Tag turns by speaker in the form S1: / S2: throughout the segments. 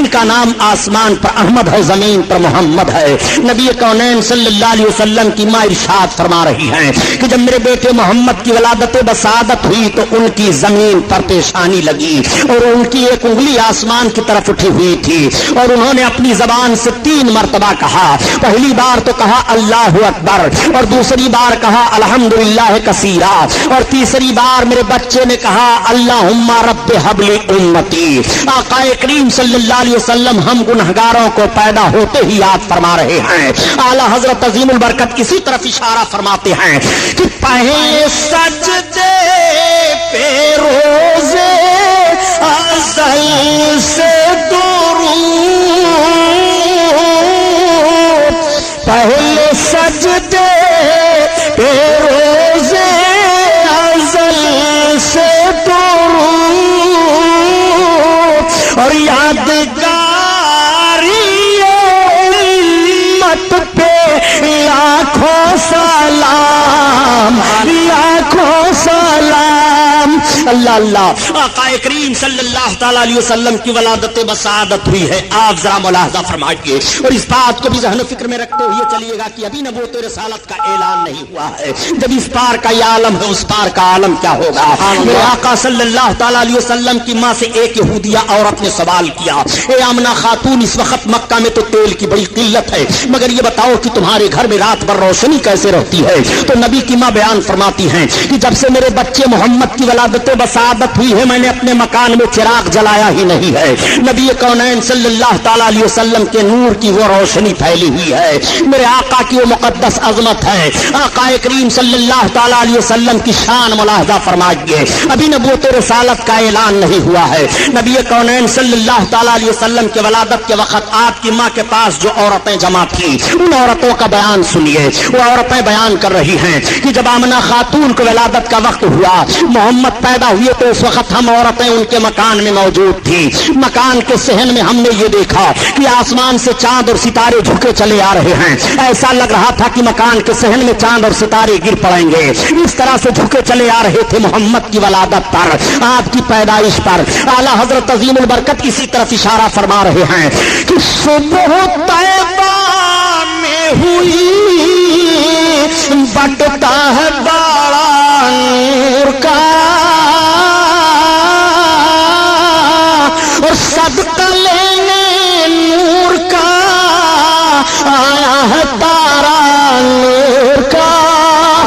S1: جن کا نام آسمان پر احمد ہے زمین پر محمد ہے۔ نبی کونین صلی اللہ علیہ وسلم کی ماں ارشاد فرما رہی ہیں کہ جب میرے بیٹے محمد کی ولادت بسعادت ہوئی تو ان کی زمین پر پیشانی لگی اور ان کی ایک انگلی آسمان کی طرف اٹھی ہوئی تھی اور انہوں نے اپنی زبان سے 3 مرتبہ کہا۔ پہلی بار تو کہا اللہ اکبر، اور دوسری بار کہا الحمدللہ کثیرا، اور تیسری بار میرے بچے نے کہا اللہم رب حب لی امتی۔ آقا کریم صلی اللہ علیہ وسلم ہم گنہگاروں کو پیدا ہوتے ہی یاد فرما رہے ہیں۔ اعلیٰ حضرت عظیم البرکت اسی طرف اشارہ فرماتے ہیں کہ پہلے سجدے پہ روزے ازل سے درود، پہلے سجدے پہ روزے ازل سے درود، اور یادگاری امت پہ لاکھوں سلام، لاکھوں سلام۔ اللہ اللہ، آقا کریم صلی اللہ تعالی علیہ وسلم کی ولادت بسعادت ہوئی ہے۔ آپ ذرا ملاحظہ فرمائیے اور اس بات کو بھی ذہن و فکر میں رکھتے ہوئے چلیے گا کہ ابھی نبوت رسالت کا اعلان نہیں ہوا ہے۔ جب اس پار کا یہ عالم ہے اس پار کا عالم کیا ہوگا؟ میرے آقا صلی اللہ تعالی علیہ وسلم کی ماں سے ایک یہودیہ عورت نے سوال کیا، اے آمنہ خاتون، اس وقت مکہ میں تو تیل کی بڑی قلت ہے، مگر یہ بتاؤ کہ تمہارے گھر میں رات بھر روشنی کیسے رہتی ہے؟ تو نبی کی ماں بیان فرماتی ہیں کہ جب سے میرے بچے محمد کی ولادت بسعادت ہوئی ہے میں نے اپنے مکان میں چراغ جلایا ہی نہیں ہے۔ نبی کونین صلی اللہ تعالی علیہ وسلم کے نور کی وہ روشنی پھیلی ہوئی ہے، میرے آقا کی وہ مقدس عظمت ہے۔ آقا کریم صلی اللہ تعالی علیہ وسلم کی شان ملاحظہ فرمائیے، ابھی نبوت رسالت کا اعلان نہیں ہوا ہے۔ نبی کونین صلی اللہ تعالی علیہ وسلم کے ولادت کے وقت آپ کی ماں کے پاس جو عورتیں جمع تھیں ان عورتوں کا بیان سنیے۔ وہ عورتیں بیان کر رہی ہیں کہ جب آمنہ خاتون کو ولادت کا وقت ہوا، محمد پیدا ہوئے، تو اس وقت ہم عورتیں ان کے مکان میں موجود تھی۔ مکان کے صحن میں ہم نے یہ دیکھا کہ آسمان سے چاند اور ستارے جھکے چلے آ رہے ہیں، ایسا لگ رہا تھا کہ مکان کے صحن میں چاند اور ستارے گر پڑیں گے، اس طرح سے جھکے چلے آ رہے تھے محمد کی ولادت پر، آپ کی پیدائش پر۔ اعلیٰ حضرت عظیم البرکت اسی طرف اشارہ فرما رہے ہیں کہ صبح طیبہ میں ہوئی بٹتا ہے بڑا نور کا، اور صدقہ لینے نور کا آیا ہے تارا نور کا۔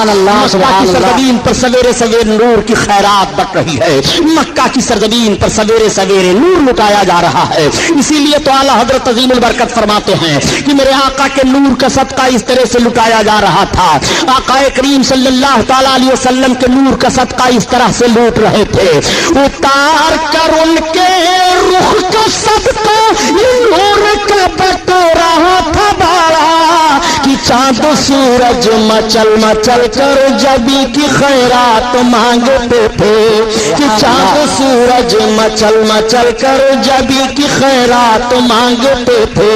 S1: مکہ کی سرزمین پر سویرے سویرے نور کی خیرات بٹ رہی ہے، مکہ کی سرزمین پر سویرے سویرے نور لٹایا جا رہا ہے۔ اسی لیے تو اعلیٰ حضرت عظیم البرکت فرماتے ہیں کہ میرے آقا کے نور کا صدقہ اس طرح سے لٹایا جا رہا تھا، آقا کریم صلی اللہ تعالی علیہ وسلم کے نور کا صدقہ اس طرح سے لوٹ رہے تھے، اتار کر ان کے رخ کا صدقہ نور کا بٹ رہا تھا بڑا، کہ چاند سورج مچل مچل کر جبی کی خیرات مانگتے تھے، کہ چاند سورج مچل مچل کر جبی کی خیرات مانگتے تھے۔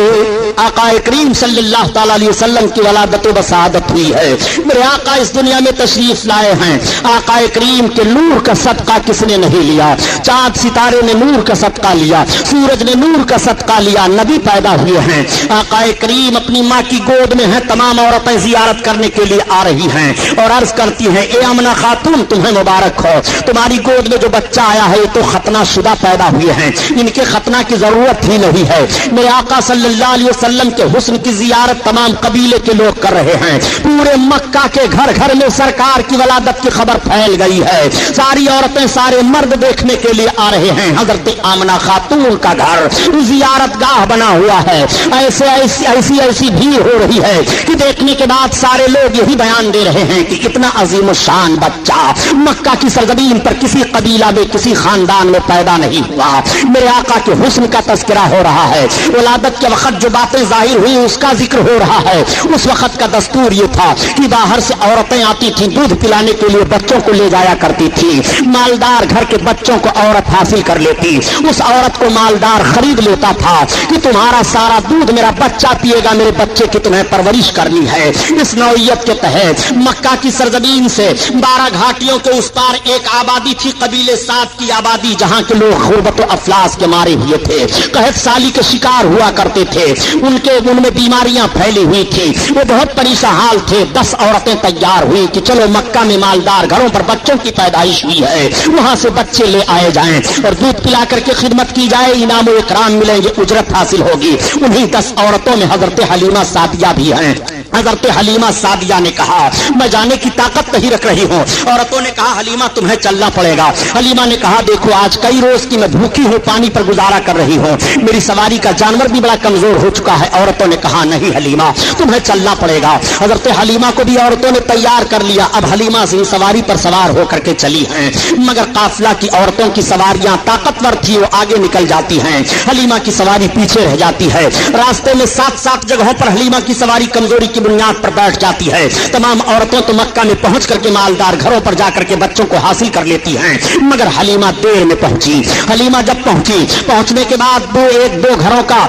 S1: آقا کریم صلی اللہ تعالی علیہ وسلم کی ولادت و بسعادت ہوئی ہے، میرے آقا اس دنیا میں تشریف لائے ہیں۔ آقا کریم کے نور کا صدقہ کس نے نہیں لیا؟ چاند ستارے نے نور کا صدقہ لیا، سورج نے نور کا صدقہ لیا، نبی پیدا ہوئے ہیں۔ آقا کریم اپنی ماں کی گود میں ہیں، تمام عورتیں زیارت کرنے کے لیے آ رہی ہیں اور عرض کرتی ہیں اے آمنہ خاتون تمہیں مبارک ہو، تمہاری گود میں جو بچہ آیا ہے یہ تو ختنہ شدہ پیدا ہوئے ہیں، ان کے ختنہ کی ضرورت ہی نہیں ہے۔ میرے آقا صلی اللہ علیہ وسلم کے حسن کی زیارت تمام قبیلے کے لوگ کر رہے ہیں، پورے مکہ کے گھر گھر میں سرکار کی ولادت کی خبر پھیل گئی ہے، ساری عورتیں سارے مرد دیکھنے کے لیے آ رہے ہیں۔ حضرت آمنہ خاتون کا گھر زیارت گاہ بنا ہوا ہے، ایسی بھیڑ ہو رہی ہے کہ دیکھنے کے بعد سارے لوگ یہی بیان دے رہے ہیں کہ اتنا عظیم الشان بچہ مکہ کی سرزمین پر کسی قبیلہ میں کسی خاندان میں پیدا نہیں ہوا۔ میرے آقا کے حسن کا تذکرہ ہو رہا ہے، ولادت کے وقت جو بات باتیں ظاہر ہوئی اس کا ذکر ہو رہا ہے۔ اس وقت کا دستور یہ تھا کہ باہر سے عورتیں آتی تھیں، دودھ پلانے کے لیے بچوں کو لے جایا کرتی تھی۔ مالدار گھر کے بچوں کو عورت حاصل کر لیتی، اس عورت کو مالدار خرید لیتا تھا کہ تمہارا سارا دودھ میرا بچہ پیے گا، میرے بچے کی تمہیں پرورش کرنی ہے۔ اس نوعیت کے تحت مکہ کی سرزمین سے 12 گھاٹیوں کے اس پار ایک آبادی تھی، قبیلے سعد کی آبادی، جہاں کے لوگ غربت و افلاس کے مارے ہوئے تھے، قحط سالی کے شکار ہوا کرتے تھے، ان میں بیماریاں پھیلی ہوئی تھی، وہ بہت پریشان حال تھے۔ 10 عورتیں تیار ہوئی کہ چلو مکہ میں مالدار گھروں پر بچوں کی پیدائش ہوئی ہے، وہاں سے بچے لے آئے جائیں اور دودھ پلا کر کے خدمت کی جائے، انعام و اکرام ملیں گے، اجرت حاصل ہوگی۔ انہی 10 عورتوں میں حضرت حلیمہ سعدیہ بھی ہیں۔ حضرت حلیمہ سعدیہ نے کہا میں جانے کی طاقت نہیں رکھ رہی ہوں۔ عورتوں نے کہا حلیمہ تمہیں چلنا پڑے گا۔ حلیمہ نے کہا دیکھو آج کئی روز کی میں بھوکی ہوں، پانی پر گزارا کر رہی ہوں، میری سواری کا جانور بھی بڑا کمزور ہو چکا ہے۔ عورتوں نے کہا نہیں حلیمہ تمہیں چلنا پڑے گا۔ حضرت حلیمہ کو بھی عورتوں نے تیار کر لیا، اب حلیمہ سے سواری پر سوار ہو کر کے چلی ہیں، مگر قافلہ کی عورتوں کی سواریاں طاقتور تھی، وہ آگے نکل جاتی ہیں، حلیمہ کی سواری پیچھے رہ جاتی ہے۔ راستے میں 7 جگہوں پر حلیمہ کی سواری کمزوری کی بنیاد پر بیٹھ جاتی ہے۔ تمام عورتوں تو مکہ میں پہنچ کر کے مالدار گھروں پر جا کر کے بچوں کو حاصل کر لیتی ہیں، مگر حلیمہ دیر میں پہنچی۔ حلیمہ جب پہنچنے کے بعد ایک دو گھروں کا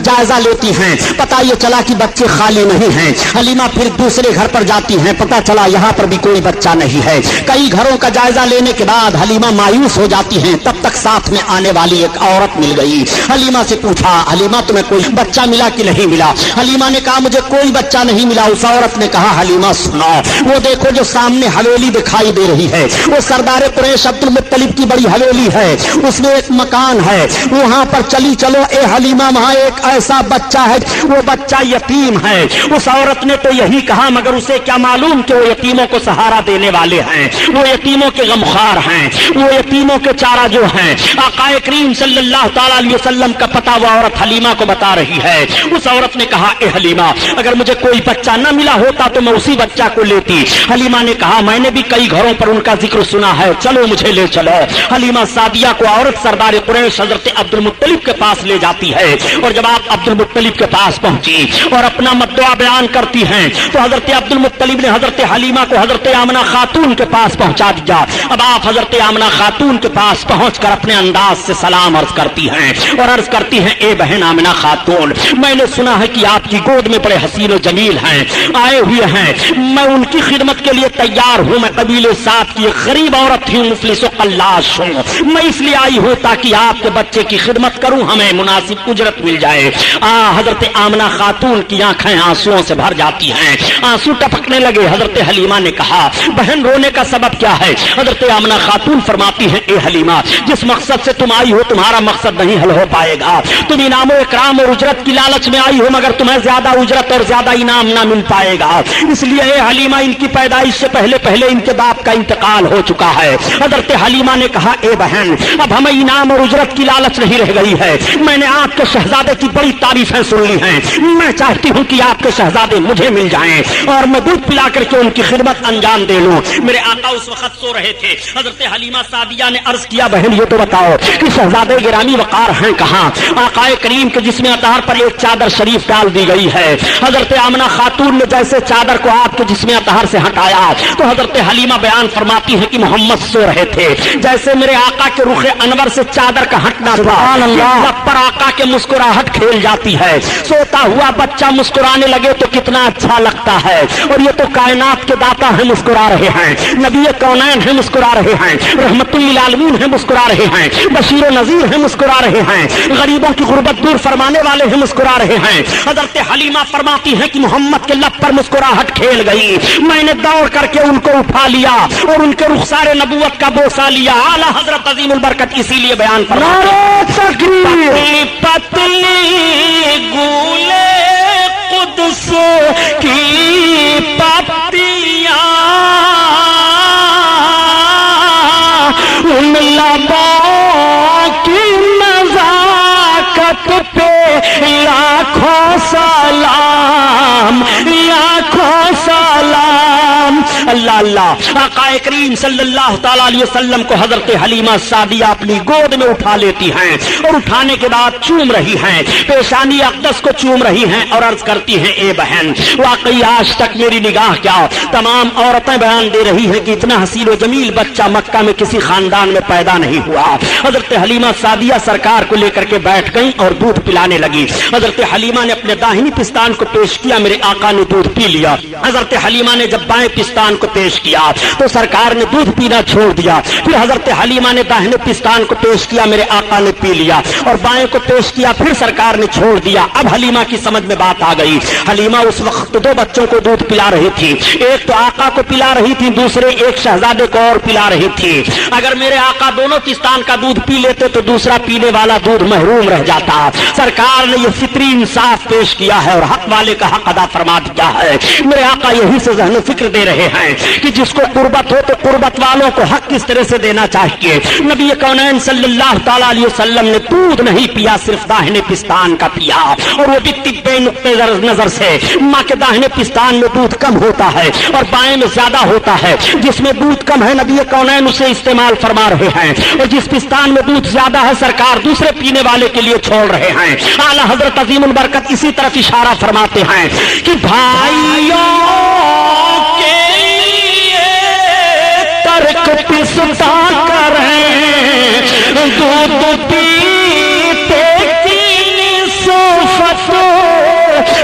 S1: جائزہ لیتی ہیں، پتہ یہ چلا کہ بچے خالی نہیں ہیں۔ حلیمہ پھر دوسرے گھر پر جاتی ہیں، پتہ چلا یہاں پر بھی کوئی بچہ نہیں ہے۔ کئی گھروں کا جائزہ لینے کے بعد حلیمہ مایوس ہو جاتی ہیں، تب تک ساتھ میں آنے والی ایک عورت مل گئی۔ حلیمہ سے پوچھا حلیمہ تمہیں کوئی بچہ ملا کہ نہیں ملا؟ حلیمہ نے کہا مجھے کوئی بچہ نہیں ملا۔ اس عورت نے کہا حلیمہ سنو، وہ دیکھو جو سامنے حویلی دکھائی دے رہی ہے، وہ سردار قریش عبد المطلب کی بڑی حویلی ہے، اس میں ایک مکان ہے، وہاں پر چلو اے حلیمہ، وہاں ایک ایسا بچہ ہے، وہ بچہ یتیم ہے۔ اس عورت نے تو یہی کہا، مگر اسے کیا معلوم کہ وہ یتیموں کو سہارا دینے والے ہیں، وہ یتیموں کے غمخوار ہیں، وہ یتیموں کے چارہ جو ہیں۔ آقا کریم صلی اللہ تعالی علیہ وسلم کا پتہ وہ عورت حلیمہ کو بتا رہی ہے۔ اس عورت نے کہا اے حلیمہ اگر مجھے کوئی بچہ نہ ملا ہوتا تو میں اسی بچہ کو لیتی۔ حلیمہ نے کہا میں نے بھی کئی گھروں پر ان کا ذکر سنا ہے، چلو مجھے لے چلو۔ حلیمہ سعدیہ کو عورت سردار قریش حضرت عبد المطلب کے پاس لے جاتی ہے، اور جب آپ عبد المطلب کے پاس پہنچی اور اپنا مدعا بیان کرتی ہیں تو حضرت عبد المطلب نے حضرت حلیمہ کو حضرت آمنہ خاتون کے پاس پہنچا دیا۔ اب آپ حضرت آمنہ خاتون کے پاس پہنچ کر اپنے انداز سے سلام عرض کرتی ہیں اور عرض کرتی ہیں اے بہن آمنہ خاتون، میں نے سنا ہے کہ آپ کی گود میں بڑے حسین و جمیل ہیں، آئے ہوئے ہیں، میں ان کی خدمت کے لیے تیار ہوں۔ میں قبیلے سعد کی غریب عورت ہوں، مفلس و قلاش ہوں، میں اس لیے آئی ہوں تاکہ آپ کے بچے کی خدمت کروں، ہمیں مناسب اجرت مل جائے۔ حضرت آمنہ خاتون کی آنکھیں آنسوؤں سے بھر جاتی ہیں، آنسو ٹپکنے لگے۔ حضرت حلیمہ نے کہا بہن رونے کا سبب کیا ہے؟ حضرت آمنہ خاتون فرماتی ہیں اے حلیمہ جس مقصد سے تم آئی ہو تمہارا مقصد نہیں حل ہو پائے گا، تم انعام و اکرام اور اجرت کی لالچ میں آئی ہو، مگر تمہیں زیادہ اجرت اور زیادہ انعام نہ مل پائے گا، اس لیے اے حلیمہ ان کی پیدائش سے پہلے ان کے باپ کا انتقال ہو چکا ہے۔ حضرت حلیمہ نے کہا اے بہن اب ہمیں انعام اور اجرت کی لالچ نہیں رہ گئی ہے، میں نے آپ کے شہزادے کی بڑی تعریفیں سن لی ہیں، میں چاہتی ہوں کہ آپ کے شہزادے مجھے مل جائیں اور میں دودھ پلا کر کے ان کی خدمت انجام دے لوں۔ میرے آقا اس وقت سو رہے تھے۔ حضرت حلیمہ سعدیہ نے عرض کیا بہن یہ تو بتاؤ کہ شہزادے گرامی وقار ہیں کہاں؟ آقا کریم کے جسم اطہر پر ایک چادر شریف ڈال دی گئی ہے۔ حضرت آمنہ خاتون نے جیسے چادر کو آپ کے جسم اطہر سے ہٹایا تو حضرت حلیمہ بیان فرماتی ہے کہ محمد سو رہے تھے، جیسے میرے آقا کے رخ انور سے چادر کا ہٹنا تھا، لب پر آقا کے مسکراہٹ کھیل جاتی ہے، سوتا ہوا بچہ مسکرانے لگے تو کتنا اچھا لگتا ہے، اور یہ تو کائنات کے داتا ہیں مسکرا رہے ہیں، نبی کونین ہیں مسکرا رہے ہیں، رحمت للعالمین ہیں مسکرا رہے ہیں، بشیر و نذیر ہیں مسکرا رہے ہیں، غریبوں کی غربت دور فرمانے والے ہیں مسکرا رہے ہیں۔ حضرت حلیمہ فرماتی ہیں کہ محمد کے لب پر مسکراہٹ کھیل گئی، میں نے دوڑ کر کے ان کو اٹھا لیا اور ان کے رخسار نبوت کا بوسہ لیا۔ اعلیٰ حضرت عظیم البرکت اسی لیے بیان فرماتے ہیں پتلی گولے قدس کی پتیاں ان لبوں کی نزاکت پہ لاکھوں سلام، لاکھوں سلام، اللہ اللہ، آقا کریم صلی اللہ تعالی علیہ وسلم کو حضرت حلیمہ سعدیہ اپنی گود میں اٹھا لیتی ہیں اور اٹھانے کے بعد چوم رہی ہیں، پیشانی اقدس کو چوم رہی ہیں اور عرض کرتی ہیں اے بہن واقعی آج تک میری نگاہ کیا تمام عورتیں بیان دے رہی ہیں کہ اتنا حسین و جمیل بچہ مکہ میں کسی خاندان میں پیدا نہیں ہوا۔ حضرت حلیمہ سعدیہ سرکار کو لے کر کے بیٹھ گئی اور دودھ پلانے لگی۔ حضرت حلیمہ نے اپنے داہنی پستان کو پیش کیا، میرے آقا نے دودھ پی لیا۔ حضرت حلیمہ نے جب بائیں پستان کو پیش کیا تو سرکار نے دودھ پینا چھوڑ دیا۔ پھر حضرت حلیمہ نے داہنے پستان کو پیش کیا، میرے آقا نے پی لیا، اور بائیں کو پیش کیا، پھر سرکار نے چھوڑ دیا۔ اب حلیمہ کی سمجھ میں بات آ گئی۔ حلیمہ اس وقت دو بچوں کو دودھ پلا رہی تھی، ایک تو آقا کو پلا رہی تھی، دوسرے ایک شہزادے کو اور پلا رہی تھی۔ اگر میرے آقا دونوں پستان کا دودھ پی لیتے تو دوسرا پینے والا دودھ محروم رہ جاتا۔ سرکار نے یہ فطری انصاف پیش کیا ہے اور حق والے کا حق ادا فرما دیا ہے۔ میرے آقا یہی سے ذہن و فکر دے رہے ہیں کہ جس کو قربت ہو تو قربت والوں کو حق کس طرح سے دینا چاہیے۔ نبی کونین صلی اللہ تعالی علیہ وسلم نے دودھ نہیں پیا، صرف داہنے پستان کا پیا، اور وہ بھی طبی نقطہ نظر سے ماں کے داہنے پستان میں دودھ کم ہوتا ہے اور بائیں میں زیادہ ہوتا ہے۔ جس میں دودھ کم ہے نبی کونین اسے استعمال فرما رہے ہیں، اور جس پستان میں دودھ زیادہ ہے سرکار دوسرے پینے والے کے لیے چھوڑ رہے ہیں۔ اعلیٰ حضرت عظیم البرکت اسی طرف اشارہ فرماتے ہیں کہ بھائیوں کے لیے ترک پستا کریں، دودھ پیتے کی صحبت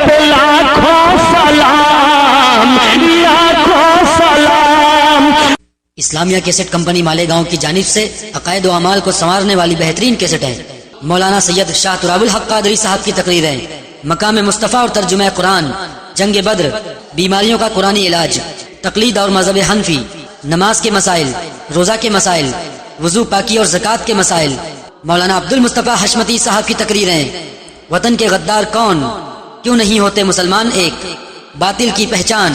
S1: پہ لاکھوں سلام، لاکھوں سلام۔
S2: اسلامیہ کیسٹ کمپنی مالیگاؤں کی جانب سے عقائد و اعمال کو سنوارنے والی بہترین کیسٹیں مولانا سید شاہ تراب الحق قادری صاحب کی تقریریں، مقام مصطفیٰ اور ترجمہ قرآن، جنگ بدر، بیماریوں کا قرآنی علاج، تقلید اور مذہب حنفی، نماز کے مسائل، روزہ کے مسائل، وضو پاکی اور زکوٰۃ کے مسائل، مولانا عبد المصطفیٰ حشمتی صاحب کی تقریریں، وطن کے غدار کون، کیوں نہیں ہوتے مسلمان ایک، باطل کی پہچان۔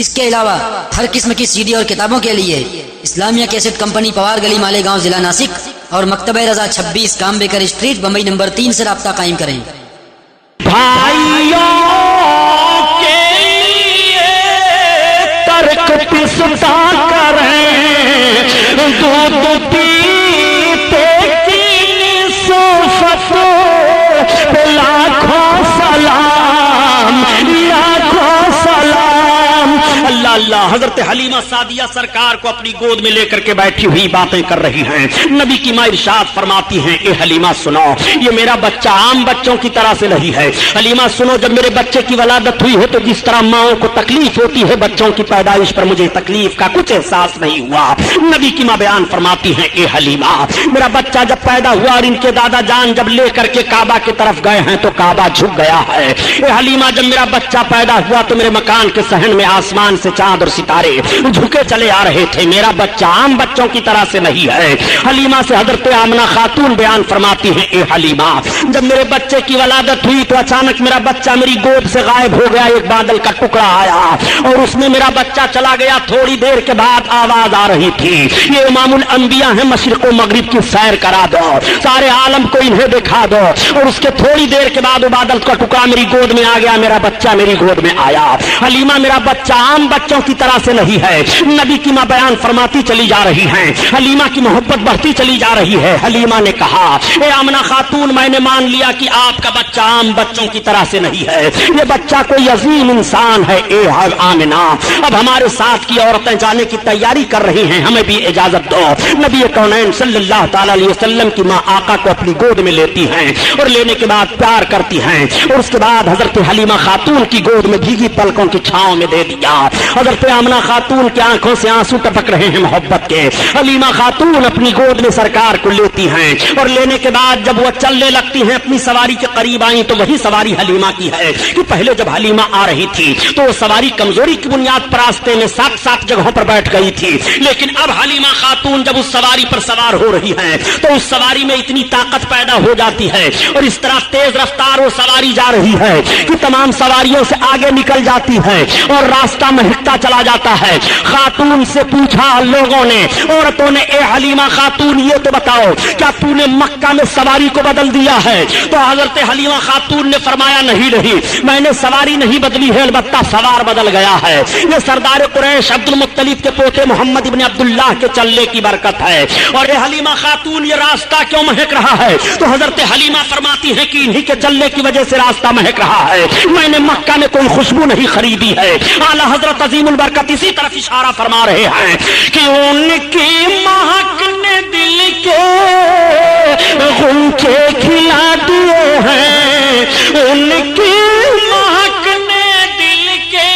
S2: اس کے علاوہ ہر قسم کی سی ڈی اور کتابوں کے لیے اسلامیہ کیسٹ کمپنی پوار گلی مالیگاؤں ضلع ناسک اور مکتبہ رضا 26 کامبیکر اسٹریٹ بمبئی نمبر 3 سے رابطہ قائم کریں۔
S1: بھائیوں کے لیے ترک پستا کریں، دودھ پیتے کی صحبت پہ لاکھوں سلام، لاکھوں سلام۔ اللہ اللہ، حضرت حلیمہ سعدیہ سرکار کو اپنی گود میں لے کر کے بیٹھی ہوئی باتیں کر رہی ہیں۔ نبی کی ماں ارشاد فرماتی ہیں اے حلیمہ سنو، یہ میرا بچہ عام بچوں کی طرح سے نہیں ہے۔ حلیمہ سنو، جب میرے بچے کی ولادت ہوئی ہے تو جس طرح ماؤں کو تکلیف ہوتی ہے بچوں کی پیدائش پر، مجھے تکلیف کا کچھ احساس نہیں ہوا۔ نبی کی ماں بیان فرماتی ہیں اے حلیمہ، میرا بچہ جب پیدا ہوا اور ان کے دادا جان جب لے کر کے کعبہ کی طرف گئے ہیں تو کعبہ جھک گیا ہے۔ اے حلیمہ، جب میرا بچہ پیدا ہوا تو میرے مکان کے صحن میں آسمان سے چاند اور ستارے جھکے چلے آ رہے تھے۔ میرا بچہ عام بچوں کی طرح سے نہیں ہے۔ حلیمہ سے حضرت آمنہ خاتون بیان فرماتی ہیں اے حلیمہ، جب میرے بچے کی ولادت ہوئی تو اچانک میرا بچہ میری گود سے غائب ہو گیا، ایک بادل کا ٹکڑا آیا اور اس میں میرا بچہ چلا گیا۔ تھوڑی دیر کے بعد آواز آ رہی تھی، یہ امام الانبیاء ہیں، مشرق و مغرب کی سیر کرا دو، سارے عالم کو انہیں دکھا دو۔ اور اس کے تھوڑی دیر کے بعد وہ بادل کا ٹکڑا میری گود میں آ گیا، میرا بچہ میری گود میں آیا۔ حلیمہ، میرا بچہ عام بچوں کی طرح سے نہیں ہے۔ نبی کی ماں بیان فرماتی چلی جا رہی ہیں، حلیمہ کی محبت بڑھتی چلی جا رہی ہے۔ حلیمہ نے کہا اے آمنہ خاتون، میں نے مان لیا کہ آپ کا بچہ عام بچوں کی طرح سے نہیں ہے، یہ بچہ کوئی عظیم انسان ہے۔ اے آمنہ، اب ہمارے ساتھ کی عورتیں جانے کی تیاری کر رہی ہیں، ہمیں بھی اجازت دو۔ نبی کونین صلی اللہ تعالی علیہ وسلم کی ماں آقا کو اپنی گود میں لیتی ہیں اور لینے کے بعد پیار کرتی ہیں، اور اس کے بعد حضرت حلیمہ خاتون کی گود میں بھیگی پلکوں کی چھاؤں میں دے دیا۔ حضرت آمنہ خاتون کی آنکھوں سے آنسو ٹپک رہے ہیں محبت کے۔ حلیمہ خاتون اپنی گود میں سرکار کو لیتی ہیں اور لینے کے بعد جب وہ چلنے لگتی ہیں، اپنی سواری کے قریب آئیں تو وہی سواری حلیمہ کی ہے کہ پہلے جب حلیمہ آ رہی تھی تو وہ سواری کمزوری کی بنیاد پر راستے میں 7 جگہوں پر بیٹھ گئی تھی، لیکن اب حلیمہ خاتون جب اس سواری پر سوار ہو رہی ہیں تو اس سواری میں اتنی طاقت پیدا ہو جاتی ہے اور اس طرح تیز رفتار وہ سواری جا رہی ہے کہ تمام سواریوں سے آگے نکل جاتی ہے اور راستہ مہکتا ہوتا چلا جاتا ہے۔ خاتون سے پوچھا لوگوں نے، عورتوں نے، اے حلیمہ خاتون یہ تو بتاؤ کیا تو نے مکہ میں سواری کو بدل دیا ہے؟ تو حضرت حلیمہ خاتون نے فرمایا نہیں میں نے سواری نہیں بدلی ہے، البتہ سوار بدل گیا ہے۔ یہ سردار قریش عبد المطلب کے پوتے محمد ابن عبداللہ کے چلنے کی برکت ہے۔ اور اے حلیمہ خاتون یہ راستہ کیوں مہک رہا ہے؟ تو حضرت حلیمہ فرماتی ہے کہ انہی کے چلنے کی وجہ سے راستہ مہک رہا ہے، میں نے مکہ میں کوئی خوشبو نہیں خریدی ہے۔ اعلیٰ حضرت عظیم البرکت اسی طرف اشارہ فرما رہے ہیں کہ ان کی مہک نے دل کے غنچے کھلا دیے ہیں، ان کی مہک نے دل کے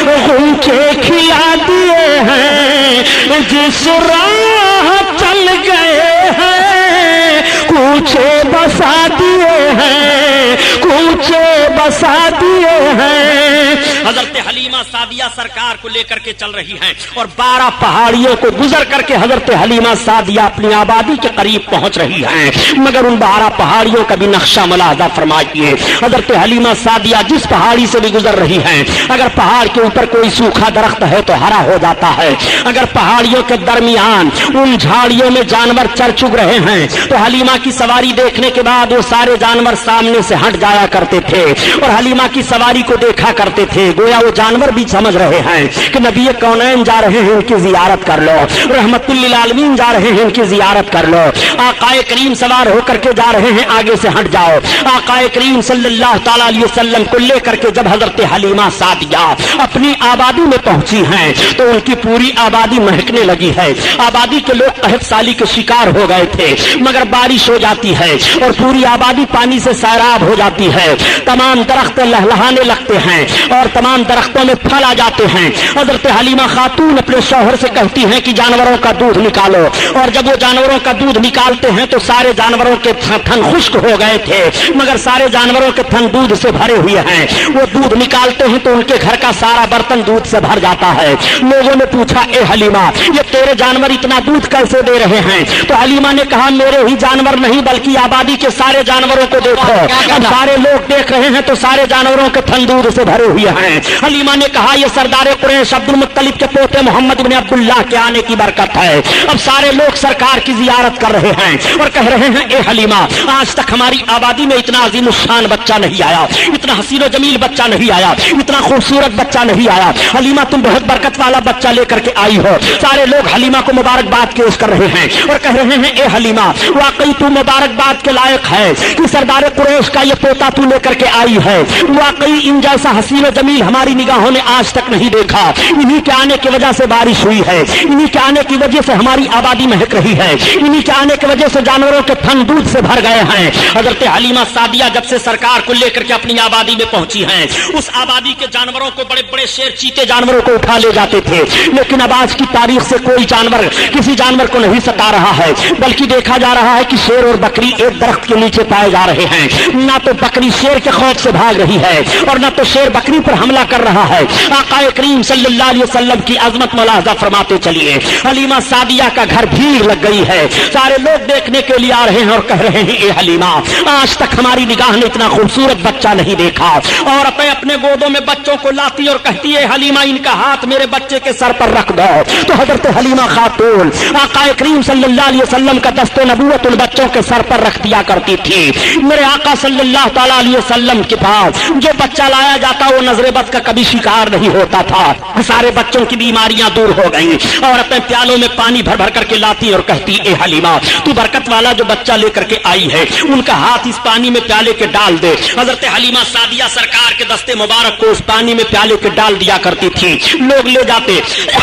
S1: غنچے کھلا دیے ہیں، جس راہ چل گئے ہیں کوچے بسا دیے ہیں، کوچے بسا دیے ہیں۔ حضرت حلیمہ سعدیہ سرکار کو لے کر کے چل رہی ہیں اور 12 پہاڑیوں کو گزر کر کے حضرت حلیمہ سعدیہ اپنی آبادی کے قریب پہنچ رہی ہیں، مگر ان 12 پہاڑیوں کا بھی نقشہ ملاحظہ فرمائیے۔ حضرت حلیمہ سعدیہ جس پہاڑی سے بھی گزر رہی ہیں، اگر پہاڑ کے اوپر کوئی سوکھا درخت ہے تو ہرا ہو جاتا ہے، اگر پہاڑیوں کے درمیان ان جھاڑیوں میں جانور چر چگ رہے ہیں تو حلیمہ کی سواری دیکھنے کے بعد وہ سارے جانور سامنے سے ہٹ جایا کرتے تھے اور حلیمہ کی سواری کو دیکھا کرتے تھے، گویا وہ جانور بھی سمجھ رہے ہیں کہ نبی کونین جا رہے ہیں، ان کی زیارت کر لو، رحمت للعالمین جا رہے ہیں، ان کی زیارت کر لو، آقا کریم سوار ہو کر کے جا رہے ہیں، آگے سے ہٹ جاؤ۔ آقا کریم صلی اللہ تعالی علیہ وسلم کو لے کر کے جب حضرت حلیمہ سعدیہ اپنی آبادی میں پہنچی ہیں تو ان کی پوری آبادی مہکنے لگی ہے۔ آبادی کے لوگ قحط سالی کے شکار ہو گئے تھے، مگر بارش ہو جاتی ہے اور پوری آبادی پانی سے سیراب ہو جاتی ہے، تمام درخت لہلہانے لگتے ہیں اور تمام درختوں میں پھل آ جاتے ہیں۔ حضرت حلیمہ خاتون اپنے شوہر سے کہتی ہیں کہ جانوروں کا دودھ نکالو، اور جب وہ جانوروں کا دودھ نکالتے ہیں تو سارے جانوروں کے تھن خشک ہو گئے تھے، مگر سارے جانوروں کے تھن دودھ سے بھرے ہوئے ہیں۔ وہ دودھ نکالتے ہیں تو ان کے گھر کا سارا برتن دودھ سے بھر جاتا ہے۔ لوگوں نے پوچھا اے حلیمہ یہ تیرے جانور اتنا دودھ کیسے دے رہے ہیں؟ تو حلیمہ نے کہا میرے ہی جانور نہیں بلکہ آبادی کے سارے جانوروں کو دیکھو، اب سارے لوگ دیکھ رہے ہیں تو سارے جانوروں کے تھن دودھ سے بھرے ہوئے ہیں۔ حلیمہ نے کہا یہ سردار قریش عبد المطلب کے پوتے محمد بن عبداللہ کے آنے کی برکت ہے، اب سارے لوگ سرکار کی زیارت کر رہے ہیں اور کہہ رہے ہیں اے حلیمہ آج تک ہماری آبادی میں اتنا عظیم الشان بچہ نہیں آیا، اتنا حسین و جمیل بچہ نہیں آیا، اتنا خوبصورت بچہ نہیں آیا، حلیمہ تم بہت برکت والا بچہ لے کر کے آئی ہو۔ سارے لوگ حلیمہ کو مبارکباد پیش کر رہے ہیں اور کہہ رہے ہیں اے حلیمہ واقعی تو مبارکباد کے لائق ہے کہ سردار قریش کا یہ پوتا تو لے کر کے آئی ہے، واقعی ان جیسا حسین و جمیل ہماری نگاہوں نے آج تک نہیں دیکھا، انہی کے آنے کی وجہ سے بارش ہوئی ہے، انہی کے آنے کی وجہ سے ہماری آبادی مہک رہی ہے، انہی کے آنے کی وجہ سے جانوروں کے تھن دودھ سے بھر گئے ہیں۔ حضرت حلیمہ سعدیہ جب سے سرکار کو لے کر کے اپنی آبادی میں پہنچی ہیں، اس آبادی کے جانوروں کو بڑے بڑے شیر چیتے جانوروں کو اٹھا لے جاتے تھے، لیکن اب آج کی تاریخ سے کوئی جانور کسی جانور کو نہیں ستا رہا ہے، بلکہ دیکھا جا رہا ہے کہ شیر اور بکری ایک درخت کے نیچے پائے جا رہے ہیں، نہ تو بکری شیر کے خوف سے بھاگ رہی ہے اور نہ تو شیر بکری پر حملہ کر رہا ہے۔ آقا کریم صلی اللہ علیہ وسلم کی عظمت ملاحظہ فرماتے چلیے، حلیمہ سعدیہ کا گھر بھیڑ لگ گئی ہے، سارے لوگ دیکھنے کے لیے آ رہے ہیں اور کہہ رہے ہیں اے حلیمہ آج تک ہماری نگاہ نے اتنا خوبصورت بچہ نہیں دیکھا، اور اپنے گودوں میں بچوں کو لاتی اور کہتی ہے حلیمہ ان کا ہاتھ میرے بچے کے سر پر رکھ دو۔ تو حضرت حلیمہ خاتون آقا کریم صلی اللہ علیہ وسلم کا دست نبوت ان بچوں کے سر پر رکھ دیا کرتی تھی۔ میرے آقا صلی اللہ تعالی علیہ وسلم کے پاس جو بچہ لایا جاتا وہ نظر بد کا کبھی شکار نہیں ہوتا تھا، سارے بچوں کی بیماریاں دور ہو گئیں، اور اپنے پیالوں میں پانی بھر بھر کر کے لاتی اور کہتی اے حلیمہ تو برکت والا جو بچہ لے کر کے آئی ہے ان کا ہاتھ اس پانی میں پیالے کے ڈال دے۔ حضرت حلیمہ سعدیہ سرکار کے دستے مبارک کو اس پانی میں پیالے کے ڈال دیا کرتی تھی، لوگ لے جاتے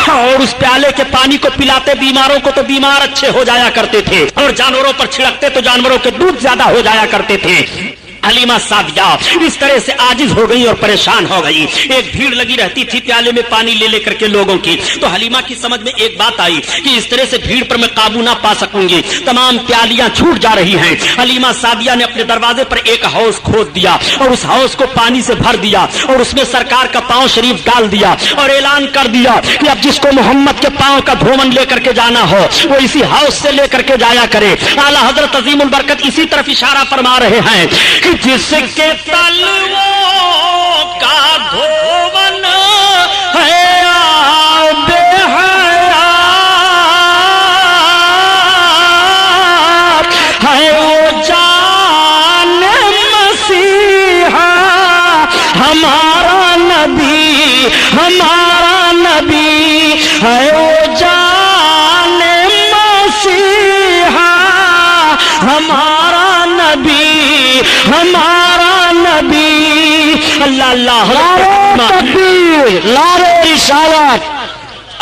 S1: اور اس پیالے کے پانی کو پلاتے بیماروں کو تو بیمار اچھے ہو جایا کرتے تھے، اور جانوروں پر چھڑکتے تو جانوروں کے دودھ زیادہ ہو جایا کرتے تھے۔ حلیمہ سعدیہ اس طرح سے عاجز ہو گئی اور پریشان ہو گئی، ایک بھیڑ لگی رہتی تھی پیالے میں پانی لے لے کر کے لوگوں کی، تو حلیمہ کی سمجھ میں ایک بات آئی کہ اس طرح سے بھیڑ پر میں قابو نہ پا سکوں گی، تمام پیالیاں چھوٹ جا رہی ہیں۔ حلیمہ سعدیہ نے اپنے دروازے پر ایک حوض کھود دیا اور اس حوض کو پانی سے بھر دیا اور اس میں سرکار کا پاؤں شریف ڈال دیا اور اعلان کر دیا کہ اب جس کو محمد کے پاؤں کا دھومن لے کر کے جانا ہو وہ اسی حوض سے لے کر کے جایا کرے۔ اعلیٰ حضرت عظیم البرکت اسی طرف اشارہ فرما رہے ہیں کہ جس کے تلووں کا دھوون ہے ہمارا نبی ہے وہ جان مسیحا، ہمارا نبی، ہمارا نبی۔ اللہ اللہ، تکبیر، نعرہ رسالت۔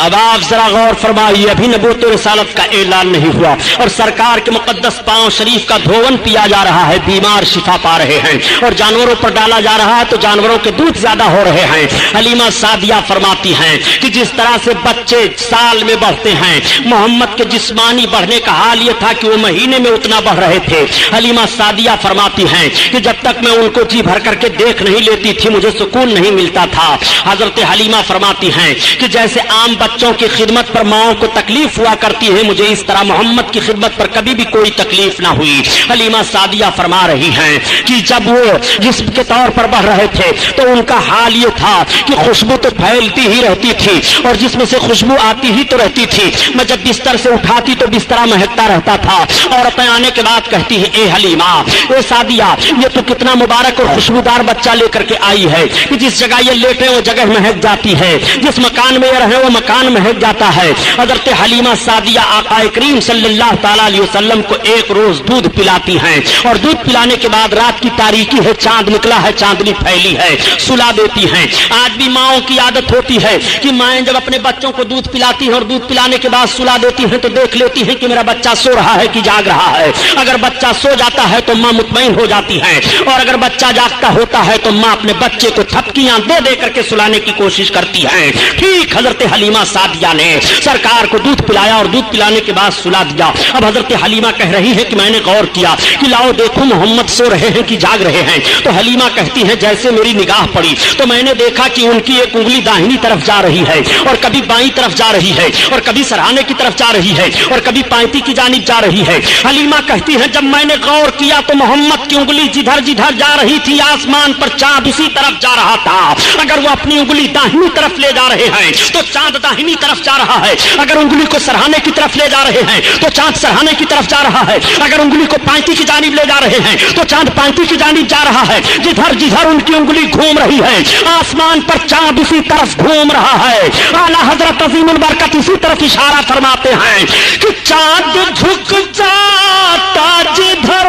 S1: اب آپ ذرا غور فرمائیے، ابھی نبوت و رسالت کا اعلان نہیں ہوا اور سرکار کے مقدس پاؤں شریف کا دھون پیا جا رہا ہے، بیمار شفا پا رہے ہیں، اور جانوروں پر ڈالا جا رہا ہے تو جانوروں کے دودھ زیادہ ہو رہے ہیں۔ حلیمہ سعدیہ فرماتی ہیں کہ جس طرح سے بچے سال میں بڑھتے ہیں، محمد کے جسمانی بڑھنے کا حال یہ تھا کہ وہ مہینے میں اتنا بڑھ رہے تھے۔ حلیمہ سعدیہ فرماتی ہیں کہ جب تک میں ان کو جی بھر کر کے دیکھ نہیں لیتی تھی مجھے سکون نہیں ملتا تھا۔ حضرت حلیمہ فرماتی ہیں کہ جیسے عام بچوں کی خدمت پر ماؤں کو تکلیف ہوا کرتی ہے، مجھے اس طرح محمد کی خدمت پر کبھی بھی کوئی تکلیف نہ ہوئی۔ حلیمہ سعدیہ فرما رہی ہیں کہ جب وہ جسم کے طور پر بڑھ رہے تھے تو ان کا حال یہ تھا کہ خوشبو تو پھیلتی ہی رہتی تھی اور جسم سے خوشبو آتی ہی تو رہتی تھی، میں جب بستر سے اٹھاتی تو بستر مہکتا رہتا تھا۔ عورتیں آنے کے بعد کہتی ہیں اے حلیمہ، اے سعدیہ، یہ تو کتنا مبارک اور خوشبودار بچہ لے کر کے آئی ہے کہ جس جگہ یہ لیٹے وہ جگہ مہک جاتی ہے، جس مکان میں یہ رہے وہ مکان مہک جاتا ہے۔ حضرت حلیمہ سعدیہ آقا کریم صلی اللہ تعالی علیہ وسلم کو ایک روز دودھ پلاتی ہیں اور دودھ پلانے کے بعد رات کی تاریکی ہے، چاند نکلا ہے، چاندنی پھیلی ہے، سلا دیتی ہیں۔ آج بھی ماؤں کی عادت ہوتی ہے کہ مائیں جب اپنے بچوں کو دودھ پلاتی ہیں اور دودھ پلانے کے بعد سلا دیتی ہیں تو دیکھ لیتی ہیں کہ میرا بچہ سو رہا ہے کہ جاگ رہا ہے۔ اگر بچہ سو جاتا ہے تو ماں مطمئن ہو جاتی ہے، اور اگر بچہ جاگتا ہوتا ہے تو ماں اپنے بچے کو تھپکیاں دے دے کر کے سلانے کی کوشش کرتی ہے۔ ٹھیک حضرت حلیمہ سعدیہ نے سرکار کو دودھ پلایا اور دودھ پلانے کے بعد سلا دیا۔ اب حضرت حلیمہ کہہ رہی ہے کہ میں نے غور کیا کہ لاؤ دیکھو محمد سو رہے ہیں کہ جاگ رہے ہیں، تو حلیمہ کہتی ہیں جیسے میری نگاہ پڑی تو میں نے دیکھا کہ ان کی ایک انگلی داہنی طرف جا رہی ہے اور کبھی بائیں طرف جا رہی ہے اور کبھی سرہانے کی طرف جا رہی ہے اور کبھی پائتی کی جانب جا رہی ہے۔ حلیمہ کہتی ہیں جب میں نے غور کیا تو محمد کی انگلی جدھر جدھر جا رہی تھی آسمان پر چاند اسی طرف جا رہا تھا۔ اگر وہ اپنی انگلی داہنی طرف لے جا رہے ہیں تو چاند داہنی طرف جا رہا ہے، اگر انگلی کو سرہانے کی طرف لے جا رہے ہیں تو چاند سرہانے کی طرف جا رہا ہے، اگر انگلی کو پائتی کی جانب لے جا رہے ہیں تو چاند پائتی کی جانب جا رہا ہے۔ جدھر جدھر ان کی انگلی گھوم رہی ہے آسمان پر چاند اسی طرف گھوم رہا ہے۔ اعلیٰ حضرت عظیم البرکت اسی طرف اشارہ فرماتے ہیں کہ چاند جھک جاتا جدھر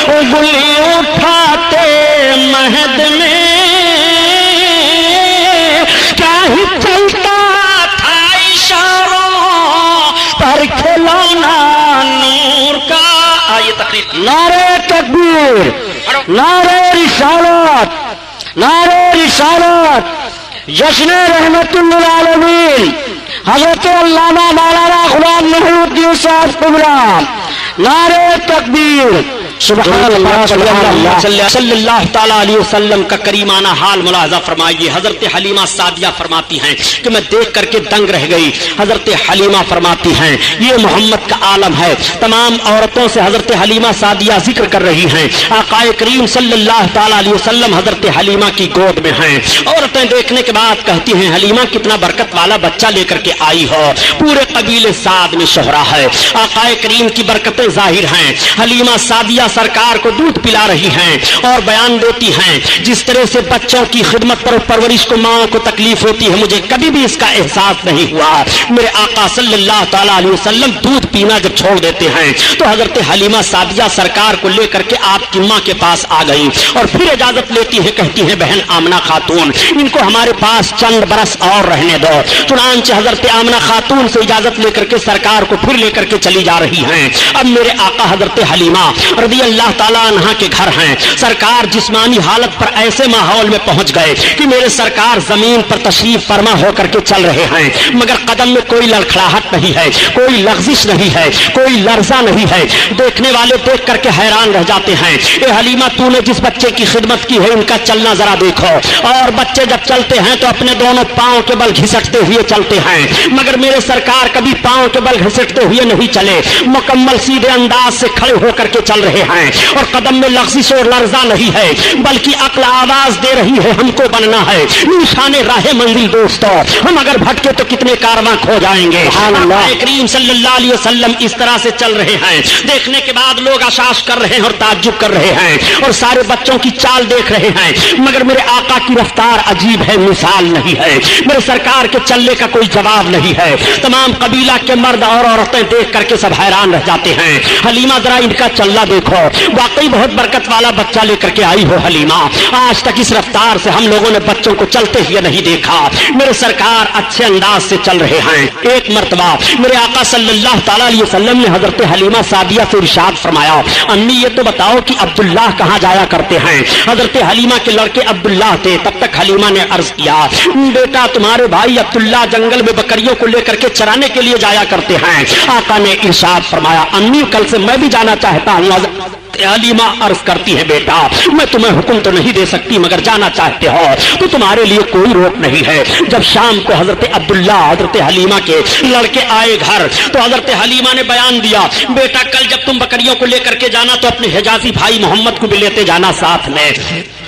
S1: انگلی اٹھاتے مہد میں کیا ہی چلتا تھا اشاروں پر کھلونا نور کا۔ آئیے تقریر، نعرہ تکبیر، نعرہ رسالت، نعرہ رسالت، جشن رحمت للعالمین حضرت علامہ مولانا غلام محی الدین صاحب قبلہ، نعرہ تکبیر، سبحان اللہ صلی اللہ تعالیٰ علیہ وسلم کا کریمانہ حال ملاحظہ فرمائیے۔ حضرت حلیمہ سعدیہ فرماتی ہیں کہ میں دیکھ کر کے دنگ رہ گئی۔ حضرت حلیمہ فرماتی ہیں یہ محمد کا عالم ہے۔ تمام عورتوں سے حضرت حلیمہ سعدیہ ذکر کر رہی ہیں، آقا کریم صلی اللہ تعالیٰ علیہ وسلم حضرت حلیمہ کی گود میں ہیں۔ عورتیں دیکھنے کے بعد کہتی ہیں حلیمہ کتنا برکت والا بچہ لے کر کے آئی ہو، پورے قبیلے سعد میں شہرہ ہے، آقا کریم کی برکتیں ظاہر ہیں۔ حلیمہ سعدیہ سرکار کو دودھ پلا رہی ہیں اور بیان دیتی ہیں جس طرح سے بچوں کی خدمت پر پرورش کو ماں کو تکلیف ہوتی ہے مجھے کبھی بھی اس کا احساس نہیں ہوا۔ میرے آقا صلی اللہ تعالیٰ علیہ وسلم دودھ پینا جب چھوڑ دیتے ہیں تو حضرت حلیمہ سعدیہ سرکار کو لے کر کے آپ کی ماں کے پاس آ گئی اور پھر اجازت لیتی ہے، کہتی ہیں بہن آمنہ خاتون ان کو ہمارے پاس چند برس اور رہنے دو۔ چنانچہ حضرت آمنہ خاتون سے اجازت لے کر کے سرکار کو پھر لے کر کے چلی جا رہی ہیں۔ اب میرے آقا حضرت حلیمہ رضی اللہ تعالیٰ عنہ کے گھر ہیں۔ سرکار جسمانی حالت پر ایسے ماحول میں پہنچ گئے کہ میرے سرکار زمین پر تشریف فرما ہو کر کے چل رہے ہیں، مگر قدم میں کوئی لڑکھڑاہٹ نہیں ہے، کوئی لغزش نہیں ہے، کوئی لرزہ نہیں ہے۔ دیکھنے والے دیکھ کر کے حیران رہ جاتے ہیں، اے حلیمہ تو نے جس بچے کی خدمت کی ہے ان کا چلنا ذرا دیکھو۔ اور بچے جب چلتے ہیں تو اپنے دونوں پاؤں کے بل گھسٹتے ہوئے چلتے ہیں، مگر میرے سرکار کبھی پاؤں کے بل گھسٹتے ہوئے نہیں چلے، مکمل سیدھے انداز سے کھڑے ہو کر کے چل رہے ہیں اور قدم میں لغزش اور لرزہ نہیں ہے بلکہ عقل آواز دے رہی ہے ہم کو بننا ہے نشان راہ منزل دوستو ہم اگر بھٹکے تو کتنے کارواں کھو جائیں گے آقا کریم صلی اللہ علیہ وسلم اس طرح سے چل رہے ہیں دیکھنے کے بعد لوگ اشاش کر رہے ہیں اور تعجب کر رہے ہیں اور سارے بچوں کی چال دیکھ رہے ہیں مگر میرے آقا کی رفتار عجیب ہے مثال نہیں ہے میرے سرکار کے چلنے کا کوئی جواب نہیں ہے تمام قبیلہ کے مرد اور عورتیں دیکھ کر کے سب حیران رہ جاتے ہیں حلیمہ ذرا ان کا چلنا دیکھو واقعی بہت برکت والا بچہ لے کر کے آئی ہو حلیمہ آج تک اس رفتار سے ہم لوگوں نے بچوں کو چلتے ہوئے نہیں دیکھا میرے سرکار اچھے انداز سے چل رہے ہیں ایک مرتبہ میرے آقا صلی اللہ تعالی علیہ وسلم نے حضرت حلیمہ سعدیہ سے ارشاد فرمایا امی یہ تو بتاؤ کہ عبداللہ کہاں جایا کرتے ہیں حضرت حلیمہ کے لڑکے عبداللہ تھے تب تک حلیمہ نے عرض کیا بیٹا تمہارے بھائی عبداللہ جنگل میں بکریوں کو لے کر کے چرانے کے لیے جایا کرتے ہیں آقا نے ارشاد فرمایا امی کل سے میں بھی جانا چاہتا ہوں حلیمہ عرض کرتی ہے بیٹا میں تمہیں حکم تو نہیں دے سکتی مگر جانا چاہتے ہو تو تمہارے لیے کوئی روک نہیں ہے جب شام کو حضرت عبداللہ حضرت حلیمہ کے لڑکے آئے گھر تو حضرت حلیمہ نے بیان دیا بیٹا کل جب تم بکریوں کو لے کر کے جانا تو اپنے حجازی بھائی محمد کو بھی لیتے جانا ساتھ میں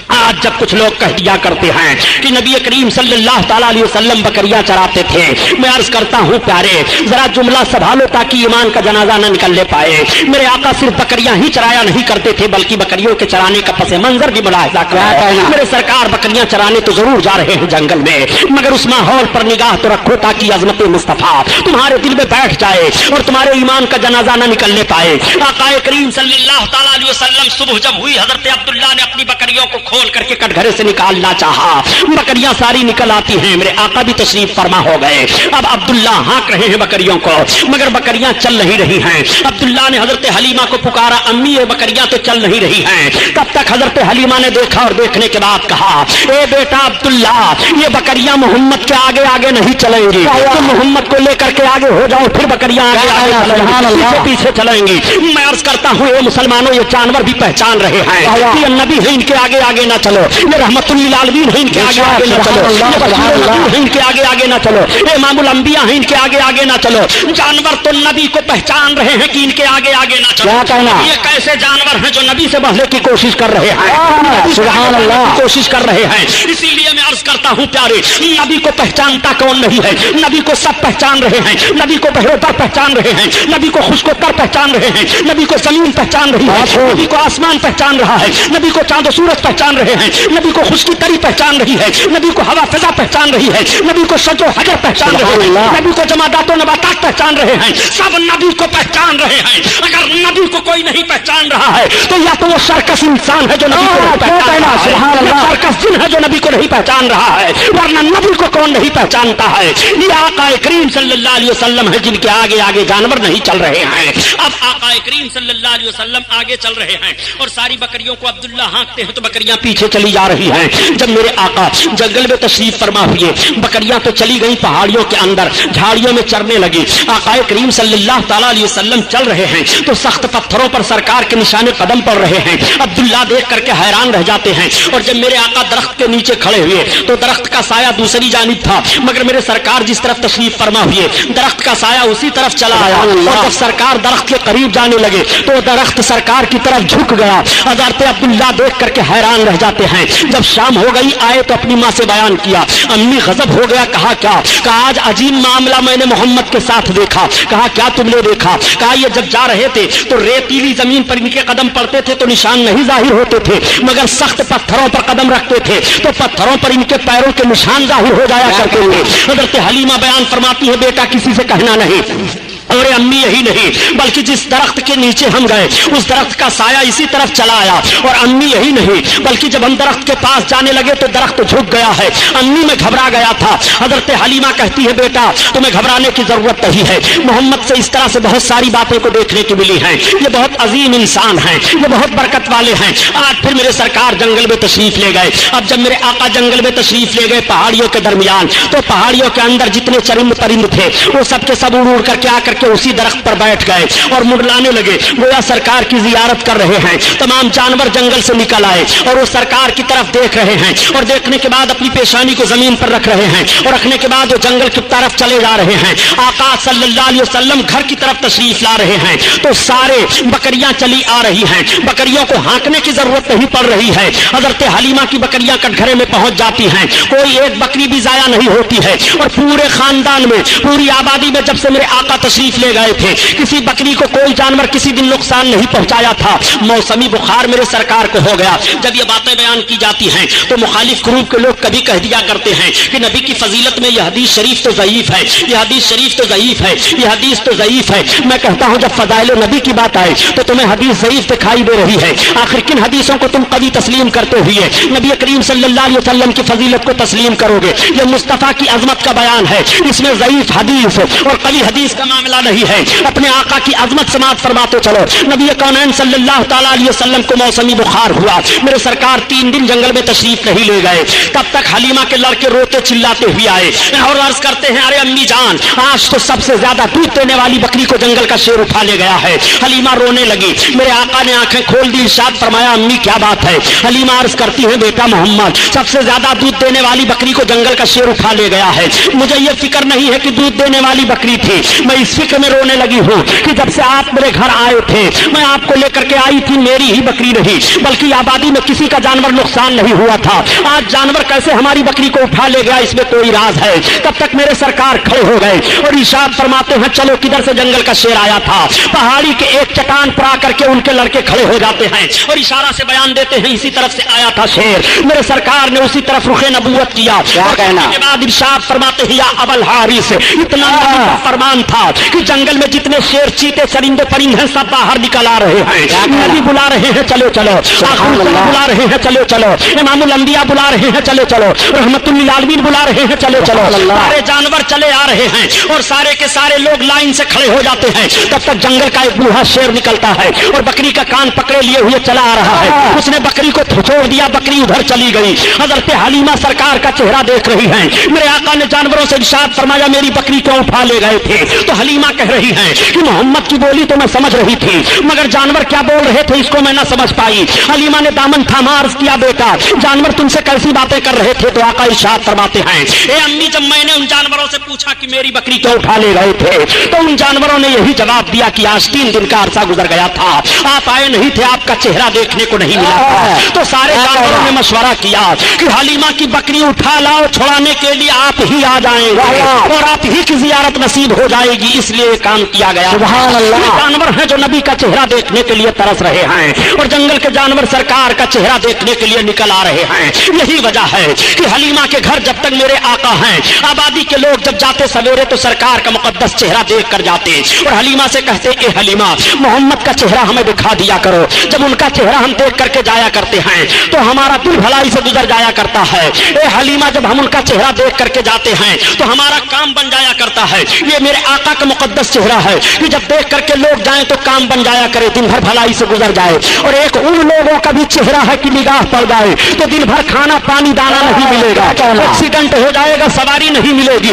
S1: آج جب کچھ لوگ کہہ دیا کرتے ہیں کہ نبی کریم صلی اللہ تعالیٰ علیہ وسلم بکریاں چراتے تھے میں عرض کرتا ہوں پیارے ذرا جملہ سنبھالو تاکہ ایمان کا جنازہ نہ نکلنے پائے میرے آقا صرف بکریاں ہی چرایا نہیں کرتے تھے بلکہ بکریوں کے چرانے کا پس منظر بھی ملاحظہ کرا میرے سرکار بکریاں چرانے تو ضرور جا رہے ہیں جنگل میں مگر اس ماحول پر نگاہ تو رکھو تاکہ عظمت مصطفیٰ تمہارے دل میں بیٹھ جائے اور تمہارے ایمان کا جنازہ نہ نکلنے پائے آقا کریم صلی اللہ تعالیٰ علیہ وسلم صبح جب ہوئی حضرت عبداللہ نے اپنی بکریوں کو کھول کر کے کٹگھرے سے نکالنا چاہا بکریاں ساری نکل آتی ہیں میرے آقا بھی تشریف فرما ہو گئے اب عبداللہ ہانک رہے ہیں بکریوں کو مگر بکریاں چل نہیں رہی ہیں عبداللہ نے حضرت حلیمہ کو پکارا امی یہ بکریاں تو چل نہیں رہی ہیں تب تک حضرت حلیمہ نے دیکھا اور دیکھنے کے بعد کہا اے بیٹا عبداللہ یہ بکریاں محمد کے آگے آگے نہیں چلیں گی تم محمد کو لے کر کے آگے ہو جاؤ پھر بکریاں آگے پیچھے چلیں گی میں عرض کرتا ہوں اے مسلمانوں یہ جانور بھی پہچان رہے ہیں یہ نبی ہے ان کے آگے آگے نہ چلو یہ رحمت للعالمین ہے ان کے آگے آگے نہ چلو یہ بشیر نذیر ہے ان کے آگے آگے نہ چلو یہ امام الانبیاء ہیں ان کے آگے آگے نہ چلو جانور تو نبی کو پہچان رہے ہیں کہ ان کے آگے آگے نہ چلو یہ کیسے جانور ہیں جو نبی سے بڑھنے کی کوشش کر رہے ہیں سبحان اللہ کوشش کر رہے ہیں اسی لیے میں عرض کرتا ہوں پیارے نبی کو پہچانتا کون نہیں ہے نبی کو سب پہچان رہے ہیں نبی کو بحر در پہچان رہے ہیں نبی کو خشک و تر پہچان رہے ہیں نبی کو زمین پہچان رہی ہے نبی کو آسمان پہچان رہا ہے نبی کو چاند و سورج پہچان رہے ہیں نبی کو خشکی تری پہچان رہی ہے نبی کو ہوا فضا پہچان رہی ہے نبی کو شج و حجر پہچان رہے ہیں نبی کو جمادات و نباتات پہچان رہے ہیں سب نبی کو پہچان رہے ہیں اگر نبی کو کوئی نہیں پہچان رہا ہے تو یا تو وہ سرکس انسان ہے جو نبی کو نہیں پہچان رہا ہے یا سرکس جن ہے جو نبی کو نہیں پہچان رہا ہے ورنہ نبی کو کون نہیں پہچانتا ہے یہ آقا کریم صلی اللہ علیہ وسلم ہے جن کے آگے آگے جانور نہیں چل رہے ہیں اب آقا کریم صلی اللہ علیہ وسلم آگے چل رہے ہیں اور ساری بکریوں کو عبداللہ ہانکتے ہیں تو بکریاں پیچھے چلی جا رہی ہیں جب میرے آقا جنگل میں تشریف فرما ہوئے بکریاں تو چلی گئی پہاڑیوں کے اندر جھاڑیوں میں چرنے لگی آقا کریم صلی اللہ تعالیٰ علیہ وسلم چل رہے ہیں تو سخت پتھروں پر سرکار کے نشانے قدم پڑ رہے ہیں عبداللہ دیکھ کر کے حیران رہ جاتے ہیں اور جب میرے آقا درخت کے نیچے کھڑے ہوئے تو درخت کا سایہ دوسری جانب تھا مگر میرے سرکار جس طرف تشریف فرما ہوئے درخت کا سایہ اسی طرف چلا آیا اور جب سرکار درخت کے قریب جانے لگے تو درخت سرکار کی طرف جھک گیا حضرت عبداللہ دیکھ کر کے حیران رہ جاتے ہیں جب شام ہو گئی آئے تو اپنی ماں سے بیان کیا امی غضب ہو گیا کہا کیا کہا آج عجیب معاملہ میں نے محمد کے ساتھ دیکھا کہا کیا تم نے دیکھا کہا یہ جب جا رہے تھے تو ریتیلی زمین پر ان کے قدم پڑتے تھے تو نشان نہیں ظاہر ہوتے تھے مگر سخت پتھروں پر قدم رکھتے تھے تو پتھروں پر ان کے پیروں کے نشان ظاہر ہو جایا کرتے تھے حضرت حلیمہ بیان فرماتی ہے بیٹا کسی سے کہنا نہیں اور امی یہی نہیں بلکہ جس درخت کے نیچے ہم گئے اس درخت کا سایہ اسی طرف چلا آیا اور امی یہی نہیں بلکہ جب ہم درخت کے پاس جانے لگے تو درخت جھک گیا ہے امی میں گھبرا گیا تھا حضرت حلیمہ کہتی ہے بیٹا تمہیں گھبرانے کی ضرورت نہیں ہے محمد سے اس طرح سے بہت ساری باتیں کو دیکھنے کی ملی ہیں یہ بہت عظیم انسان ہیں یہ بہت برکت والے ہیں آج پھر میرے سرکار جنگل میں تشریف لے گئے اب جب میرے آقا جنگل میں تشریف لے گئے پہاڑیوں کے درمیان تو پہاڑیوں کے اندر جتنے چرند پرند تھے وہ سب کے سب اڑ اڑ کر کے آ کر کے اسی درخت پر بیٹھ گئے اور منڈلانے لگے گویا سرکار کی زیارت کر رہے ہیں. تمام جانور جنگل سے نکل آئے اور وہ سرکار کی طرف دیکھ رہے ہیں اور دیکھنے کے بعد اپنی پیشانی کو زمین پر رکھ رہے ہیں اور رکھنے کے بعد وہ جنگل کی طرف چلے جا رہے ہیں. آقا صلی اللہ علیہ وسلم گھر کی طرف تشریف لا رہے ہیں تو سارے بکریاں چلی آ رہی ہیں. بکریوں کو ہانکنے کی ضرورت نہیں پڑ رہی ہے. حضرت حلیمہ کی بکریاں کٹگھرے میں پہنچ جاتی ہیں. کوئی ایک بکری بھی ضائع نہیں ہوتی ہے اور پورے خاندان میں پوری آبادی میں جب سے میرے آقا تشریف لے گئے تھے کسی بکری کو کوئی جانور کسی دن نقصان نہیں پہنچایا تھا. موسمی بخار میرے سرکار کو ہو گیا. جب یہ باتیں بیان کی جاتی ہیں تو مخالف گروپ کے لوگ کبھی کہہ دیا کرتے ہیں کہ نبی کی فضیلت میں یہ حدیث شریف تو ضعیف ہے, یہ حدیث شریف تو ضعیف ہے, یہ حدیث تو ضعیف ہے. میں کہتا ہوں جب فضائل نبی کی بات آئے تو تمہیں حدیث ضعیف دکھائی دے رہی ہے. آخر کن حدیثوں کو تم قوی تسلیم کرتے ہوئے نبی کریم صلی اللہ علیہ وسلم کی فضیلت کو تسلیم کرو گے؟ یہ مصطفیٰ کی عظمت کا بیان ہے, اس میں ضعیف حدیث اور قوی حدیث کا معاملہ نہیں ہے. اپنے آقا کی عظمت سماعت فرماتے چلو. نبی کونین صلی اللہ تعالی علیہ وسلم کو موسمی بخار ہوا. میرے سرکار 3 دن جنگل میں تشریف نہیں لے گئے. تب تک حلیمہ کے لڑکے روتے چلاتے ہوئے آئے اور عرض کرتے ہیں ارے امی جان آج تو سب سے زیادہ دودھ دینے والی بکری کو جنگل کا شیر اٹھا لے گیا ہے. حلیمہ رونے لگی. میرے آقا نے آنکھیں کھول دی, ارشاد فرمایا امی کیا بات ہے؟ حلیمہ عرض کرتی ہے بیٹا محمد سب سے زیادہ دودھ دینے والی بکری کو جنگل کا شیر اٹھا لے گیا ہے. مجھے یہ فکر نہیں ہے کہ دودھ دینے والی بکری تھی, میں اس فکر میں رونے لگی ہوں کہ جب سے آپ میرے گھر آئے تھے میں آپ کو لے کر کے آئی تھی میری ہی بکری نہیں بلکہ آبادی میں کسی کا جانور نقصان نہیں ہوا تھا. آج جانور کیسے ہماری بکری کو اٹھا لے گیا اس میں کوئی راز ہے. تب تک میرے سرکار کھڑے ہو گئے اور ارشاد فرماتے ہیں چلو کدھر سے جنگل کا شیر آیا تھا. پہاڑی کے ایک چٹان پر آ کر کے ان کے لڑکے کھڑے ہو جاتے ہیں اور اشارہ سے بیان دیتے ہیں اسی طرف سے آیا تھا شیر. میرے سرکار نے اسی طرف رخ نبوت کیا اور کہنے کے بعد ارشاد فرماتے ہیں یا ابل حارث اتنا فرمان تھا کہ جنگل میں جتنے شیر چیتے چرندے پرند ہیں سب باہر نکل آ رہے ہیں. نبی بلا رہے ہیں چلو چلو, بلا رہے ہیں چلو چلو, امام الانبیاء بلا رہے ہیں چلو چلو, رحمت للعالمین بلا رہے ہیں چلو چلو. سارے جانور چلے آ رہے ہیں اور سارے کے سارے لوگ لائن سے کھڑے ہو جاتے ہیں. تب تک جنگل کا ایک بوڑھا شیر نکلتا ہے اور بکری کا کان پکڑے لیے ہوئے چلا آ رہا ہے. اس نے بکری کو چھوڑ دیا, بکری ادھر چلی گئی. حضرت حلیمہ سرکار کا چہرہ دیکھ رہی ہیں. میرے آقا نے جانوروں سے ارشاد فرمایا میری بکری کیوں اٹھا لے گئے تھے؟ تو حلیمہ کہہ رہی ہیں کہ محمد کی بولی تو میں سمجھ رہی تھی مگر جانور کیا بول رہے تھے اس کو میں نہ سمجھ پائی. حلیمہ نے دامن تھاما, عرض کیا بیٹا جانور تم سے کیسی باتیں کر رہے تھے؟ تو آقا ارشاد فرماتے ہیں اے امی جب میں نے ان جانوروں سے پوچھا کہ میری بکری کیوں اٹھا لے گئے تھے تو ان جانوروں نے یہی جواب دیا کہ آج 3 دن کا عرصہ گزر گیا تھا, آپ آئے نہیں تھے, آپ کا چہرہ دیکھنے کو نہیں ملا تھا. تو سارے جانوروں نے مشورہ کیا کہ حلیمہ کی بکری اٹھا لاؤ, چھڑانے کے لیے آپ ہی آ جائیں گے اور آپ ہی کی زیارت نصیب ہو جائے گی, اس لیے کام کیا گیا. سبحان اللہ. جانور ہیں جو نبی کا چہرہ دیکھنے کے لیے ترس رہے ہیں اور جنگل کے جانور سرکار کا چہرہ دیکھنے کے لیے نکل آ رہے ہیں. یہی وجہ ہے کہ حلیمہ کے گھر جب تک میرے آقا ہیں آبادی کے لوگ جب جاتے سویرے تو سرکار کا مقدس چہرہ دیکھ کر جاتے اور حلیمہ سے کہتے اے حلیمہ محمد کا چہرہ ہمیں دکھا دیا کرو. جب ان کا چہرہ ہم دیکھ کر کے جایا کرتے ہیں تو ہمارا دل بھلائی سے گزر جایا کرتا ہے. اے حلیمہ جب ہم ان کا چہرہ دیکھ کر کے جاتے ہیں تو ہمارا کام بن جایا کرتا ہے. یہ میرے آقا کا مقدس چہرہ ہے کہ جب دیکھ کر کے لوگ جائیں تو کام بن جایا کرے, دن بھر بھلائی سے گزر جائے. اور ایک ان لوگوں کا بھی چہرہ ہے کہ نگاہ پڑ جائے تو دن بھر کھانا پانی دانا نہیں ملے گا, ایکسیڈنٹ ہو جائے گا, سواری نہیں ملے گی.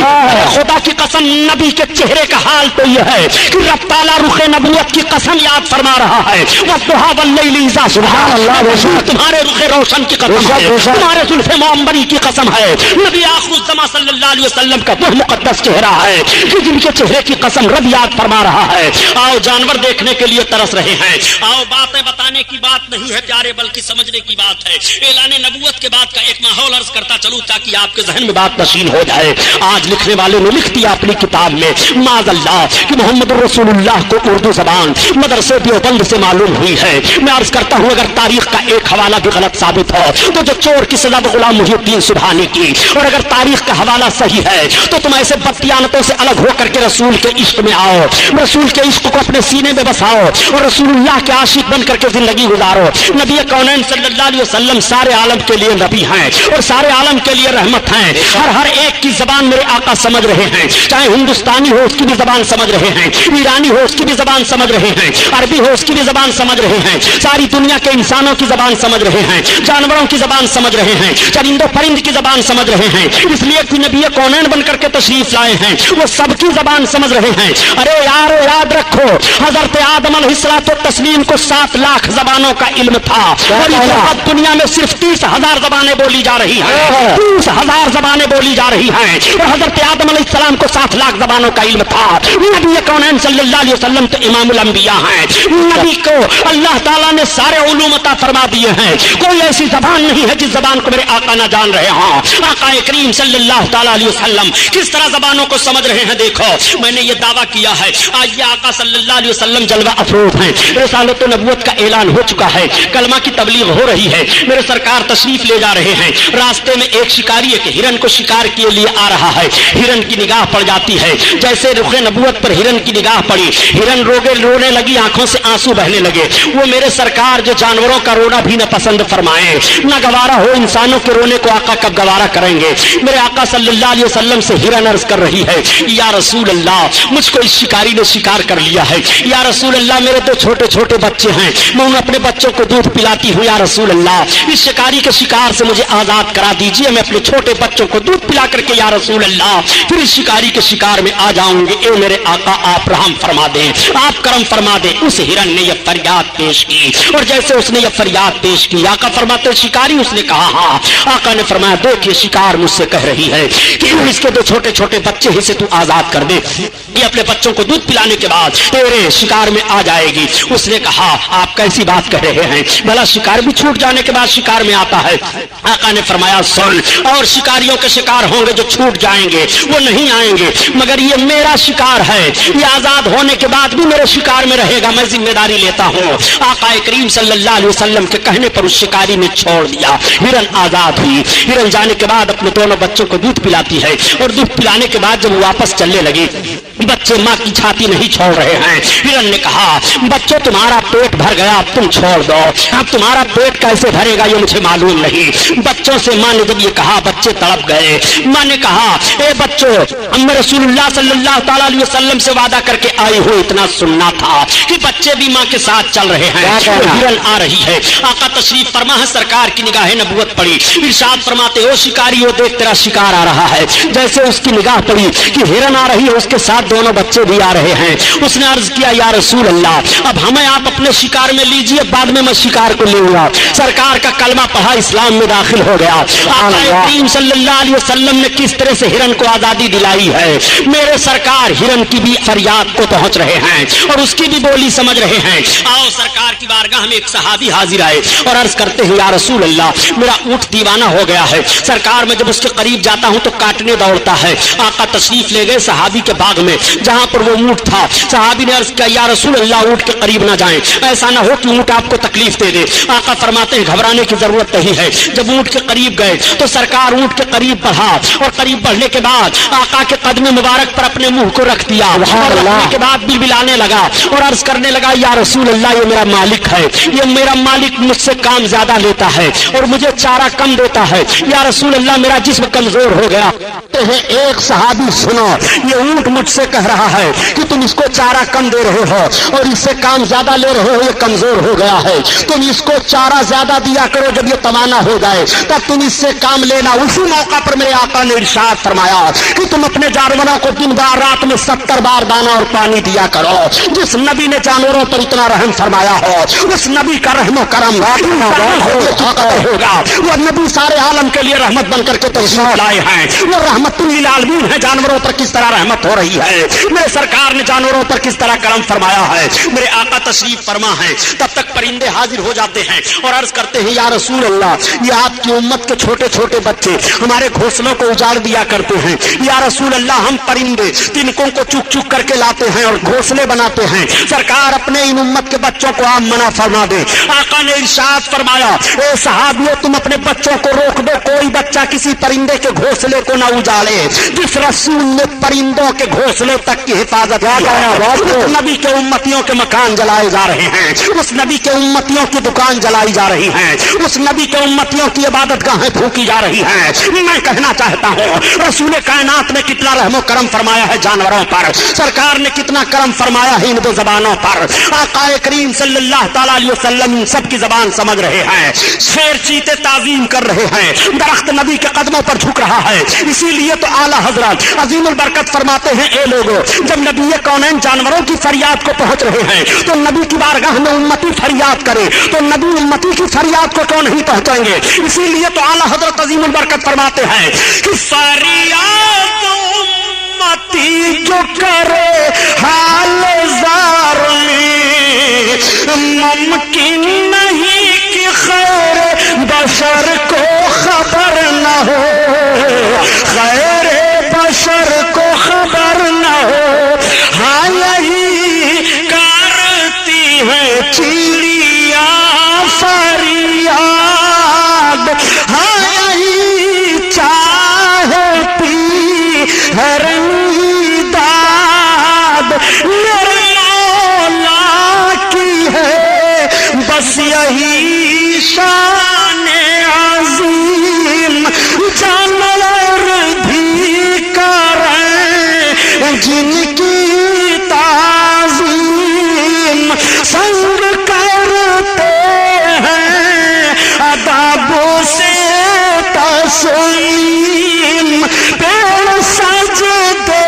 S1: خدا کی قسم نبی کے چہرے کا حال تو یہ ہے کہ رب تعالیٰ رخ نبوت کی قسم یاد فرما رہا ہے. والضحیٰ واللیل اذا سبحان اللہ, تمہارے رخ روشن کی قسم ہے, تمہارے زلف معمبری کی قسم ہے. نبی آخر الزمان صلی اللہ علیہ وسلم کا وہ مقدس چہرہ ہے کہ جن کے چہرے کی قسم رب یاد فرما رہا ہے. آؤ جانور دیکھنے کے لیے ترس رہے ہیں, آؤ باتیں بتانے کی بات نہیں ہے پیارے بلکہ سمجھنے کی بات ہے. اعلان نبوت کے بعد کا ایک ماحول عرض کرتا چلوں تاکہ آپ کے ذہن میں بات نشین ہو جائے. آج لکھنے والے نے لکھ دیا اپنی کتاب میں معاذ اللہ کہ محمد رسول اللہ کو اردو زبان مدرسے دیوبند سے معلوم ہوئی ہے. میں عرض کرتا ہوں اگر تاریخ کا ایک حوالہ بھی غلط ثابت ہو تو جو چور کی سزا غلام محی الدین سبحانی کی, اور اگر تاریخ کا حوالہ صحیح ہے تو تم ایسے بددیانتوں سے الگ ہو کر کے رسول کے عشق میں آؤ, رسول کے عشق کو اپنے سینے میں بساؤ اور رسول اللہ کے عاشق بن کر کے زندگی گزارو. نبی کونین صلی اللہ علیہ وسلم سارے عالم کے لیے نبی ہیں اور سارے عالم کے لیے رحمت ہیں. ہر ایک کی زبان میرے آقا سمجھ رہے ہیں, چاہے ہندوستانی ہو اس کی بھی زبان سمجھ رہے ہیں, ایرانی ہو اس کی بھی زبان سمجھ رہے ہیں, عربی ہو اس کی بھی زبان سمجھ رہے ہیں, ساری دنیا کے انسانوں کی زبان سمجھ رہے ہیں, جانوروں کی زبان سمجھ رہے ہیں, چرندوں پرند کی زبان سمجھ رہے ہیں. اس لیے کہ نبی کونین بن کر کے تشریف لائے ہیں وہ سب کی زبان سمجھ رہے हैं। अरे यारो याद रखो, हजरत आदम अलैहिस्सलाम को 7 लाख जबानों का इल्म था और इस वक्त दुनिया में सिर्फ 30,000 जबानें बोली जा रही हैं। 30,000 जबानें बोली जा रही हैं और हजरत आदम अलैहिस्सलाम को 7 लाख जबानों का इल्म था। नबी कौनैन सल्लल्लाहु अलैहि वसल्लम तो इमामुल अंबिया हैं। नबी को अल्लाह ताला ने सारे उलूम अता फरमा दिए हैं। कोई ऐसी जबान नहीं है जिस जबान को मेरे आका ना जान रहे हों। आका करीम सल्लल्लाहु ताला अलैहि वसल्लम किस तरह जबानों को समझ रहे हैं। देखो, मैंने ये दावा किया है, आज ये आका सल्लल्लाहु अलैहि वसल्लम जलवा अफरोज हैं। रिसालत नबुव्वत का ऐलान हो चुका है, कलमा की तबलीग हो रही है, मेरे सरकार तशरीफ ले जा रहे हैं। रास्ते में एक शिकारी एक हिरन को शिकार के लिए आ रहा है। हिरन की निगाह पड़ जाती है, जैसे रुखे नबुव्वत पर हिरन की निगाह पड़ी, हिरन रोने लगी, आंखों से आंसू बहने लगे। वो मेरे सरकार जो जानवरों का रोना भी न पसंद फरमाए, न गवारा हो इंसानों के रोने को आका कब गवारा करेंगे। मेरे आका सल्लल्लाहु अलैहि वसल्लम से हिरन अर्ज कर रही है, या रसूल अल्लाह, मुझको इस शिकारी ने शिकार कर लिया है। या रसूल अल्लाह, मेरे 2 छोटे छोटे बच्चे हैं, मैं उन अपने बच्चों को दूध पिलाती हूँ। या रसूल अल्लाह, इस शिकारी के शिकार से मुझे आजाद करा दीजिए, मैं अपने छोटे बच्चों को दूध पिला करके या रसूल अल्लाह फिर इस शिकारी के शिकार में आ जाऊंगे। ए मेरे आका, आप रहम फरमा दें, आप करम फरमा दें। उस हिरन ने यह फरियाद पेश की और जैसे उसने यह फरियाद पेश की, आका फरमाते शिकारी, उसने कहा हाँ। आका ने फरमाया, देखिए शिकार मुझसे कह रही है कि इसके 2 छोटे छोटे बच्चे ही से तू आजाद कर दे, ये अपने बच्चों को दूध पिलाने के बाद तेरे शिकार में आ जाएगी। उसने कहा, आप कैसी बात कह रहे हैं, भला शिकार भी छूट जाने के बाद शिकार में आता है। आका ने फरमाया, सुन, और शिकारियों के शिकार होंगे जो छूट जाएंगे, वो नहीं आएंगे, मगर ये मेरा शिकार है, ये आजाद होने के बाद भी मेरे शिकार में रहेगा, मैं जिम्मेदारी लेता हूँ। आका करीम सल्लल्लाहु अलैहि वसल्लम के कहने पर उस शिकारी ने छोड़ दिया, हिरन आजाद हुई। हिरन जाने के बाद अपने दोनों बच्चों को दूध पिलाती है और दूध पिलाने के बाद जब वापस चलने लगी, बच्चे माँ की छाती नहीं छोड़ रहे हैं। हिरन ने कहा, बच्चों तुम्हारा पेट भर गया, अब तुम छोड़ दो। अब तुम्हारा पेट कैसे भरेगा ये मुझे मालूम नहीं। बच्चों से माँ ने जब ये कहा, बच्चे तड़प गए। माँ ने कहा, ए बच्चों, मैं रसूलुल्लाह सल्लल्लाहु ताला अलैहि वसल्लम से वादा करके आई हूँ, इतना सुनना था कि बच्चे भी माँ के साथ चल रहे हैं। हिरन आ रही है, आका तशरीफ फरमा है, सरकार की निगाहें नबुव्वत पड़ी। इरशाद फरमाते हो, शिकारी हो, देख तेरा शिकार आ रहा है। जैसे उसकी निगाह पड़ी कि हिरन आ रही है, उसके साथ दोनों बच्चे भी आ रहे हैं। उसने अर्ज किया, या रसूल अल्लाह, अब हमें आप अपने शिकार में लीजिए, बाद में मैं शिकार को लूंगा। सरकार का कलमा पढ़ा, इस्लाम में दाखिल हो गया। आका करीम सल्लल्लाहु अलैहि वसल्लम ने किस तरह से हिरन को आजादी दिलाई है। मेरे सरकार हिरन की भी फरियाद को पहुंच रहे हैं और उसकी भी बोली समझ रहे हैं। आओ, सरकार की बारगाह में एक सहाबी हाजिर आए और अर्ज करते हैं, या रसूल अल्लाह, मेरा ऊंट दीवाना हो गया है। सरकार में जब उसके करीब जाता हूं तो काटने दौड़ता है। आका तशरीफ ले गए सहाबी के बाग में जहां पर वो ऊंट था। सहाबी ने अर्ज किया, या रसूल अल्लाह, ऊंट के करीब ना जाएं, ऐसा ना हो कि ऊंट आपको तकलीफ दे दे। आका फरमाते हैं, घबराने की जरूरत नहीं है। जब ऊंट के करीब गए तो सरकार ऊंट के करीब बढ़ा और करीब बढ़ने के बाद आका के कदम मुबारक पर अपने मुंह को रख दिया और रखने के बाद बिलबिलाने लगा और अर्ज करने लगा, या रसूल अल्लाह, ये मेरा मालिक है, ये मेरा मालिक मुझसे काम ज्यादा लेता है और मुझे चारा कम देता है। या रसूल अल्लाह, मेरा जिस्म कमजोर हो गया। एक सहाबी, सुनो, ये ऊंट मुझसे कह रहा है कि तुम इसको चारा कम दे रहे हो और इससे काम ज्यादा ले रहे हो, ये कमजोर हो गया है, तुम इसको चारा ज्यादा दिया करो, जब ये तवाना हो जाए तब तुम इससे काम लेना। उसी मौका पर मेरे आका ने इरशाद फरमाया कि तुम अपने जानवरों को दिन बार रात में 70 बार दाना और पानी दिया करो। जिस नबी ने जानवरों पर इतना रहम फरमाया हो, उस नबी का रहमो करम होगा। वो नबी सारे आलम के लिए रहमत बन करके तशरीफ लाए हैं। वो रहमतुल लिल आलमीन है। जानवरों पर किस तरह रहमत हो रही है, मेरे सरकार ने जानवरों पर किस तरह करम फरमाया है। मेरे आका तशरीफ फरमा है, तब तक परिंदे हाजिर हो जाते हैं और अर्ज करते हैं, या रसूल अल्लाह, ये आपकी उम्मत के छोटे छोटे बच्चे हमारे घोंसलों को उजाड़ दिया करते हैं। या रसूल अल्लाह, हम परिंदे तिनकों को चुक चुक करके लाते हैं और घोंसले बनाते हैं। सरकार अपने इन उम्मत के बच्चों को आप मना फरमा दे। आका ने इरशाद फरमाया, ए सहाबियों, तुम अपने बच्चों को रोक दो, कोई बच्चा किसी परिंदे के घोंसले को न उजाड़े। जिस रसूल ने परिंदों के घोंसले तक की हिफाजत उस नबी के उम्मतियों के मकान जलाए जा रहे हैं, उस नबी के उम्मतियों की दुकान जलाई जा रही है, उस नबी के उम्मतियों की इबादत गाहें फूकी जा रही हैं। मैं कहना चाहता हूँ, रसूल कायनात ने कितना रहमो करम फरमाया है जानवरों पर, सरकार ने कितना करम फरमाया है इन 2 जबानों पर। आका करीम सल्लल्लाहु ताला अलैहि वसल्लम इन सब की जबान समझ रहे हैं। शेर چیتے تعظیم کر رہے ہیں, درخت نبی کے قدموں پر جھک رہا ہے. اسی لیے تو اعلیٰ حضرت عظیم البرکت فرماتے ہیں, اے لوگوں, جب نبی کونین جانوروں کی فریاد کو پہنچ رہے ہیں تو نبی کی بارگاہ میں امتی فریاد کرے تو نبی امتی کی فریاد کو کیوں نہیں پہنچائیں گے؟ اسی لیے تو اعلیٰ حضرت عظیم البرکت فرماتے ہیں کہ فریاد امتی جو کرے حال زار میں, ممکن نہیں کہ خیر بشر کو خبر نہ ہو, خیر بشر کو خبر نہ ہو. ہاں یہی کرتی ہے چڑیا فریاد, ہاں یہی چاہتی ہے رنگی داد میرے مولا کی ہے, بس یہی شان عظیم جانور بھی کریں جن کی تعظیم سنگ کرتے ہیں ادب سے تسلیم, پیڑ سجدے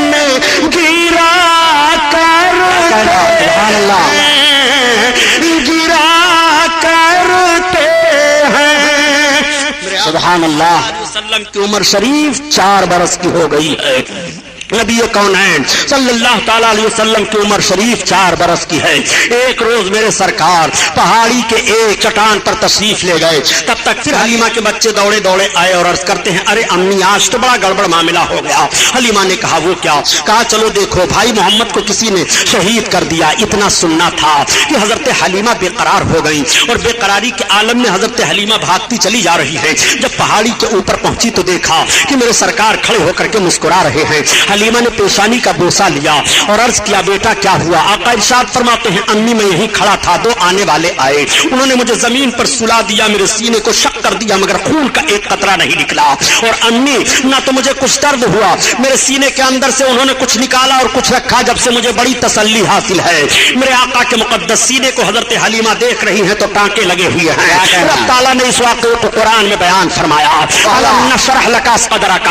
S1: میں گرا کرتے ہیں, گرا کرتے ہیں. سبحان اللہ. وسلم کی عمر شریف 4 برس کی ہو گئی ہے. نبی کونین صلی اللہ تعالیٰ علیہ وسلم کی عمر شریف 4 برس کی ہے. ایک روز میرے سرکار پہاڑی کے ایک چٹان پر تشریف لے گئے. تب تک پھر حلیمہ کے بچے دوڑے دوڑے آئے اور عرض کرتے ہیں, ارے امی آج تو بڑا گڑبڑ معاملہ ہو گیا. حلیمہ نے کہا وہ کیا؟ کہا چلو دیکھو بھائی محمد کو کسی نے شہید کر دیا. اتنا سننا تھا کہ حضرت حلیمہ بے قرار ہو گئی اور بے قراری کے عالم میں حضرت حلیمہ بھاگتی چلی جا رہی ہے. جب پہاڑی کے اوپر پہنچی تو دیکھا کہ میرے سرکار کھڑے ہو کر کے مسکرا رہے ہیں. حلیمہ نے پیشانی کا بوسہ لیا اور عرض کیا بیٹا کیا ہوا؟ آقا ارشاد فرماتے ہیں امی میں یہیں کھڑا تھا, 2 آنے والے آئے, انہوں نے مجھے زمین پر سلا دیا, میرے سینے کو شق کر دیا مگر خون کا ایک قطرہ نہیں نکلا. اور امی نہ تو مجھے کچھ درد ہوا, میرے سینے کے اندر سے انہوں نے کچھ نکالا اور کچھ رکھا, جب سے مجھے بڑی تسلی حاصل ہے. میرے آقا کے مقدس سینے کو حضرت حلیمہ دیکھ رہی ہیں تو ٹانکے لگے ہوئے ہیں. اللہ تعالیٰ نے اس واقعے کو قرآن میں بیان فرمایا, الم نشرح لک صدرک,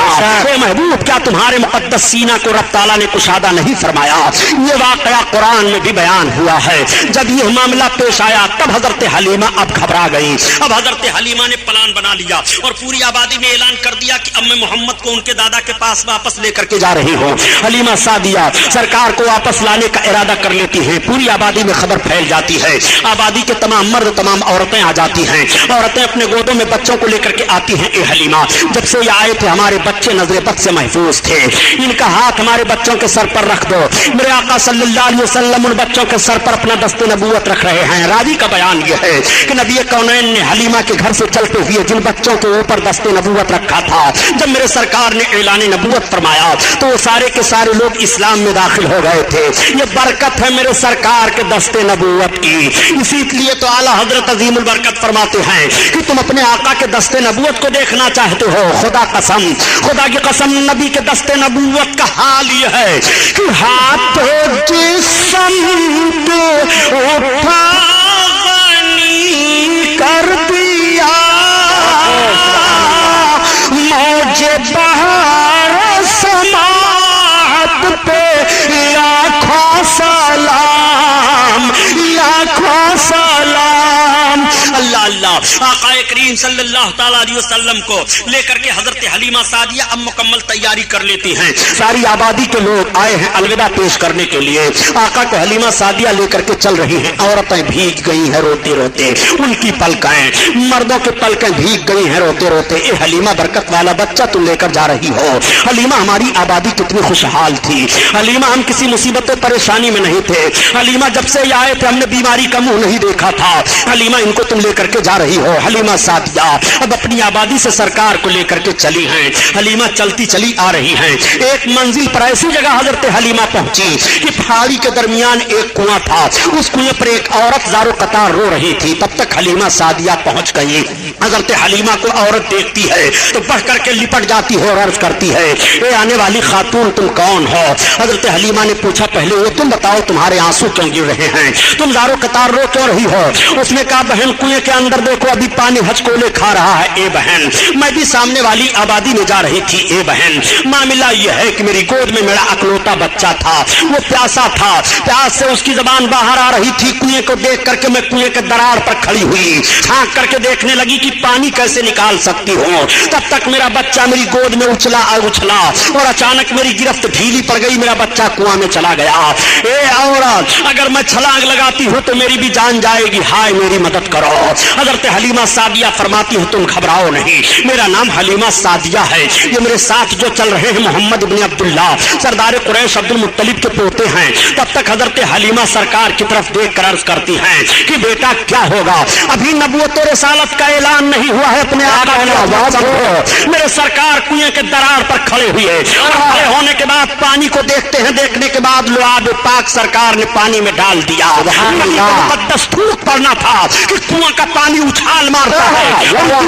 S1: اے محبوب کیا تمہارے مقدس سینہ کو رب تعالیٰ نے کشادہ نہیں فرمایا؟ یہ واقعہ قرآن میں بھی بیان ہوا ہے. جب یہ معاملہ پیش آیا تب حضرت حلیمہ اب گھبرا گئی. اب حضرت حلیمہ نے پلان بنا لیا اور پوری آبادی میں اعلان کر دیا کہ اب میں محمد کو ان کے دادا کے پاس واپس لے کر کے جا رہی ہوں. حلیمہ سعدیہ سرکار کو واپس لانے کا ارادہ کر لیتی ہیں. پوری آبادی میں خبر پھیل جاتی ہے. آبادی کے تمام مرد تمام عورتیں آ جاتی ہیں. عورتیں اپنے گودوں میں بچوں کو لے کر کے آتی ہیں. اے حلیمہ جب سے یہ آئے تھے ہمارے بچے نظر بد سے محفوظ تھے, ان کا ہاتھ ہمارے بچوں کے سر پر رکھ دو. میرے آقا صلی اللہ علیہ وسلم ان بچوں کے سر پر اپنا دست نبوت رکھ رہے ہیں. راوی کا بیان یہ ہے کہ نبی کونین نے حلیمہ کے گھر سے چلتے ہوئے جن بچوں کے اوپر دست نبوت رکھا تھا, جب میرے سرکار نے اعلان نبوت فرمایا تو وہ سارے کے سارے لوگ اسلام میں داخل ہو گئے تھے. یہ برکت ہے میرے سرکار کے دست نبوت کی. اسی لیے تو اعلیٰ حضرت عظیم البرکت فرماتے ہیں کہ تم اپنے آقا کے دست نبوت کو دیکھنا چاہتے ہو, خدا قسم, خدا کی قسم, نبی کے دست نبوت کا حال یہ ہے کہ ہاتھ جسم پہ اٹھا غنی کر دیا, موج بہار سماعت پہ لاکھوں سلام, لاکھوں سلام. اللہ اللہ. آقا کریم صلی اللہ تعالیٰ علیہ وسلم کو لے کر کے حضرت حلیمہ سعدیہ اب مکمل تیاری کر لیتی ہیں. ساری آبادی کے لوگ آئے ہیں الوداع پیش کرنے کے لیے. آقا کو حلیمہ سعدیہ لے کر کے چل رہی ہیں. عورتیں بھیگ گئی ہیں روتے روتے, ان کی پلکیں, مردوں کی پلکیں بھیگ گئی ہیں روتے روتے. اے حلیمہ برکت والا بچہ تم لے کر جا رہی ہو. حلیمہ ہماری آبادی کتنی خوشحال تھی. حلیمہ ہم کسی مصیبت پریشانی میں نہیں تھے. حلیمہ جب سے یہ آئے تھے ہم نے بیماری کا منہ نہیں دیکھا تھا. حلیمہ ان کو تم لے کر کے جا رہی ہو. حلیمہ سعدیہ اب اپنی آبادی سے سرکار کو لے کر کے چلی ہیں. حلیمہ چلتی چلی آ رہی ہیں. ایک منزل پر ایسی جگہ حضرت حلیمہ پہنچی کہ پہاڑی کے درمیان ایک کنواں تھا. اس کنویں پر ایک عورت زارو قطار رو رہی تھی. تب تک حلیمہ سعدیہ پہنچ گئی. حضرت حلیمہ کو عورت دیکھتی ہے تو بڑھ کر کے لپٹ جاتی ہے اور عرض کرتی ہے, اے آنے والی خاتون تم کون ہو؟ حضرت حلیمہ نے پوچھا پہلے یہ تم بتاؤ تمہارے آنسو کیوں گر رہے ہیں, تم زارو قطار رو کیوں رہی ہو؟ اس نے کہا بہن کنویں کے اندر دیکھ
S3: देखो अभी पानी हचकोले खा रहा है। ए बहन, मैं भी सामने वाली आबादी में जा रही थी। ए बहन, मामला यह है कि मेरी गोद में मेरा अकलौता बच्चा था, वो प्यासा था, प्यास से उसकी जबान बाहर आ रही थी। कुएं को देख करके मैं कुएं के दरार पर खड़ी हुई, झांक करके देखने लगी कि पानी कैसे निकाल सकती हूँ। तब तक मेरा बच्चा मेरी गोद में उछला और अचानक मेरी गिरफ्त ढीली पड़ गई, मेरा बच्चा कुआं में चला गया। ए औरत, अगर मैं छलांग लगाती हूँ तो मेरी भी जान जाएगी, हाय मेरी मदद करो। हजरत हलीमा सादिया फरमाती है, तुम घबराओ नहीं, मेरा नाम हलीमा सादिया है। ये मेरे साथ जो चल रहे हैं मोहम्मद इब्न अब्दुल्ला, सरदार कुरैश अब्दुल मुत्तलिब के पोते हैं। तब तक हजरत हलीमा सरकार की तरफ देख कर अर्ज करती हैं कि बेटा क्या होगा, अभी नबूवत और रिसालत का ऐलान नहीं हुआ है, अपने आका मेरे सरकार कुएं के दरार पर खड़े हुए और खड़े होने के बाद पानी को देखते हैं, देखने के बाद लुआब पाक सरकार ने पानी में डाल दिया। मुकद्दस थूक पड़ना था कि कुआं का पानी उछाल मारता है,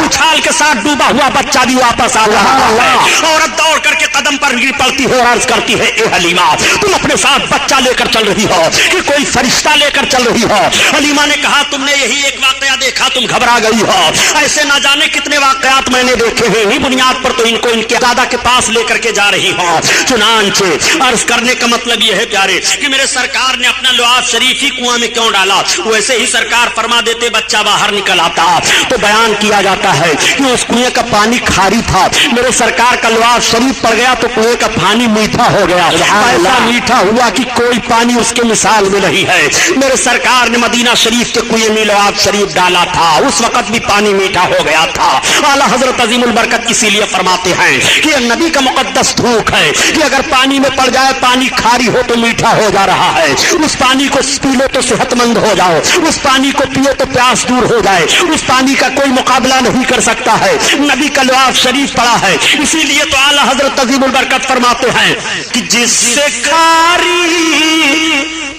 S3: उछाल के साथ डूबा हुआ बच्चा भी वापस आ रहा है। औरत दौड़ करके कदम पर गिर पड़ती है और अर्ज करती है, ए हलीमा, तुम अपने साथ बच्चा लेकर चल रही हो कि कोई फरिश्ता लेकर चल रही हो? हलीमा ने कहा, तुमने यही एक वाकया देखा, तुम घबरा गई हो, ऐसे ना जाने कितने वाकयात मैंने देखे हैं, इन्हीं बुनियाद पर तो इनको इनके दादा के पास लेकर के जा रही हो। चुनांचे अर्ज करने का मतलब यह है प्यारे कि मेरे सरकार ने अपना लुआब शरीफ ही कुआं में क्यों डाला? वैसे ही सरकार फरमा देते बच्चा बाहर निकल आता। तो बयान किया जाता है कि उस कुएं का पानी खारी था, मेरे सरकार का लुआब शरीफ पड़ गया तो कुएं का पानी मीठा हो गया। ऐसा मीठा हुआ कि कोई पानी उसके मिसाल में नहीं है। मेरे सरकार ने मदीना शरीफ के कुएं में लुआब शरीफ डाला था, उस वक्त भी पानी मीठा हो गया था। आला हजरत अजीमुल बरकत इसीलिए फरमाते हैं कि नबी का मुकद्दस थूक है कि अगर पानी में पड़ जाए, पानी खारी हो तो मीठा हो जा रहा है, उस पानी को पी लो तो सेहतमंद हो जाओ, उस पानी को पियो तो प्यास दूर हो जाए, उस पानी का कोई मुकाबला नहीं कर सकता है। नबी का लुआब शरीफ पड़ा है, इसीलिए तो आला हजरत अजीमुल बरकत फरमाते हैं कि जिससे खारी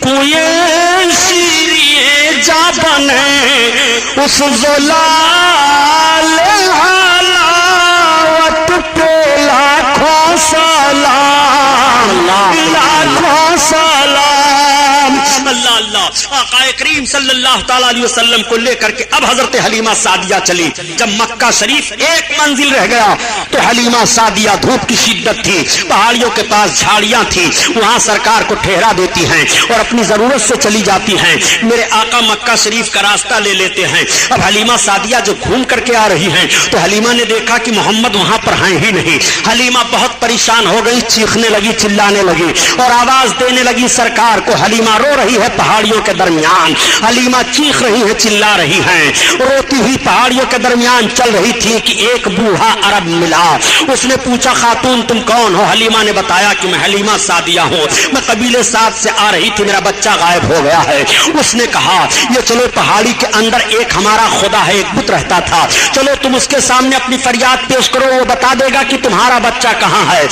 S3: कुएं शीरिए जा बने, उस ज़लाल हलावत पे लाखों सलाम, लाखों सलाम। अल्लाह अल्लाह, आक़ाए करीम सल्लल्लाहु ताला अलैहि वसल्लम को लेकर के अब हजरत हलीमा सादिया चली। जब मक्का शरीफ एक मंजिल रह गया तो हलीमा सादिया, धूप की शिद्दत थी, पहाड़ियों के पास झाड़ियां थी, वहां सरकार को ठहरा देती हैं और अपनी जरूरत से चली जाती हैं। मेरे आका मक्का शरीफ का रास्ता ले लेते हैं। अब हलीमा सादिया जो घूम करके आ रही हैं तो हलीमा ने देखा कि मोहम्मद वहां पर हैं ही नहीं। हलीमा बहुत परेशान हो गई, चीखने लगी, चिल्लाने लगी और आवाज देने लगी सरकार को। हलीमा रो रही है पहाड़ियों के दरमियान, हलीमा चीख रही है, चिल्ला रही हैं, रोती हुई पहाड़ियों के दरमियान चल रही थी कि एक बूढ़ा अरब मिला। उसने पूछा, खातून तुम कौन हो? हलीमा ने बताया कि मैं हलीमा सादिया हूँ, मैं कबीले साद से आ रही थी, मेरा बच्चा गायब हो गया है। उसने कहा, ये चलो पहाड़ी के अंदर एक हमारा खुदा है, एक बुत रहता था, चलो तुम उसके सामने अपनी फरियाद पेश करो, वो बता देगा कि तुम्हारा बच्चा कहाँ है।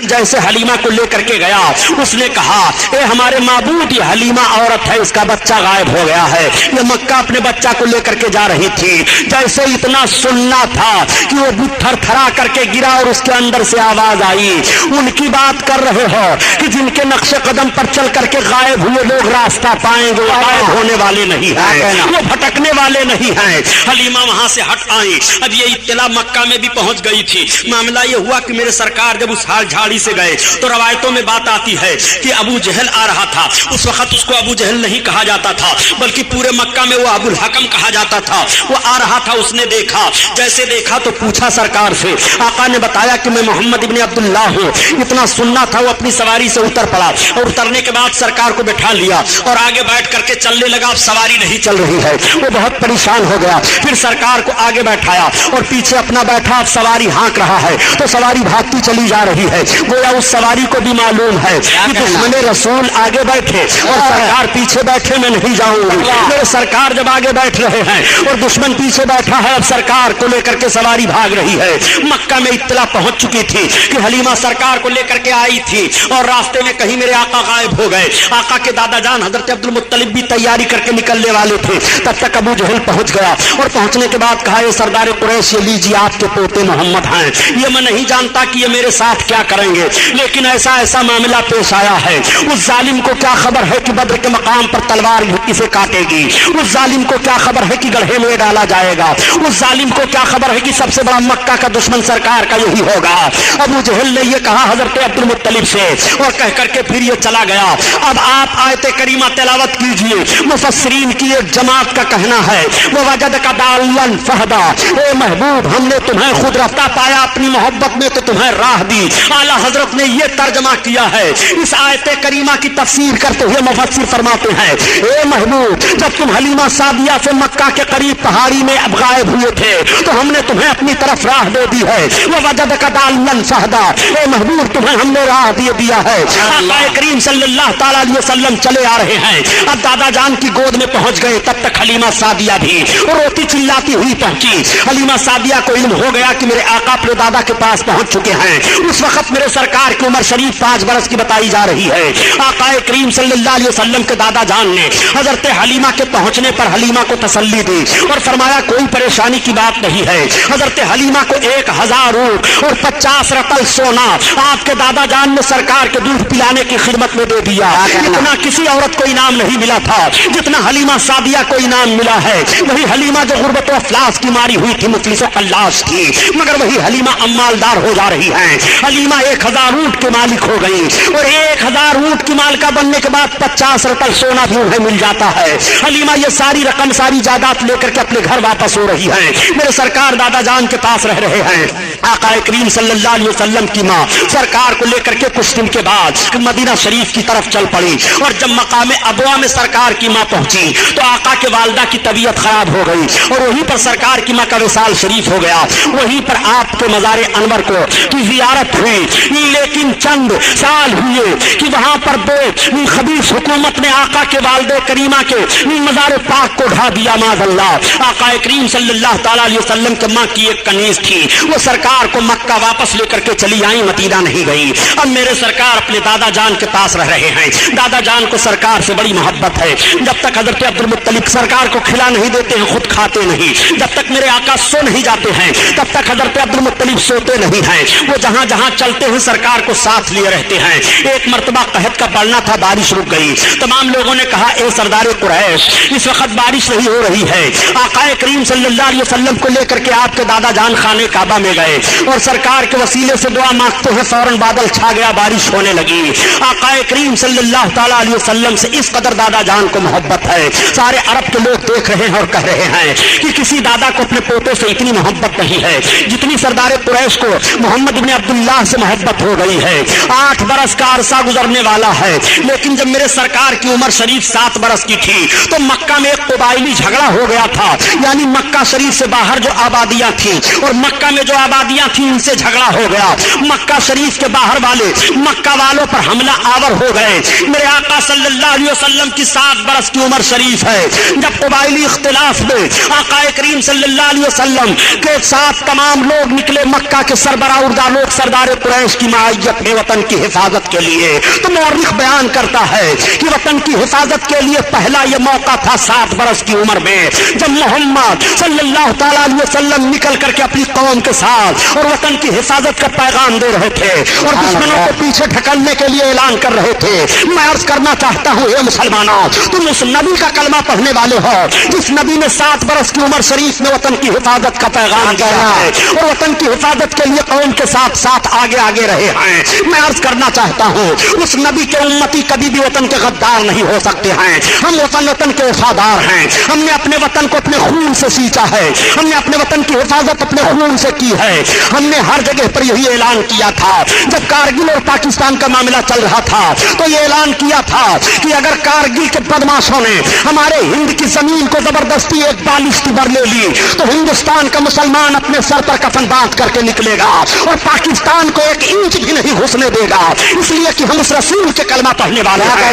S3: जैसे हलीमा को लेकर के गया, उसने कहा, ए हमारे माबूद, ये हलीमा औरत है, इसका बच्चा गायब हो गया है। ये मक्का अपने बच्चा को लेकर के जा रही थी। जैसे इतना सुनना था कि वो बुत थरथरा करके गिरा और उसके अंदर से आवाज आई, उनकी बात कर रहे हो कि जिनके नक्शे कदम पर चल करके गायब हुए लोग रास्ता पाएंगे, वो गायब होने वाले नहीं हैं, वो भटकने वाले नहीं हैं। हलीमा वहां से हट आई। अब ये इत्तला मक्का में भी पहुंच गई थी। मामला ये हुआ कि मेरे सरकार जब उस हाल झाड़ी से गए तो रवायतों में बात आती है कि अबू जहल आ रहा था। उस वक्त उसको अबू जहल नहीं कहा जाता था, बल्कि पूरे मक्का में वो अबुल हकम कहा जाता था। वो आ रहा था, उसने देखा, जैसे देखा तो पूछा सरकार से। आका ने बताया कि मैं मोहम्मद इब्न अब्दुल्ला हूँ। इतना सुनना था, वो अपनी सवारी से उतर पड़ा और उतरने के बाद सरकार को बैठा लिया और आगे बैठ करके चलने लगा। अब सवारी नहीं चल रही है, वो बहुत परेशान हो गया। फिर सरकार को आगे बैठाया और पीछे अपना बैठा। अब सवारी हाँक रहा है तो सवारी भागती चली जा रही है। गोया उस सवारी को भी मालूम है कि दुश्मन रसूल आगे बैठे और सरकार पीछे बैठे, मैं नहीं जाऊंगी। मेरे सरकार जब आगे बैठ रहे हैं और दुश्मन पीछे बैठा है, अब सरकार को लेकर के सवारी भाग रही है। मक्का में इत्तला पहुंच चुकी थी कि हलीमा सरकार को लेकर के आई थी और रास्ते में कहीं मेरे आका गायब हो गए। आका के दादा जान हजरत अब्दुल मुत्तलिब भी तैयारी करके निकलने वाले थे, तब तक अबू जहल पहुंच गया और पहुंचने के बाद कहा, ये सरदार कुरैश, ये लीजिए आपके पोते मोहम्मद हैं। ये मैं नहीं जानता कि ये मेरे साथ क्या करेंगे, लेकिन ऐसा ऐसा मामला पेश आया है। उस जालिम को क्या खबर है कि बद्र के मकाम पर तलवार इसे काटेगी। उस जालिम को क्या खबर है कि गड्ढे में डाला जाएगा। उस जालिम को क्या खबर है कि सबसे बड़ा मक्का का दुश्मन सरकार का यही होगा। अबू जहल ने ये कहा हजरत अब्दुल मुत्तलिब से और कह करके फिर ये चला गया। अब आप आयत करीमा तिलावत कीजिए। मुफस्सिरीन की एक जमात का कहना है वो वजद का दालन फहदा, ए महबूब हमने तुम्हें खुद रफ्ता पाया, अपनी मोहब्बत में तो तुम्हें राह दी। आला हजरत ने ये तर्जमा किया है। इस आयत करीमा की तफसीर करते हुए मुफस्सिर फरमाते हैं, ए महबूब जब तुम हलीमा सादिया से मक्का के करीब पहाड़ी में अब गायब हुए थे तो हमने तुम्हें अपनी तरफ राह दे दी है। वो वजद का दालन फहदा, ए महबूब तुम्हें हमने राह दे दिया है। आका करीम सल्लल्लाहु ताला अलैहि वसल्लम चले आ रहे हैं। अब दादा जान की गोद में पहुंच गए। तब तक हलीमा सादिया भी रोती चिल्लाती हुई पहुंची। हलीमा सादिया को इल्म हो गया कि मेरे आका अपने दादा के पास पहुंच चुके हैं। उस वक्त मेरे सरकार की उम्र शरीफ 5 बरस की बताई जा रही है। आका करीम सल्लल्लाहु अलैहि वसल्लम के दादा जान ने हजरत हलीमा के पहुंचने पर हलीमा को तसल्ली दी और फरमाया कोई परेशानी की बात नहीं है। हजरत हलीमा को 1000 ऊंट और 50 रतल सोना आपके दादा जान ने सरकार के दूध पिलाने की खिदमत में दे दिया। इतना किसी औरत को इनाम नहीं मिला था जितना हलीमा सादिया को इनाम मिला है। वही हलीमा जो गुर्बत अफलास की मारी हुई थी, मुफलिस अल्लास थी, मगर वही हलीमा अम्मालदार हो जा रही है। हलीमा 1000 ऊंट के मालिक हो गई और 1000 ऊंट की मालिका बनने के बाद 50 रतल सोना भी उन्हें मिल जाता है। हलीमा ये सारी रकम सारी जायदाद लेकर के अपने घर वापस हो रही है। मेरे सरकार दादा जान के पास रह रहे हैं। आका करीम सल्लल्लाहु अलैहि वसल्लम की माँ सरकार को लेकर के कुछ दिन के बाद मदीना शरीफ की तरफ चल पड़ी और जब मकाम अबवा में सरकार की माँ पहुंची तो आका के वालदा की तबीयत खराब हो गई और वहीं पर सरकार की माँ का विसाल शरीफ हो गया। वहीं पर आपके मज़ार अनवर को की जियारत हुई, लेकिन चंद साल हुए कि वहां पर खबीस हुकूमत ने आका के वालदे करीमा के मज़ार पाक को ढा दिया। माज़अल्लाह आका करीम सल्लल्लाहु ताला अलैहि वसल्लम के माँ की एक कनीज थी, वो सरकार को मक्का वापस लेकर के चली आई, मदीना नहीं गई। अब मेरे सरकार अपने दादा जान के पास रह रहे हैं। दादा जान को सरकार से बड़ी मोहब्बत है। जब तक हजरत अब्दुल मुत्तलिब सरकार को खिला नहीं देते हैं खुद खाते नहीं, जब तक मेरे आका सो नहीं जाते हैं तब तक हजरत अब्दुल मुत्तलिब सोते नहीं हैं। वो जहां जहां चलते हैं सरकार को साथ लिए रहते हैं। एक मर्तबा कहत का पड़ना था, बारिश रुक गई। तमाम लोगों ने कहा ए सरदार कुरैश इस वक्त बारिश नहीं हो रही है। आका करीम सल्लल्लाहु अलैहि वसल्लम को लेकर के आपके दादा जान खाने काबा में गए और सरकार के वसीले से दुआ मांगते हैं। फौरन बादल छा गया, बारिश होने लगी। आका करीम सल्लल्लाहु ताला अलैहि वसल्लम से इस कदर दादा जान को मोहब्बत है। सारे अरब के लोग देख रहे हैं और कह रहे हैं कि किसी दादा को अपने पोते से इतनी मोहब्बत नहीं है जितनी सरदार कुरैश को मोहम्मद इब्न अब्दुल्लाह से मोहब्बत हो गई है। 8 बरस का अरसा गुजरने वाला है, लेकिन जब मेरे सरकार की उम्र शरीफ 7 बरस की थी तो मक्का में एक कबाइली झगड़ा हो गया था। यानी मक्का शरीफ से बाहर जो आबादियां थी और मक्का में जो आबादियां थी उनसे झगड़ा हो गया। मक्का शरीफ के बाहर वाले मक्का वालों पर हमला आवर हो गए। मेरे आका सल्लल्लाहु अलैहि वसल्लम की 7 बरस की उम्र शरीफ है जब कबाइली इख्तिलाफ में आका करीम सल्लल्लाहु अलैहि वसल्लम के साथ तमाम लोग निकले मक्का के सरबराह लोग सरदार कुरैश की मायत में वतन की हिफाजत के लिए। तो मौरिख बयान करता है कि वतन की हिफाजत के लिए पहला यह मौका था 7 बरस की उम्र में जब मोहम्मद सल्लल्लाहु ताला अलैहि वसल्लम निकल करके अपनी कौम के साथ और वतन की हिफाजत का पैगाम दे रहे थे और दुश्मनों को पीछे ढकलने के लिए ऐलान कर रहे थे। मैं अर्ज करना चाहता हूँ हे मुसलमानों, तुम उस नबी का कलमा पढ़ने वाले हो जिस नबी ने 7 बरस की उम्र शरीफ में वतन की हिफाजत का पैगाम दिया है और वतन की हिफाजत के लिए कौम के साथ साथ आगे आगे रहे हैं। मैं अर्ज करना चाहता हूँ उस नबी के उम्मती कभी भी वतन के गद्दार नहीं हो सकते हैं। हम वतन के वफादार हैं। हमने अपने वतन को अपने खून से सींचा है। हमने अपने वतन की हिफाजत अपने खून से की है। हमने हर जगह पर यही ऐलान किया था। जब कारगिल और पाकिस्तान का मामला चल रहा था तो ये ऐलान किया था कि अगर कारगिल के बदमाशों ने हमारे हिंद की जमीन को जबरदस्ती एक बालिश पर ले ली तो हिंदुस्तान का मुसलमान अपने सर पर कफन बांध करके निकलेगा और पाकिस्तान को 1 इंच भी नहीं घुसने देगा। इसलिए कि हम उस रसूल के कलमा पढ़ने वाले हैं।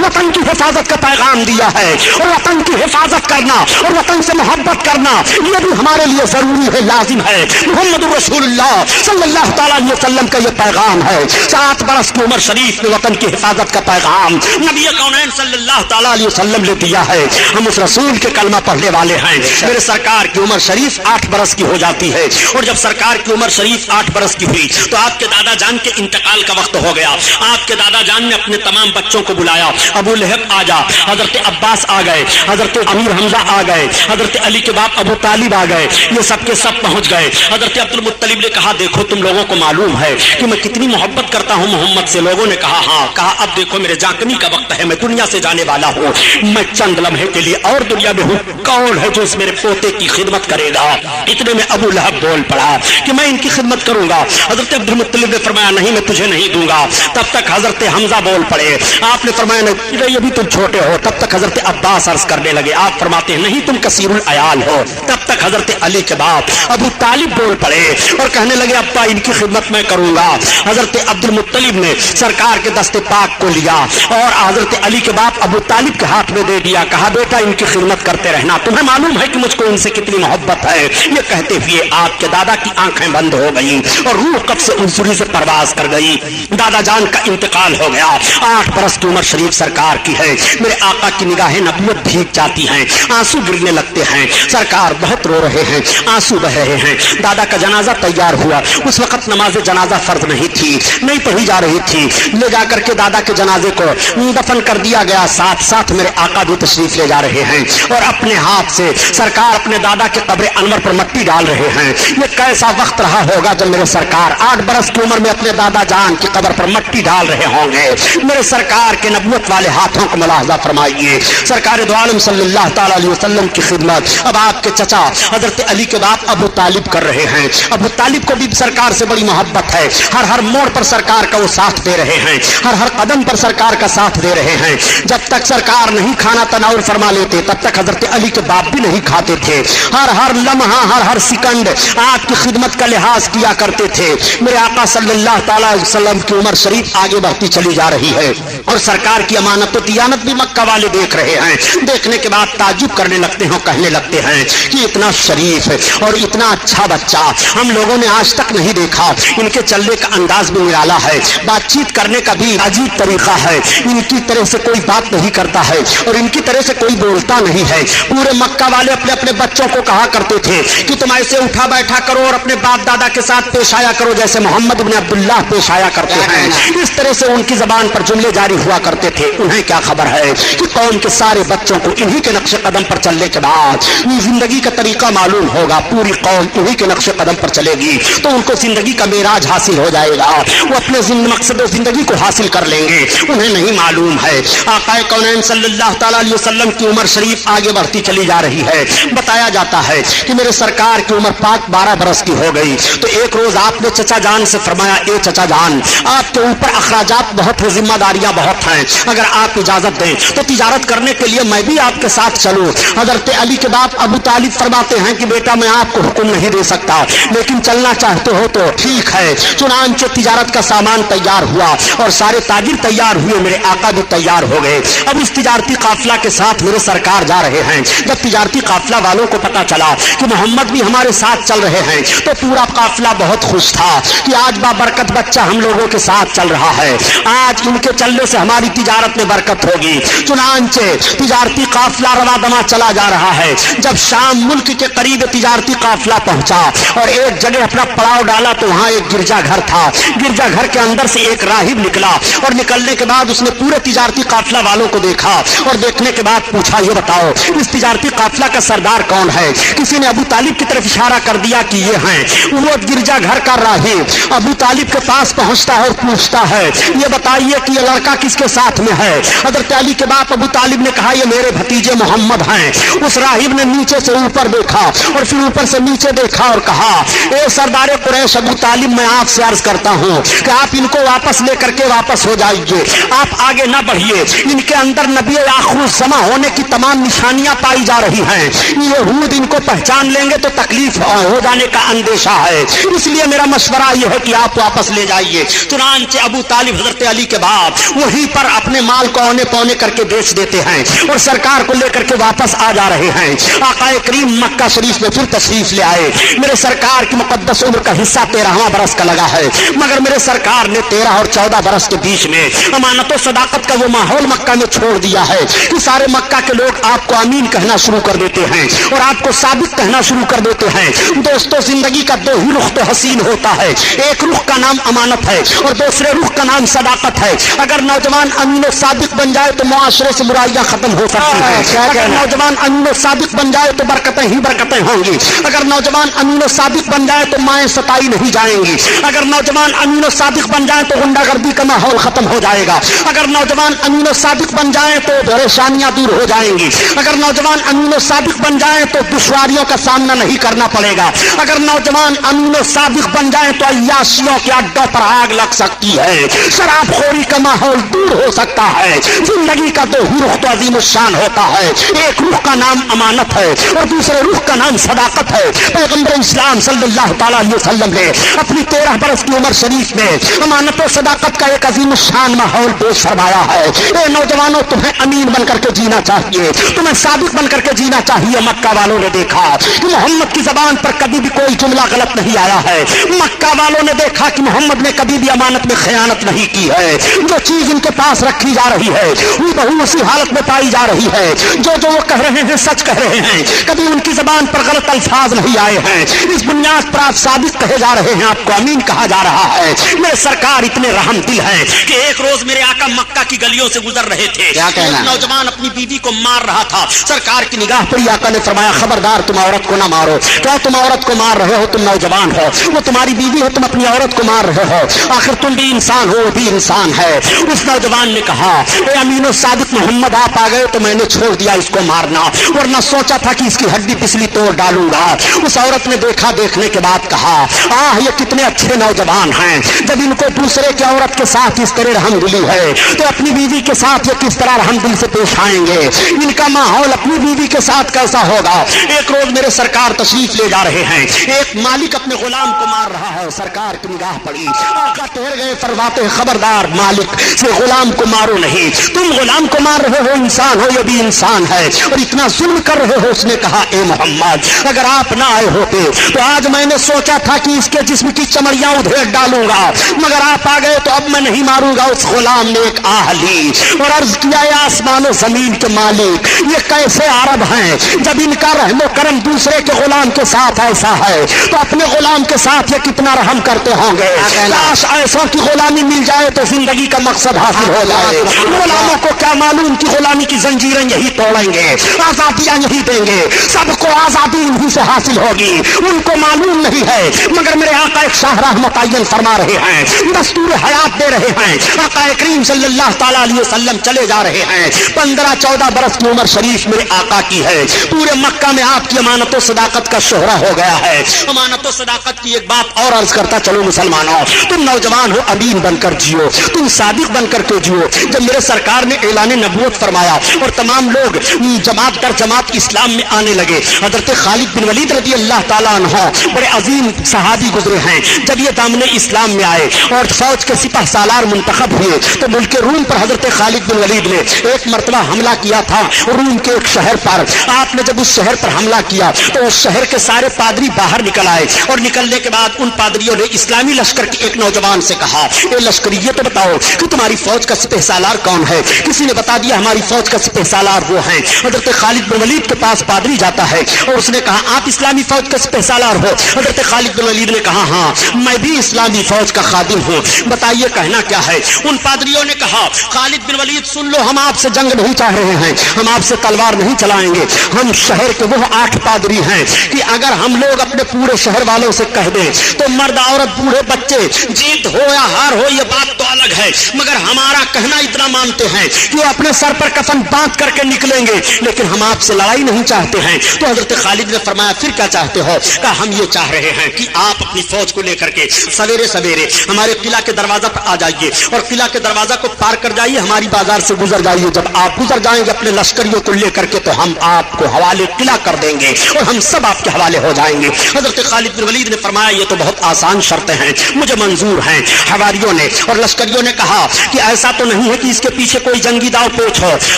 S3: वतन की हिफाजत का पैगाम दिया है और वतन की हिफाजत करना और वतन से मोहब्बत करना ये भी हमारे लिए जरूरी है, लाजिम है। मोहम्मद रसूलुल्लाह सल्लल्लाहु ताला अलैहि वसल्लम का ये पैगाम है। 7 बरस की उम्र शरीफ में वतन की हिफाजत का पैगाम नबी कौनैन सल्लल्लाहु ताला अलैहि वसल्लम ने दिया है। हम उस रसूल के कलमा पढ़ने वाले हैं। मेरे सरकार की उम्र शरीफ 8 बरस की हो जाती है और जब सरकार की उम्र शरीफ 8 बरस की हुई तो आपके दादा जान के इंतकाल का वक्त हो गया। आपके दादा जान ने अपने तमाम बच्चों को बुलाया। अबू लहब आ जा, हजरत अब्बास आ गए, हजरत अमीर हमजा आ गए, हजरत अली के बाप अबू तालिब आ गए, ये सब के सब पहुंच गए। हजरत अब्दुल मुत्तलिब ने कहा देखो तुम लोगों को मालूम है कि मैं कितनी मोहब्बत करता हूं मोहम्मद से। लोगों ने कहा हाँ। कहा अब देखो मेरे जाकनी का वक्त है, मैं दुनिया से जाने वाला हूँ, मैं चंद लम्हे के लिए और दुनिया में हूँ, कौन है जो इस मेरे पोते की खिदमत करेगा। इतने में अबू लहब बोल पड़ा कि मैं इनकी खिदमत करूंगा। हजरत अब्दुल मुत्तलिब ने फरमाया नहीं मैं तुझे नहीं दूंगा। तब तक हजरत हमजा बोल पड़े, आपने फरमाया नहीं अभी तुम छोटे हो। तब तक हजरत अब्बास अर्ज करने लगे, आप फरमाते हैं नहीं तुम कसीरुल अयाल हो। तब तक हजरत अली के बाप अबू तालिब बोल पड़े और कहने लगे अब्बा इनकी खिदमत मैं करूंगा। हजरत अब्दुल मुत्तलिब ने सरकार के दस्ते पाक को लिया और हजरत अली के बाप अबू तालिब के हाथ में दे दिया। कहा बेटा इनकी खिदमत करते रहना, तुम्हें मालूम है कि मुझको इनसे कितनी मोहब्बत है। ये कहते हुए आपके दादा की आंखें बंद हो गई और रूह कब से उनसुरी से परवाज कर गई। दादा जान का इंतकाल हो गया। 8 बरस की उम्र शरीफ सरकार की है। मेरे आका की निगाहें नबूवत भीग जाती हैं, आंसू गिरने लगते हैं। सरकार बहुत रो रहे हैं, आंसू बह रहे हैं। दादा का जनाजा तैयार हुआ। उस वक्त नमाज जनाजा फर्ज नहीं थी, नहीं पढ़ी जा रही थी। ले जाकर के दादा के जनाजे को दफन कर दिया गया। साथ साथ मेरे आका भी तशरीफ ले जा रहे हैं और अपने हाथ से सरकार अपने दादा के कब्र अनवर पर मट्टी डाल रहे हैं। ये कैसा वक्त रहा होगा जब मेरे सरकार 8 बरस की उम्र में अपने दादा जान की कब्र पर मट्टी डाल रहे होंगे। मेरे सरकार के नबूवत वाले हाथों को मुलाहजा फरमाइए। सरकार दो आलम सल्लल्लाहु ताला अलैहि वसल्लम की खिदमत अब आपके चचा हजरत अली के बाप अबू तालिब कर रहे हैं। अबू तालिब को भी सरकार से बड़ी मोहब्बत है। हर हर मोड़ पर सरकार का वो साथ दे रहे हैं, हर हर कदम पर सरकार का साथ दे रहे हैं। जब तक सरकार नहीं खाना तनाउर फरमा लेते तब तक हजरत अली के बाप भी नहीं खाते थे। हर हर लम्हा हर हर सेकंड आपकी खिदमत का लिहाज किया करते थे। मेरे आका सल्लल्लाहु ताला अलैहि वसल्लम की उम्र शरीफ आगे बढ़ती चली जा रही है और सरकार की अमानत तो दियानत भी मक्का वाले देख रहे हैं। देखने के बाद ताज्जुब करने लगते हैं, कहने लगते हैं कि इतना शरीफ और इतना अच्छा बच्चा हम लोगों ने आज तक नहीं देखा। इनके चलने का अंदाज भी निराला है, बातचीत करने का भी अजीब तरीका है। इनकी तरह से कोई बात नहीं करता है और इनकी तरह से कोई बोलता नहीं है। पूरे मक्का वाले अपने अपने बच्चों को कहा करते थे कि तुम ऐसे उठा बैठा करो और अपने बाप दादा के साथ पेश आया करो जैसे मोहम्मद इब्न अब्दुल्लाह पेश आया करते हैं। इस तरह से उनकी जबान पर जुमले जारी हुआ करते थे। उन्हें क्या खबर है कि कौम के सारे बच्चों को इन्हीं के नक्शे कदम पर चलने के बाद जिंदगी का तरीका मालूम होगा। पूरी कौम इन्हीं के नक्शे कदम पर चलेगी तो उनको जिंदगी का मेराज हासिल हो जाएगा। वो अपने मकसद जिंदगी को हासिल कर लेंगे। उन्हें नहीं मालूम है। आकाए कौनैन सल्लल्लाहु ताला अलैहि वसल्लम की उम्र शरीफ आगे बढ़ती चली जा रही है। बताया जाता है कि मेरे सरकार की उम्र पाक 12 बरस की हो गई तो एक रोज आपने चचा जान से फरमाया ए चचा जान आपके ऊपर अखराजात बहुत है, जिम्मेदारियां बहुत हैं, अगर आप इजाजत दें तो तिजारत करने के लिए मैं भी आपके साथ चलूं। हजरत अली के बाप अबू तालिब फरमाते हैं कि बेटा मैं आपको हुक्म नहीं दे सकता लेकिन चलना चाहते हो तो ठीक है। चुनांचे तिजारत का सामान तैयार हुआ और सारे ताजिर तैयार हुए, मेरे आका भी तैयार हो गए। अब इस तिजारती काफिला के साथ मेरे सरकार जा रहे हैं। जब तिजारती काफिला वालों को पता चला कि मोहम्मद भी हमारे साथ चल रहे हैं तो पूरा काफिला बहुत खुश था कि आज बाबरकत बच्चा हम लोगों के साथ चल रहा है, आज इनके चलने से हमारी तिजारत में बरकत होगी। चुनांचे तिजारती काफिला रवा दमा चला जा रहा है। जब शाम मुल्क के करीब तिजारती काफिला पहुंचा और एक जगह अपना पड़ाव डाला तो वहां एक गिरजा घर था। गिरजा घर के अंदर से एक राहिब निकला और निकलने के बाद उसने पूरे तिजारती काफिला वालों को देखा और देखने के बाद पूछा ये बताओ इस तिजारती काफिला का सरदार कौन है। किसी ने अबू तालिब की तरफ इशारा कर दिया कि ये हैं। वो गिरजा घर का राहिब अबू तालिब के पास पहुंचता है और पूछता है ये बताइए कि ये लड़का किसके साथ में है। हजरत अली के बाप अबू तालिब ने कहा ये मेरे भतीजे मोहम्मद हैं। उस राहिब ने नीचे से ऊपर देखा और फिर ऊपर से नीचे देखा और कहा ए सरदार कुरैश अबू तालिब मैं आपसे अर्ज करता हूं कि आप इनको वापस लेकर के वापस हो जाइए, आप आगे ना बढ़िए। इनके अंदर नबी आखिर समा होने की तमाम निशानियां पाई जा रही हैं। यहूद इनको पहचान लेंगे तो तकलीफ हो जाने का अंदेशा है, इसलिए मेरा मशवरा यह है कि आप वापस ले जाइए। चुनांचे अबू तालिब हजरत अली के बाप वहीं पर अपने माल को औने पौने करके बेच देते हैं और सरकार को लेकर के वापस आ जा रहे हैं। आकाए करीम मक्का शरीफ में फिर तशरीफ ले आए। मेरे सरकार की मुकद्दस उम्र का हिस्सा 13वां बरस का लगा है, मगर मेरे सरकार ने 13 और 14 बरस के बीच में अमानत और सदाकत का वो माहौल मक्का में छोड़ दिया है कि सारे मक्का के लोग आपको अमीन कहना शुरू कर देते हैं और आपको साबित कहना शुरू कर देते हैं। दोस्तों जिंदगी का दो ही रुख तो हसीन होता है, एक रुख का नाम अमानत है और दूसरे रुख का नाम सदाकत है। अगर नौजवान अमीन और साबित
S1: सादिक बन जाए तो मुआशरे से बुराइयां खत्म हो सकती हैं। अगर नौजवान अमीन और सादिक बन जाए तो बरकतें ही बरकतें होंगी। अगर नौजवान अमीन और सादिक बन जाए तो माएँ सताई नहीं जाएंगी। अगर नौजवान अमीन और सादिक बन जाए तो गुंडागर्दी का माहौल खत्म हो जाएगा। अगर नौजवान अमीन और सादिक बन जाए तो परेशानियां दूर हो जाएंगी। अगर नौजवान अमीन और सादिक बन जाए तो दुश्वारियों का सामना नहीं करना पड़ेगा। अगर नौजवान अमीन और सादिक बन जाए तो अय्याशियों के अड्डों पर आग लग सकती है, शराबखोरी का माहौल दूर हो सकता है। जिंदगी का दो ही रुख तो अजीम शान होता है, एक रुख का नाम अमानत है और दूसरे रुख का नाम सदाकत है। पैगंबर इस्लाम सल्लल्लाहु ताला अलैहि वसल्लम ने अपनी 13 बरस की उम्र शरीफ में अमानत और सदाकत का एक अजीम शान माहौल पेश फरमाया है। ए नौजवानों, तुम्हें अमीन बनकर के जीना चाहिए, तुम्हें सादिक बनकर के जीना चाहिए। मक्का वालों ने देखा कि मोहम्मद की जबान पर कभी भी कोई जुमला गलत नहीं आया है। मक्का वालों ने देखा कि मोहम्मद ने कभी भी अमानत में खयानत नहीं की है। जो चीज इनके पास रखी जा रही है वो बहु उसी हालत में पाई जा रही है। जो जो वो कह रहे हैं सच कह रहे हैं, कभी उनकी जबान पर गलत अल्फाज नहीं आए हैं। इस बुनियाद पर आप सादिक कहे जा रहे हैं, आपको अमीन कहा जा रहा है। मेरे सरकार इतने रहम दिल है कि एक रोज मेरे आका मक्का की गलियों से गुजर रहे थे, एक नौजवान अपनी बीवी को मार रहा था। सरकार की निगाह पड़ी, आका ने फरमाया खबरदार तुम औरत को ना मारो। क्या तुम औरत को मार रहे हो? तुम नौजवान हो, वो तुम्हारी बीवी है, तुम अपनी औरत को मार रहे हो। आखिर तुम भी इंसान हो, वो भी इंसान है। उस नौजवान ने कहा ए अमीनो सादिक मोहम्मद आप आ गए तो मैंने छोड़ दिया इसको मारना, वरना सोचा था कि इसकी हड्डी पिछली तोड़ डालूंगा। उस औरत ने देखा, देखने के बाद कहा आह ये कितने अच्छे नौजवान हैं। जब इनको दूसरे की औरत के साथ इस तरह रहमदिली है तो अपनी बीवी के साथ ये किस तरह रहमदिल से पेश आएंगे। इनका माहौल अपनी बीवी के साथ कैसा होगा। एक रोज मेरे सरकार तशरीफ ले जा रहे हैं, एक मालिक अपने गुलाम को मार रहा है। सरकार की निगाह पड़ी, आका ठहर गए, फरमाते खबरदार मालिक से गुलाम को मारो नहीं। तुम गुलाम को मार रहे हो, इंसान हो, ये भी इंसान है और इतना जुल्म कर रहे हो। उसने कहा ए मोहम्मद अगर आप ना आए होते तो आज मैंने सोचा था कि इसके जिस्म की चमड़ियां उधेड़ डालूंगा, मगर आप आ गए तो अब मैं नहीं मारूंगा। उस गुलाम ने एक आह ली और अर्ज किया आसमान और जमीन के मालिक ये कैसे अरब हैं, जब इनका रहमो करम दूसरे के गुलाम के साथ ऐसा है तो अपने गुलाम के साथ ये कितना रहम करते होंगे। काश ऐसों की गुलामी मिल जाए तो जिंदगी का मकसद हासिल हो जाए। गुलामों को क्या मालूम कि गुलामी की जंजीरें यही तोड़ेंगे, आजादियां यही देंगे, सबको आजादी इन्हीं से हासिल होगी। उनको मालूम नहीं है, मगर मेरे आका एक शाहराह मुतय्यन फरमा रहे हैं, दस्तूर हयात दे रहे हैं। आका करीम सल्लल्लाहु ताला अलैहि वसल्लम चले जा रहे हैं। 15-14 बरस की उम्र शरीफ मेरे आका की है। पूरे मक्का में आपकी अमानत और सदाकत का शोहरा हो गया है। अमानत और सदाकत की एक बात और अर्ज करता चलो मुसलमानों, तुम नौजवान हो, अमीन बनकर जियो, तुम सादिक बनकर के जियो। जब मेरे सरकार ने ऐलान नबूवत फरमाया और तमाम लोग जमात दर जमात इस्लाम में आने लगे, हजरत खालिद बिन वलीद रज़ी अल्लाह ताला अन्हु बड़े अजीम सहाबी गुजरे हैं। जब ये दामने इस्लाम में आए और फौज के सिपह सालार मुंतखब हुए तो मुल्क रूम पर हजरत खालिद बिन वलीद ने एक मरतबा हमला किया था रूम के एक शहर पर। आपने जब उस शहर पर हमला किया तो उस शहर के सारे पादरी बाहर निकल आए और निकलने के बाद उन पादरियों ने इस्लामी लश्कर के एक नौजवान से कहा ए लश्करी ये तो बताओ कि तुम्हारी फौज का सिपह सालार कौन है। किसी ने बता दिया हमारी फौज का सिपह सालार वो है। हजरत खालिद बिन वलीद के पास पादरी जाता है और उसने कहा आप इस्लामी फौज का सिपह सालार हो। हजरत खालिद बिन वलीद ने कहा हाँ मैं भी इस्लामी फौज का खादिम हूँ, बताइए कहना क्या है। उन पादरियों ने कहा खालिद बिन वलीद सुन लो, हम आपसे जंग नहीं चाह रहे हैं, हम आपसे तलवार नहीं चलाएंगे। हम शहर के वो 8 पादरी हैं कि अगर हम लोग अपने पूरे शहर वालों से कह दें तो मर्द औरत बूढ़े बच्चे जीत हो या हार हो ये बात तो अलग है, मगर हमारा कहना इतना मानते हैं कि वो अपने सर पर कफन बांध करके निकलेंगे, लेकिन हम आपसे लड़ाई नहीं चाहते हैं। तो हजरत खालिद ने फरमाया फिर क्या चाहते हो। कहा हम ये चाह रहे हैं कि आप अपनी फौज को लेकर के सवेरे सवेरे हमारे किला के दरवाजा पर आ जाइए और किला के दरवाजा को पार कर जाइए, हमारी बाजार से गुजर जाइए। जब आप गुजर जाएंगे अपने लश्करियों को लेकर के तो हम आपको हवाले किला कर देंगे और हम सब आपके हवाले हो जाएंगे। हजरत खालिद बिन वलीद ने फरमाया ये तो बहुत आसान शर्तें हैं, मुझे मंजूर हैं। हवारियों ने और लश्करियों ने कहा कि ऐसा तो नहीं है कि इसके पीछे कोई जंगी दाव पेच हो।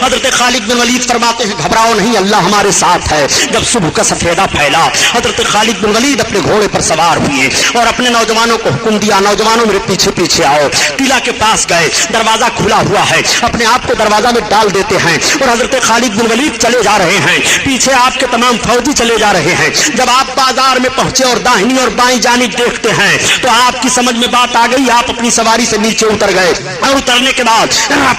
S1: हजरत खालिद बिन वलीद फरमाते हैं घबराओ नहीं, अल्लाह हमारे साथ है। जब सुबह का सफेदा फैला हजरत खालिद बिन वलीद अपने घोड़े पर सवार हुए और अपने नौजवानों को हुक्म दिया नौजवानों मेरे पीछे पीछे आओ। किला के पास गए, दरवाजा खुला हुआ है, अपने आप को दरवाजा में डाल देते हैं और हजरत खालिद बिन वलीद चले जा रहे हैं, पीछे आपके तमाम फौजी चले जा रहे हैं। जब आप बाजार में पहुंचे और दाहिनी और बाईं जानिब देखते हैं तो आपकी समझ में बात आ गई, आप अपनी सवारी से नीचे उतर गए और उतरने के बाद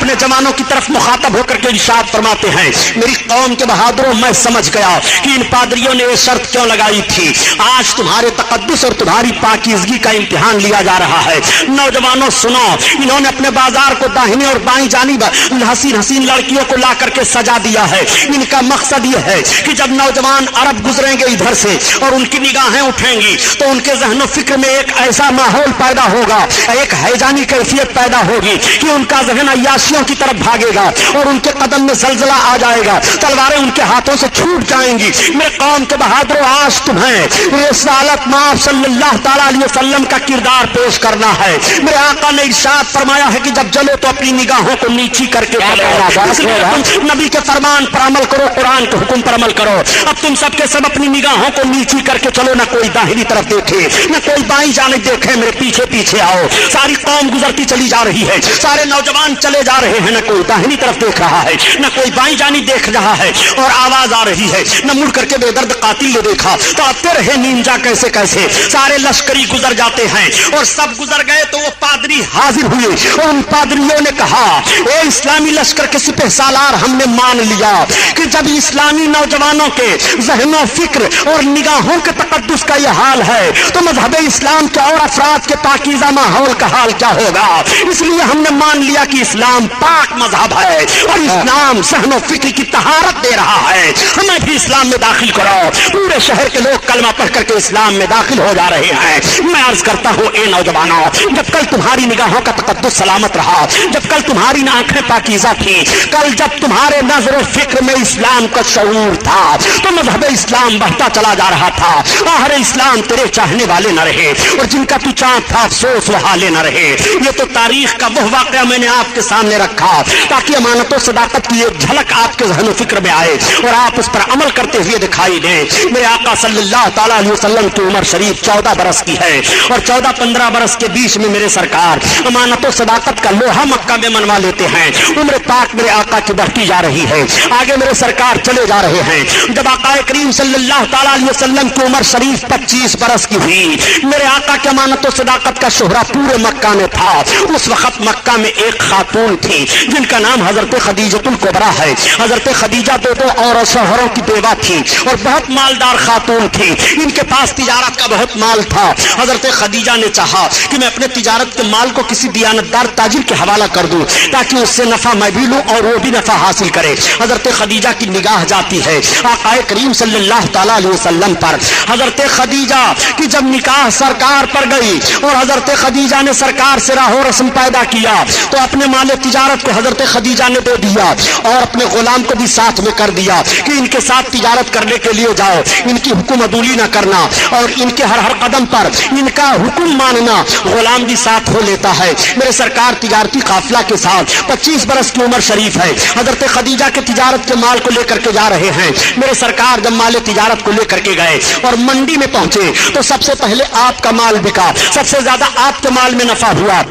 S3: اپنے جوانوں کی طرف مخاطب ہو کر کے ارشاد فرماتے ہیں میری قوم کے بہادروں میں سمجھ گیا کہ ان پادریوں نے یہ شرط کیوں لگائی تھی. آج تمہارے تقدس اور تمہاری پاکیزگی کا امتحان لیا جا رہا ہے. نوجوانوں سنو, انہوں نے اپنے بازار کو داہنی اور بائیں جانب حسین حسین لڑکیوں کو لا کر کے سجا دیا ہے. ان کا مقصد یہ ہے کہ جب نوجوان عرب گزریں گے ادھر سے اور ان کی نگاہیں اٹھیں گی تو ان کے ذہن و فکر میں ایک ایسا ماحول پیدا ہوگا, ایک ہیجانی کیفیت پیدا ہوگی کہ ان کا ذہن عیاشیوں کی طرف بھاگے گا اور ان کے قدم میں زلزلہ آ جائے گا, تلواریں ان کے ہاتھوں سے چھوٹ جائیں گی. میرے قوم کے بہادروں, آج تمہیں رسالت مآب صلی اللہ تعالی علیہ وسلم کا کردار پیش کرنا ہے. میرے آقا نے ارشاد فرمایا ہے کہ جب چلو تو اپنی نگاہوں کو نیچی کر کے تم نبی کے فرمان پر عمل کرو, قرآن کے حکم پر عمل کرو. اب تم سب کے سب اپنی نگاہوں کو نیچی کر کے چلو, نہ کوئی داہنی طرف دیکھے نہ کوئی بائیں جانب دیکھے. میرے پیچھے پیچھے آؤ. ساری قوم گزرتی چلی جا رہی ہے, سارے نوجوان چلے جا رہے ہیں, نہ کوئی داہنی طرف دیکھ رہا ہے نہ کوئی بائیں جانب دیکھ رہا ہے. اور آواز آ رہی ہے, نہ مڑ کر کے بے درد قاتل نے دیکھا تو آتے رہے نینجا کیسے کیسے. سارے لشکری گزر جاتے ہیں اور سب گزر گئے تو وہ پادری حاضر ہوئے اور ان پادریوں نے کہا اے اسلامی لشکر کے سپہ سالار, ہم نے مان لیا کہ جب اسلامی نوجوانوں کے ذہن و فکر اور نگاہوں کے تقدس کا یہ حال ہے تو مذہب اسلام کے اور افراد کے پاکیزہ ماحول کا حال کیا ہوگا. اس لیے ہم نے مان لیا کہ اسلام پاک مذہب ہے اور اسلام ذہن و فکر کی طہارت دے رہا ہے. ہمیں بھی اسلام میں داخل کرو. پورے شہر کے لوگ کلمہ پڑھ کر کے اسلام میں داخل ہو جا رہے ہیں. میں عرض کرتا ہوں اے نوجوانوں, جب کل تمہاری نگاہوں کا تقدس سلامت رہا, جب کل تمہاری آنکھیں پاکیزہ تھی, کل جب تمہارے نظر و فکر میں اسلام کا شعور تھا تو مذہب اسلام بڑھتا چلا جا رہا تھا. آخر اسلام تیرے چاہنے والے نہ رہے اور جن کا تو چاند تھا افسوس وہ حالے نہ رہے. یہ تو تاریخ کا وہ واقعہ میں نے آپ کے سامنے رکھا تاکہ امانت و صداقت کی ایک جھلک آپ کے ذہن و فکر میں آئے اور آپ اس پر عمل کرتے ہوئے دکھائی دیں. میرے آقا صلی اللہ تعالی علیہ وسلم کی عمر شریف 14 برس کی ہے اور 14-15 برس کے بیچ میں میرے سرکار امانت و صداقت کا لوہا مکہ میں منوا لیتے ہیں. عمر پاک میرے آقا کی بڑھتی جا رہی ہے, آگے میرے سرکار چلے جا رہے ہیں. جب آقا کریم صلی اللہ تعالی علیہ وسلم کی عمر شریف 25 برس کی ہوئی, میرے آقا کی امانت و صداقت کا شہرہ پورے مکہ میں تھا. اس وقت مکہ میں ایک خاتون تھی جن کا نام حضرت خدیجہ الکبریٰ ہے. حضرت خدیجہ دو اور شوہروں کی بیوہ تھی اور بہت مالدار خاتون تھی. ان کے پاس تجارت کا بہت مال تھا. حضرت خدیجہ نے چاہا کہ میں اپنے تجارت کے مال کو کسی دیانتدار تاجر کے حوالہ کر دوں تاکہ اس سے نفع میں بھی لوں اور وہ بھی نفع حاصل کرے. حضرت خدیجہ کی نگاہ جاتی ہے آقا کریم صلی اللہ تعالی علیہ وسلم پر. حضرت خدیجہ کی جب نکاح سرکار پر گئی اور حضرت خدیجہ نے سرکار سے راہ و رسم پیدا کیا تو اپنے مال تجارت کو حضرت خدیجہ نے دے دیا اور اپنے غلام کو بھی ساتھ میں کر دیا کہ ان کے ساتھ تجارت کرنے کے لیے جاؤ, ان کی حکم عدولی نہ کرنا اور ان کے ہر قدم پر ان کا حکم ماننا. غلام بھی ساتھ ہو لیتا ہے. میرے سرکار تجارتی قافلہ کے ساتھ 25 برس کی عمر شریف ہے, حضرت خدیجہ کے تجارت کے مال کو لے کر کے جا رہے ہیں. میرے سرکار جب مال تجارت کو لے کر کے گئے اور منڈی میں پہنچے تو سب سے پہلے آپ کا مال بکا, سب سے زیادہ آپ کے مال میں نفع ہوا.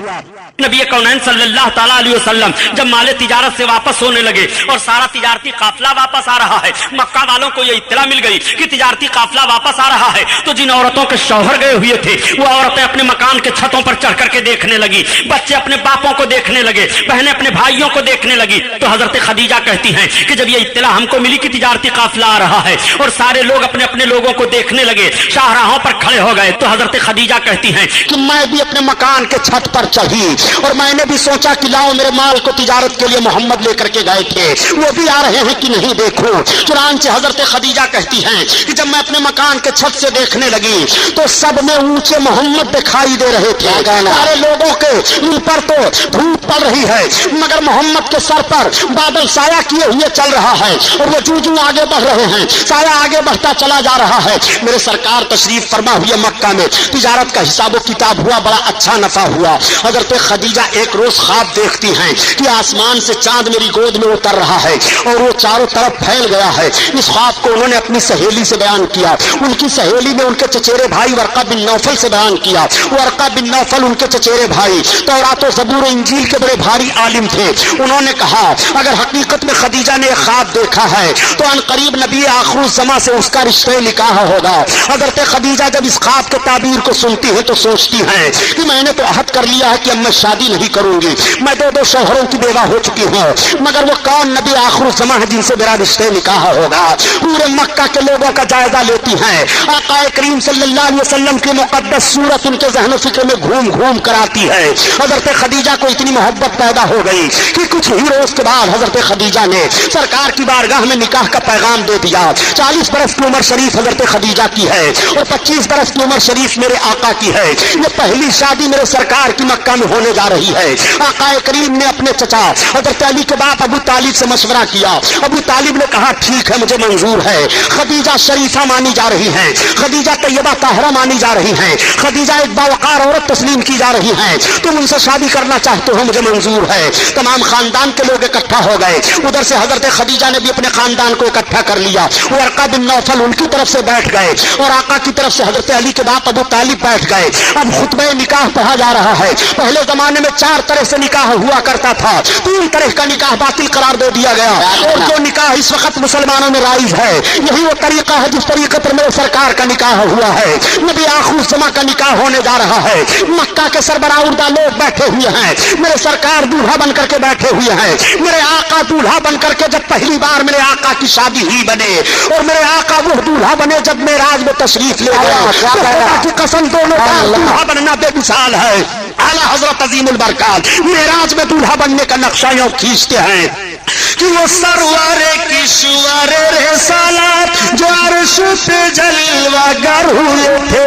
S3: نبی کونین صلی اللہ تعالیٰ علیہ وسلم جب مال تجارت سے واپس ہونے لگے اور سارا تجارتی قافلہ واپس آ رہا ہے, مکہ والوں کو یہ اطلاع مل گئی کہ تجارتی قافلہ واپس آ رہا ہے تو جن عورتوں کے شوہر گئے ہوئے تھے وہ عورتیں اپنے مکان کے چھتوں پر چڑھ کر کے دیکھنے لگی, بچے اپنے باپوں کو دیکھنے لگے, بہنیں اپنے بھائیوں کو دیکھنے لگی. تو حضرت خدیجہ کہتی ہیں کہ جب یہ اطلاع ہم کو ملی کہ تجارتی قافلہ آ رہا ہے اور سارے لوگ اپنے اپنے لوگوں کو دیکھنے لگے, شاہراہوں پر کھڑے ہو گئے, تو حضرت خدیجہ کہتی ہیں کہ میں بھی اپنے مکان کے چھت پر چڑھی اور میں نے بھی سوچا کہ لاؤ میرے مال کو تجارت کے لیے محمد لے کر کے گئے تھے, وہ بھی آ رہے ہیں کہ نہیں دیکھو. چنانچہ حضرت خدیجہ کہتی ہیں کہ جب میں اپنے مکان کے چھت سے دیکھنے لگی تو سب میں اونچے محمد دکھائی دے رہے تھے. سارے لوگوں کے اوپر تو دھوپ پڑ رہی ہے مگر محمد کے سر پر بادل سایہ کیے ہوئے چل رہا ہے اور وہ جو آگے بڑھ رہے ہیں, سایہ آگے بڑھتا چلا جا رہا ہے. میرے سرکار تشریف فرما ہوئے مکہ میں, تجارت کا حساب و کتاب ہوا, بڑا اچھا نفع ہوا. حضرت خدیجہ ایک روز خواب دیکھتی ہیں کہ آسمان سے چاند میری گود میں اتر رہا ہے اور وہ چاروں طرف پھیل گیا ہے. اس خواب کو انہوں نے اپنی سہیلی سے بیان کیا. ان کی سہیلی نے ان کے چچیرے بھائی ورقہ بن نوفل سے بیان کیا. ورقہ بن نوفل ان کے چچیرے بھائی تورات و زبور و انجیل کے بڑے بھاری عالم تھے. انہوں نے کہا اگر حقیقت میں خدیجہ نے ایک خواب دیکھا ہے تو ان قریب نبی آخر الزماں سے اس کا رشتہ نکاح ہوگا. حضرت خدیجہ جب اس خواب کے تعبیر کو سنتی ہے تو سوچتی ہیں کہ میں نے تو عہد کر لیا ہے کہ اب میں शादी नहीं करूंगी, मैं 2 शौहरों की बेवा हो चुकी हूँ, मगर वो कौन नबी आखिर ज़मां है जिनसे मेरा रिश्ते निकाह होगा। पूरे मक्का के लोगों का जायजा लेती हैं, आका करीम सल्लल्लाहु अलैहि वसल्लम की मुकद्दस सूरत उनके ज़हन फिक्र में घूम घूम कर आती है। हजरत खदीजा को इतनी मोहब्बत पैदा हो गई कि कुछ ही रोज के बाद हजरत खदीजा ने सरकार की बारगाह में निकाह का पैगाम दे दिया। 40 बरस की उम्र शरीफ हजरत खदीजा की है और 25 बरस की उम्र शरीफ मेरे आका की है। ये पहली शादी मेरे सरकार की मक्का में होने जा रही है। आका करीम ने अपने चचा हजरत अली के बाप अबू तालिब से मशवरा किया। अबू तालिब ने कहा ठीक है, मुझे मंजूर है। खदीजा शरीफा मानी जा रही है, खदीजा तैयबा ताहरा मानी जा रही है, खदीजा एक बावकार औरत तस्लीम की जा रही है, तुम उनसे शादी करना चाहते हो, मुझे मंजूर है। तमाम खानदान के लोग इकट्ठा हो गए। उधर से हजरत खदीजा ने भी अपने खानदान को इकट्ठा कर लिया। वर्का बिन नौफल उनकी तरफ से बैठ गए और आका की तरफ से हजरत अली के बाप अबू तालिब बैठ गए। अब खुतबे निकाह पढ़ा जा रहा है। पहले जमाने में 4 तरह से निकाह हुआ करता था, 3 तरह का निकाह बातिल करार दे दिया गया और जो निकाह इस वक्त मुसलमानों में राइज है यही वो तरीका है जिस तरीके पर मेरे सरकार का निकाह हुआ है। नबी आखिर ज़मां का निकाह होने जा रहा है। मक्का के सरबराह लोग बैठे हुए हैं, मेरे सरकार दूल्हा बन करके बैठे हुए हैं। मेरे आका दूल्हा बन करके जब पहली बार मेरे आका की शादी ही बने और मेरे आका वो दूल्हा बने जब मेराज में तशरीफ ले गए, खुदा की कसम दोनों का दूल्हा बनना बेमिसाल है। आला हजरत अजीमुल बरकात मेराज में दूल्हा बनने का नक्शा यूं खींचते हैं कि वो सरवारे की सुवारे रे सालात जो अर्श पे जलवागर हुए थे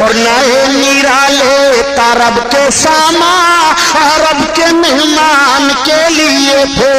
S3: और नए निराले तारब के सामा अरब के मेहमान के लिए थे।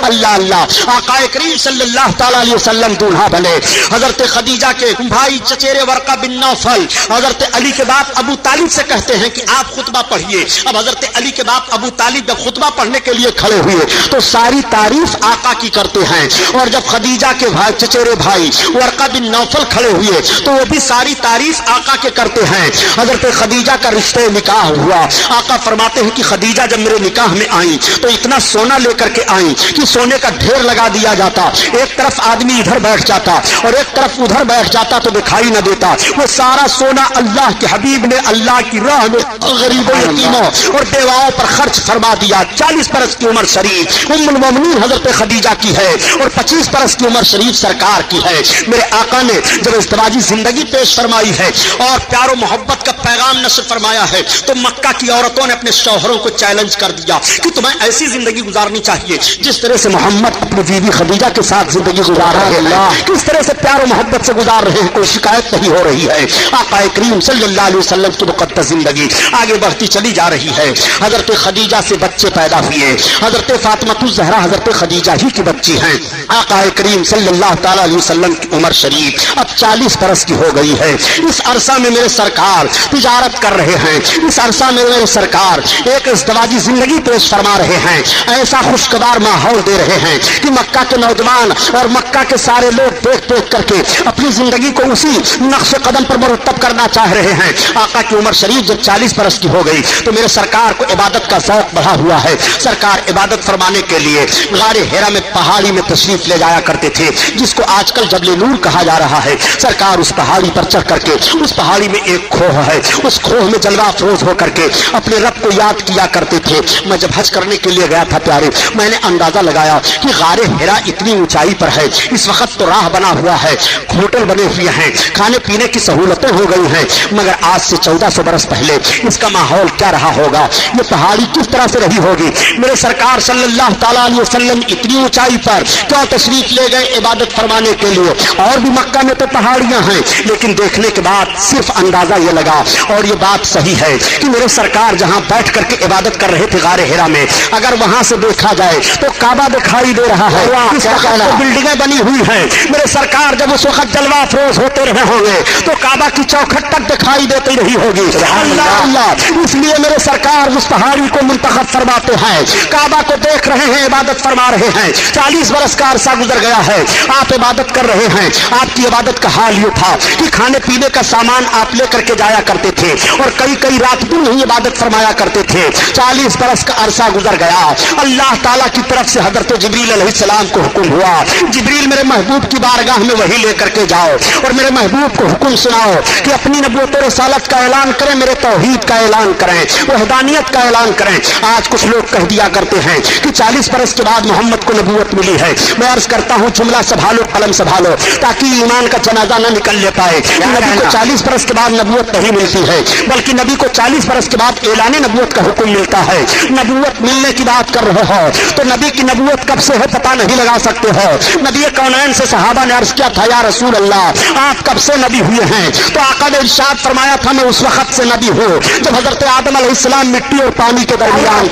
S3: अल्लाह अल्लाह आका करीम सल्लल्लाहु ताला अलैहि वसल्लम दूल्हा बने। हजरत खदीजा के भाई चचेरे वर्का बिन नौफल हजरत अली के बाप अबू तालिब से कहते हैं कि आप खुतबा पढ़िए। अब हजरत अली के बाप अबू तालिब जब खुतबा पढ़ने के लिए खड़े हुए तो सारी तारीफ आका की करते हैं और जब खदीजा के भाई चचेरे भाई वर्का बिन नौफल खड़े हुए तो वो भी सारी तारीफ आका के करते हैं। हजरत खदीजा का रिश्ते निकाह हुआ। आका फरमाते हैं कि खदीजा जब मेरे निकाह में आई तो इतना सोना लेकर के आई कि सोने का ढेर लगा दिया जाता, एक तरफ आदमी इधर बैठ जाता और एक तरफ उधर बैठ जाता तो दिखाई न देता। वो सारा सोना अल्लाह के हबीब ने अल्लाह की राह में गरीबों यतीमों और बेवाओं पर खर्च फरमा दिया। 40 बरस की उम्र शरीफ उम्मुल मोमिनीन हजरत खदीजा की है और 25 बरस की उम्र शरीफ सरकार की है। मेरे आका ने जब इज़्दिवाजी जिंदगी पेश फरमाई है और प्यारो मोहब्बत का पैगाम नशर फरमाया है तो मक्का की औरतों ने अपने शौहरों को चैलेंज कर दिया कि तुम्हें ऐसी जिंदगी गुजारनी चाहिए जिस तरह से मोहम्मद अपनी बीवी खदीजा के साथ जिंदगी गुजार रहे हैं, किस तरह से प्यारो मोहब्बत से गुजार रहे हैं, कोई शिकायत नहीं हो रही है। आका करीम सल्लल्लाहु अलैहि वसल्लम की मुक़द्दस जिंदगी आगे बढ़ती चली जा रही है। हजरत खदीजा से बच्चे पैदा हुए। हजरत फातिमा ज़हरा हजरत खदीजा ही की बच्ची हैं। आका करीम सल्लल्लाहु ताला अलैहि वसल्लम की उम्र शरीफ अब 40 बरस की हो गई है। इस अरसा में मेरे सरकार तिजारत कर रहे हैं। इस अरसा में मेरे सरकार एक इज़्दिवाजी जिंदगी पेश फरमा रहे हैं। ऐसा खुशगवार माहौल दे रहे हैं कि मक्का के नौजवान और मक्का के सारे लोग देख देख करके अपनी जिंदगी को उसी नक्शे कदम पर मुरतब करना चाह रहे हैं। आका की उम्र शरीफ जब 40 बरस की हो गई तो मेरे सरकार को इबादत का शौक बढ़ा हुआ है। सरकार इबादत फरमाने के लिए गारे हेरा में पहाड़ी में तशरीफ ले जाया करते थे, जिसको आजकल जबल नूर कहा जा रहा है। सरकार उस पहाड़ी पर चढ़ करके, उस पहाड़ी में एक खोह है, उस खोह में जलवा अफरोज होकर के अपने रब को याद किया करते थे। मैं जब हज करने के लिए गया था प्यारे, मैंने अंदाजा लगाया कि गारे हेरा इतनी ऊंचाई पर है। इस वक्त तो राह बना हुआ है, होटल बने हुए हैं, खाने पीने की सहूलतें हो गई हैं, मगर आज से 1400 बरस पहले इसका माहौल क्या रहा होगा, ये पहाड़ी किस तरह से रही होगी। मेरे सरकार सल्लल्लाहु ताला अलैहि वसल्लम इतनी ऊंचाई पर क्यों तशरीफ ले गए इबादत फरमाने के लिए। और भी मक्का में तो पहाड़ियां हैं, लेकिन देखने के बाद सिर्फ अंदाजा ये लगा और ये बात सही है कि मेरे सरकार जहां बैठ करके इबादत कर रहे थे गारे हेरा में, अगर वहां से देखा जाए तो काबा दिखाई दे रहा है। इस वक्त तो बिल्डिंगें बनी हुई हैं। मेरे सरकार जब उस वक्त जलवा अफरोज होते रहे होंगे तो काबा की चौखट तक दिखाई देती रही होगी। अल्लाह अल्लाह, इसलिए मेरे सरकार उस पहाड़ी को मुंतखब फरमाते हैं। काबा को देख रहे हैं, इबादत फरमा रहे हैं। 40 बरस का अरसा गुजर गया है, आप इबादत कर रहे हैं। आपकी इबादत का हाल ये था कि खाने पीने का सामान आप लेकर के जाया करते थे और कई कई रात दिन ही इबादत फरमाया करते थे। 40 बरस का अरसा गुजर गया। अल्लाह ताला की तरफ से हजरत जिब्रील अलैहिस्सलाम को हुक्म हुआ, जिब्रील मेरे महबूब की बारगाह में वही लेकर के जाओ और मेरे महबूब को हुक्म सुनाओ कि अपनी नबूवत और रिसालत का ऐलान करें, मेरे तौहीद का ऐलान करें, वहदानियत का ऐलान करें। आज कुछ लोग कह दिया करते हैं कि 40 बरस के बाद मोहम्मद को नबूवत मिली है। मैं अर्ज करता हूँ, जुमला संभालो, कलम संभालो, ताकि ईमान का जनाजा न निकल ले पाए। नबी को 40 बरस के बाद नबूवत नहीं मिलती है, बल्कि नबी को 40 बरस के बाद ऐलान नबूवत का हुक्म मिलता है। नबूवत मिलने की बात कर रहे हो तो नबी की नबूवत कब से है पता नहीं लगा सकते हो। नबी कौनैन से सहाबा ने अर्ज किया था, या रसूल अल्लाह आप कब से नबी हुए हैं? तो आका ने इरशाद फरमाया था, मैं उस वक्त से नबी हूँ जब हजरत आदम अलैहिस्सलाम मिट्टी और पानी के दरमियान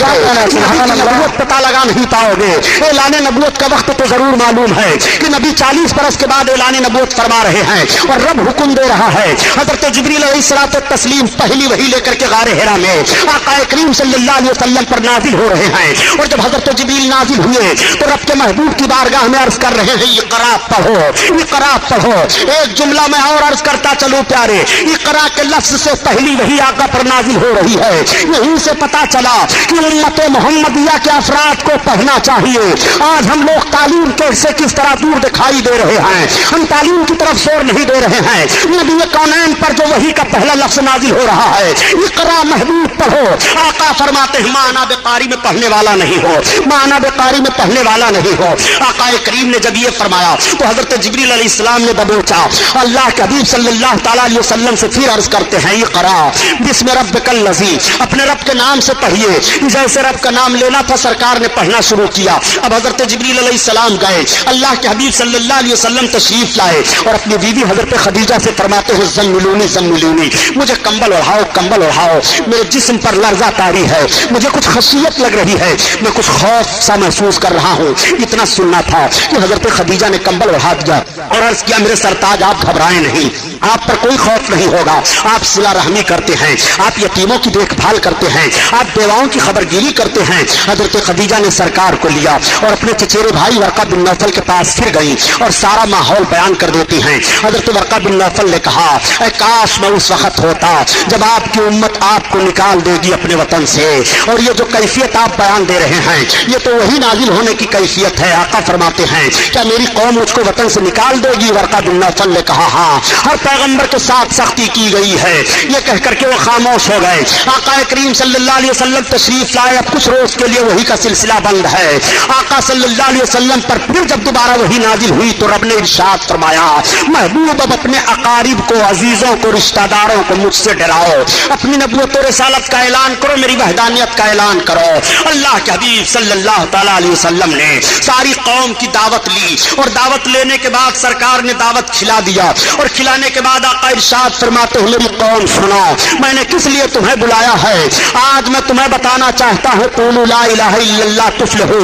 S3: नबूवत पता लगा नहीं पाओगे। ऐलान नबूवत का वक्त तो जरूर मालूम है कि नबी 40 बरस के बाद ऐलान नबूवत फरमा रहे हैं और रब हुक्म दे रहा है। हजरत जिब्रील अलैहिस्सलात तस्लीम पहली वही लेकर के गारे हिरा में आका करीम सल्लल्लाहु अलैहि वसल्लम पर नाजिल हो रहे हैं। और जब हजरत जिब्रील नाजिल हुए तो रब के महबूब की बारगाह में अर्ज कर रहे हैं, इक़रा पढ़ो, इक़रा पढ़ो। एक जुमला में और अर्ज करता चलो प्यारे, इक़रा के लफ्ज से पहली वही आका पर नाजिल हो रही है। यहीं से पता चला कि उम्मत मोहम्मदिया के अफराद को पढ़ना चाहिए। आज हम लोग तालीम के से किस तरह दूर दिखाई दे रहे हैं, हम तालीम की तरफ जोर नहीं दे रहे हैं। नबी कौनैन पर जो वही का पहला लफ्ज नाजिल हो रहा है, इक़रा महबूब पढ़ो। आका फरमाते हैं, माना बेकारी में पढ़ने वाला नहीं हो, माना बेकारी में पढ़ने वाला नहीं हो। आका करीम ने जब ये फरमाया तो हजरत जिब्रील अलैहिस्सलाम ने दबोचा। अल्लाह के हबीब सल्लल्लाहु तआला अलैहि वसल्लम से फिर अर्ज करते हैं, इक़रा बिस्मि रब्बिकल लज़ी, अपने रब के नाम से पढ़िए। जैसे रब का नाम लेना था सरकार ने पढ़ना शुरू किया। अब हजरत जिब्रील अलैहिस्सलाम गए, अल्लाह के हबीब सल्लल्लाहु अलैहि वसल्लम तशरीफ लाए और अपनी बीवी हजरत खदीजा से फरमाते हैं, ज़म्मिलूनी ज़म्मिलूनी, मुझे कंबल ओढ़ाओ, कंबल ओढ़ाओ, मेरे जिस्म पर लर्जा तारी है, मुझे कुछ खशियत लग रही है, मैं कुछ खौफ सा महसूस कर रहा हूँ। इतना सुनना था कि हजरत खदीजा ने कंबल ओढ़ा दिया और अर्ज किया, मेरे सरताज आप घबराएं नहीं, आप पर कोई खौफ नहीं होगा। आप सिला रहमी करते हैं, आप यतीमों की देखभाल करते हैं, आप बेवाओं की खबरगिरी करते हैं। हजरत खदीजा ने सरकार को लिया और अपने चचेरे भाई वर्का बिन नौफल के पास फिर गई और सारा माहौल बयान कर देती हैं। हजरत वर्का बिन नौफल ने कहा, ऐ काश मैं उस वक्त होता जब आपकी उम्मत आपको निकाल देगी अपने वतन से। और ये जो कैफियत आप बयान दे रहे हैं, ये तो वही नाजिल होने की कैफियत है। आका फरमाते हैं, क्या मेरी कौम मुझको वतन से निकाल देगी? वर्का बिन नौफल ने कहा, हाँ, हर पैगंबर के साथ सख्ती की गई है। ये कह करके वो खामोश हो गए। आका करीम सल्लल्लाहु अलैहि वसल्लम तशरीफ लाए। अब कुछ रोज के लिए वही का सिलसिला बंद है। आका सल्लल्लाहु अलैहि वसल्लम पर फिर जब दोबारा वही नाजिल हुई तो रब ने इरशाद फरमाया, महबूब अब अपने अकारिब को, अजीजों को, रिश्तेदारों को मुझसे डराओ, अपनी नबूवत और रिसालत का ऐलान करो, मेरी वहदानियत का ऐलान करो। अल्लाह के हबीब सल्लल्लाहु तआला अलैहि वसल्लम ने सारी कौम की दावत ली और दावत लेने के बाद सरकार ने दावत खिला दिया और खिलाने के बाद आका इरशाद फरमाते हैं, मेरी कौम सुनो, मैंने किस लिए तुम्हें बुलाया है। आज मैं तुम्हें बताना चाहता हूँ, कुलू ला इलाहा इल्लल्लाह तुफ्लिहू,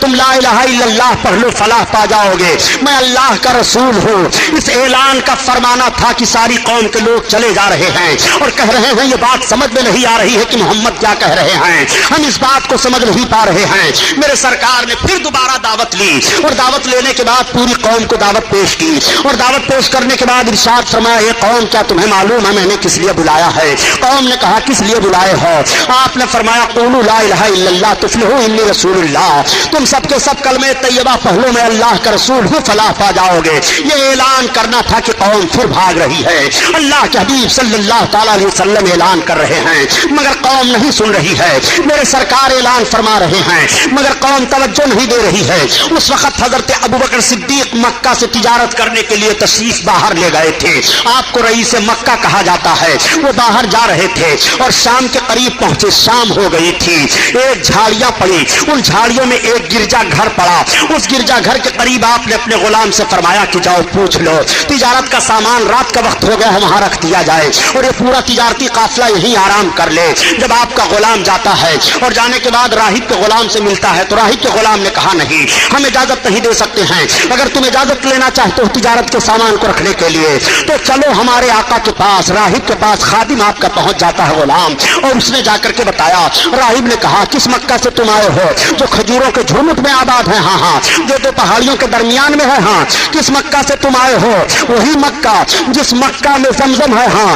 S3: तुम ला इलाहा इल्लल्लाह पढ़ लो फलाह पा जाओगे। मैं अल्लाह का रसूल हूँ। इस ऐलान का फरमाना था कि सारी कौम के लोग चले जा रहे हैं और कह रहे हैं, ये बात समझ में नहीं आ रही है कि मोहम्मद क्या कह रहे हैं, हम इस बात को समझ नहीं पा रहे हैं। मेरे सरकार ने फिर दोबारा दावत ली और दावत लेने के बाद पूरी कौम को दावत पेश की और दावत पेश करने के बाद इरशाद फरमाया, ये कौम क्या तुम्हें मालूम है मैंने किस लिए बुलाया है? कौम ने कहा, किस लिए बुलाए हो? आपने फरमाया, कुलू ला इलाहा इल्लल्लाह तुफ्लिहू इन्नी रसूलुल्लाह, तुम सबके सब कलमे तैयबा पढ़ लो, मैं अल्लाह का रसूल हूँ, फलाह पा जाओगे। ये ऐलान करना था कि कौम फिर भाग रही है। अल्लाह के हबीब सल्लल्लाहु तआला अलैहि वसल्लम ऐलान कर रहे हैं मगर कौम नहीं सुन रही है। मेरे सरकार ऐलान फरमा रहे हैं मगर कौम तवज्जो नहीं दे रही है। उस वक्त हजरत अबू बकर सिद्दीक मक्का से तिजारत करने के लिए तशरीफ बाहर ले गए थे। आपको रईस मक्का कहा जाता है। वो बाहर जा रहे थे और शाम के करीब पहुंचे। शाम हो गई थी, एक झाड़ियां पड़ी, उन झाड़ियों में एक गिरजा घर पड़ा। उस गिरजा घर के करीब आपने अपने गुलाम से फरमाया कि जाओ पूछ लो, तिजारत का सामान रात का वक्त हो गया है, वहां रख दिया जाए और ये पूरा तिजारती काफिला यहीं आराम कर ले। जब आपका गुलाम जाता है और जाने के बाद राहिब के गुलाम से मिलता है तो राहिब के गुलाम ने कहा, नहीं, हम इजाजत नहीं दे सकते हैं। अगर तुम इजाजत लेना चाहते हो तिजारत के सामान को रखने के लिए तो चलो हमारे आका के पास। राहिब के पास खादिम आपका पहुंच जाता है गुलाम और उसने जाकर के बताया। राहिब ने कहा, किस मक्का से तुम आए हो? जो खजूरों के झुमट में आबाद है। हाँ हाँ, जो दो पहाड़ियों के दरमियान में है। हाँ, किस मक्का से तुम आए हो? वही मक्का जिस मक्का में जमजम है। हाँ,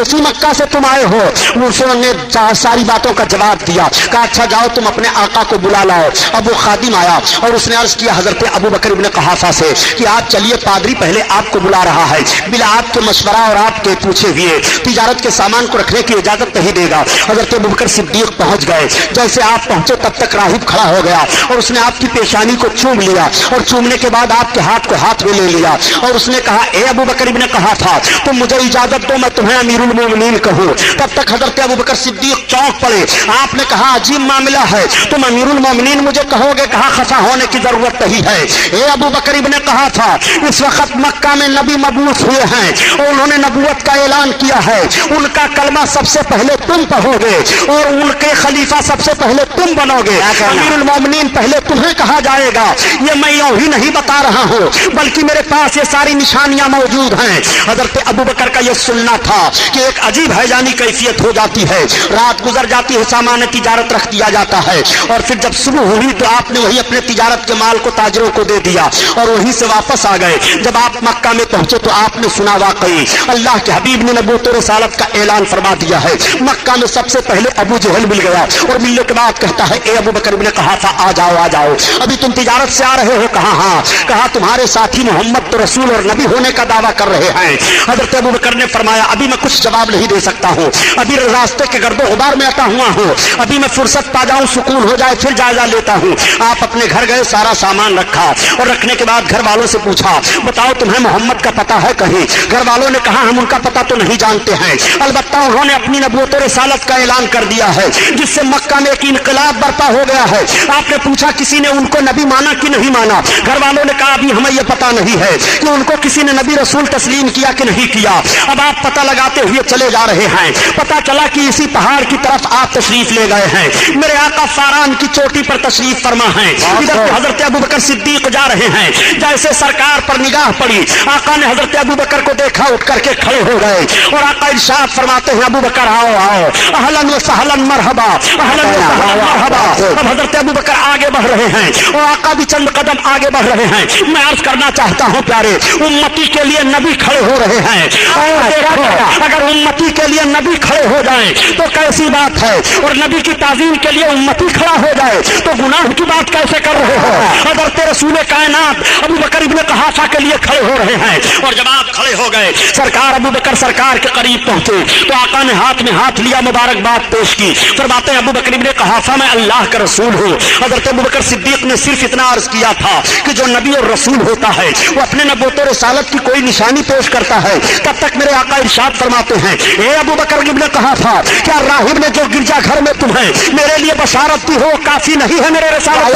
S3: उसी मक्का से तुम आए हो। उसने सारी बातों बातों का जवाब दिया। कहा अच्छा जाओ तुम अपने आका को बुला लाओ। अब वो खादिम आया और उसने अर्ज किया हजरत अबू बकर इब्न कहाफा से कि आप चलिए, पादरी पहले आपको बुला रहा है, बिला आपके मशवरा और आपके पूछे हुए तिजारत के सामान को रखने की इजाजत नहीं देगा। हजरत अबू बकर सिद्दीक पहुंच गए। जैसे आप पहुंचे तब तक राहिब खड़ा हो गया और उसने आपकी पेशानी को चूम लिया और चूमने के बाद आपके हाथ को हाथ में ले लिया और उसने कहा ए अबू बकर इब्न कहाफा, तुम मुझे इजाजत दो, मैं तुम्हें अमीरुल मोमिनीन कहूं। तब तक हजरत अबू बकर सिद्दीक चौंक पड़े। आपने कहा अजीब मामला है, तुम अमीरुल मोमिनीन मुझे कहोगे? कहा खफा होने की जरूरत नहीं है। ए अबू बकर इब्न कहाफा, इस वक्त मक्का में नबी मबूस हुए हैं और उन्होंने नबूवत का ऐलान किया है। उनका कलमा सबसे पहले तुम पढ़ोगे और उनके खलीफा सबसे पहले तुम बनोगे। अमीरुल मोमिनीन पहले तुम्हें कहा जाएगा। ये मैं यूं ही नहीं बता रहा हूं, बल्कि मेरे पास ये सारी निशानियां मौजूद हैं। हजरत अबू बकर का यह सुनना था कि एक अजीब हैजानी कैफियत हो जाती है। रात गुजर जाती है, सामान तिजारत रख दिया जाता है और फिर जब सुबह हुई तो आपने वही अपने तिजारत के माल को ताजरों को दे दिया और वहीं से वापस आ गए। जब आप मक्का में पहुंचे तो आपने सुना वाकई अल्लाह के हबीब ने नबूवत और रिसालत का ऐलान फरमा दिया है। मक्का में सबसे पहले अबू जहल मिल गया और मिलने के बाद कहता है ए अबू बकर ने कहा था आ जाओ आ जाओ, अभी तुम तिजारत से आ रहे हो? कहा हाँ। कहा तुम्हारे साथी मोहम्मद तो रसूल और नबी होने का दावा कर रहे हैं। हजरत अबू बकर ने फरमाया अभी मैं कुछ जवाब नहीं दे सकता हूँ, अभी रास्ते के गर्दो गुबार में आता हुआ हूँ, अभी मैं फुर्सत पा जाऊं, सुकून हो जाए फिर जायजा लेता हूँ। आप अपने घर गए, सारा सामान रखा और रखने के बाद घर वालों से पूछा बताओ तुम्हें मोहम्मद का पता है कहीं? घर वालों ने कहा हम उनका पता तो नहीं जानते हैं, अलबत्ता उन्होंने अपनी नबूवत और रिसालत का ऐलान कर दिया है जिससे मक्का में एक इनकलाब बर्पा हो गया है। आपने पूछा किसी ने उनको नबी माना कि नहीं माना? घर वालों ने कहा अभी हमें यह पता नहीं है कि उनको किसी ने नबी रसूल तस्लीम किया कि नहीं किया। अब आप पता लगाते हुए चले जा रहे हैं। पता चला कि इसी पहाड़ की तरफ आप तशरीफ ले गए हैं। मेरे आका फारान की चोटी पर तशरीफ फरमा है। इधर हजरत अबू बकर सिद्दीक जा रहे हैं। जैसे सरकार पर निगाह पड़ी, आका ने हजरत अबू बकर को देखा, उठ करके खड़े हो गए और आका इरशाद फरमाते हैं अबू बकर आओ आओ, अहलन व सहलन मरहबा, अहलन व सहलन मरहबा। अब हजरत अबू बकर आगे बढ़ रहे हैं और आका भी चंद कदम आगे बढ़ रहे हैं। मैं अर्ज करना चाहता हूं प्यारे, उम्मती के लिए नबी खड़े हो रहे हैं और देखो अगर उम्मती के लिए नबी खड़े हो जाए तो कैसी बात है, और नबी की ताज़ीम के लिए उम्मती खड़ा हो जाए तो गुनाह की बात कैसे कर रहे हो? हज़रत रसूल कायनात अबू बकर इब्न कहाफा के लिए खड़े हो रहे हैं और जब आप खड़े हो गए, सरकार अबू बकर सरकार के करीब पहुंचे तो आका ने हाथ में हाथ लिया, मुबारकबाद पेश की। फरमाते हैं अबू बकर इब्न कहाफा मैं अल्लाह का रसूल हूँ। हज़रत अबू बकर सिद्दीक ने सिर्फ इतना अर्ज किया था कि जो नबी और रसूल होता है वो अपने नबूवत और रिसालत की कोई निशानी पेश करता है। तब तक मेरे आका इरशाद फरमाते हैं ए अबू बकर इब्न कहाफा, क्या राहिब ने जो गिरजा घर में तुम्हें मेरे लिए बशारत की हो काफी नहीं है मेरे रिसालत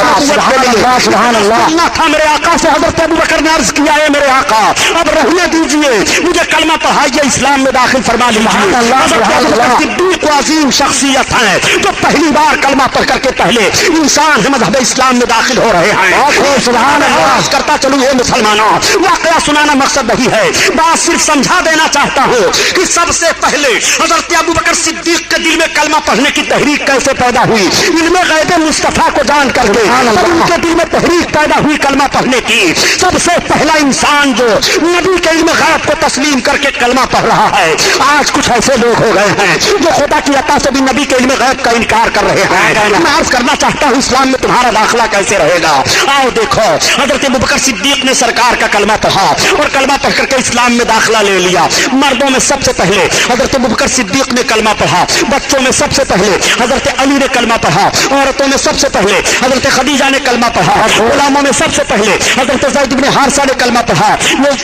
S3: था? मेरे आका से हजरत अबू बकर ने अर्ज किया है मेरे आका अब रहने दीजिए, मुझे कलमा पढ़ाइए, इस्लाम में दाखिल फरमा लीजिए। सिद्दीक अजीम शख्सियत है जो पहली बार कलमा पढ़ करके पहले इंसान है मजहब इस्लाम में दाखिल हो रहे हैं। करता चलूं ये मुसलमानों, वाकया सुनाना मकसद नहीं है, बात सिर्फ समझा देना चाहता हूँ कि सबसे पहले हजरत अबू बकर सिद्दीक के दिल में कलमा पढ़ने की तहरीक कैसे पैदा हुई। इल्मे गैब मुस्तफा को जान करके उनके दिल में तहरीक पैदा हुई कलमा पढ़ने की। सबसे पहला इंसान जो नबी के इल्मे गैब को तस्लीम करके कलमा पढ़ रहा है। आज कुछ ऐसे लोग हो गए हैं जो खुदा की अता से भी नबी के इल्मे गैब का इनकार कर रहे हैं। मैं अर्ज करना चाहता हूँ इस्लाम में तुम्हारा दाखिला कैसे रहेगा। आओ देखो, हजरत अबू बकर सिद्दीक ने सरकार का कलमा पढ़ा और कलमा पढ़ करके इस्लाम में दाखिला ले लिया। मर्दों में सबसे पहले हजरत अबू बकर सिद्दीक ने कलमा पढ़ा, बच्चों में सबसे पहले हजरत अली ने कलमा पढ़ा, औरतों में सबसे पहले हजरत खदीजा ने कलमा पढ़ा, गुलामों में सबसे पहले हजरत ज़ैद इब्न हारिसा ने कलमा पढ़ा।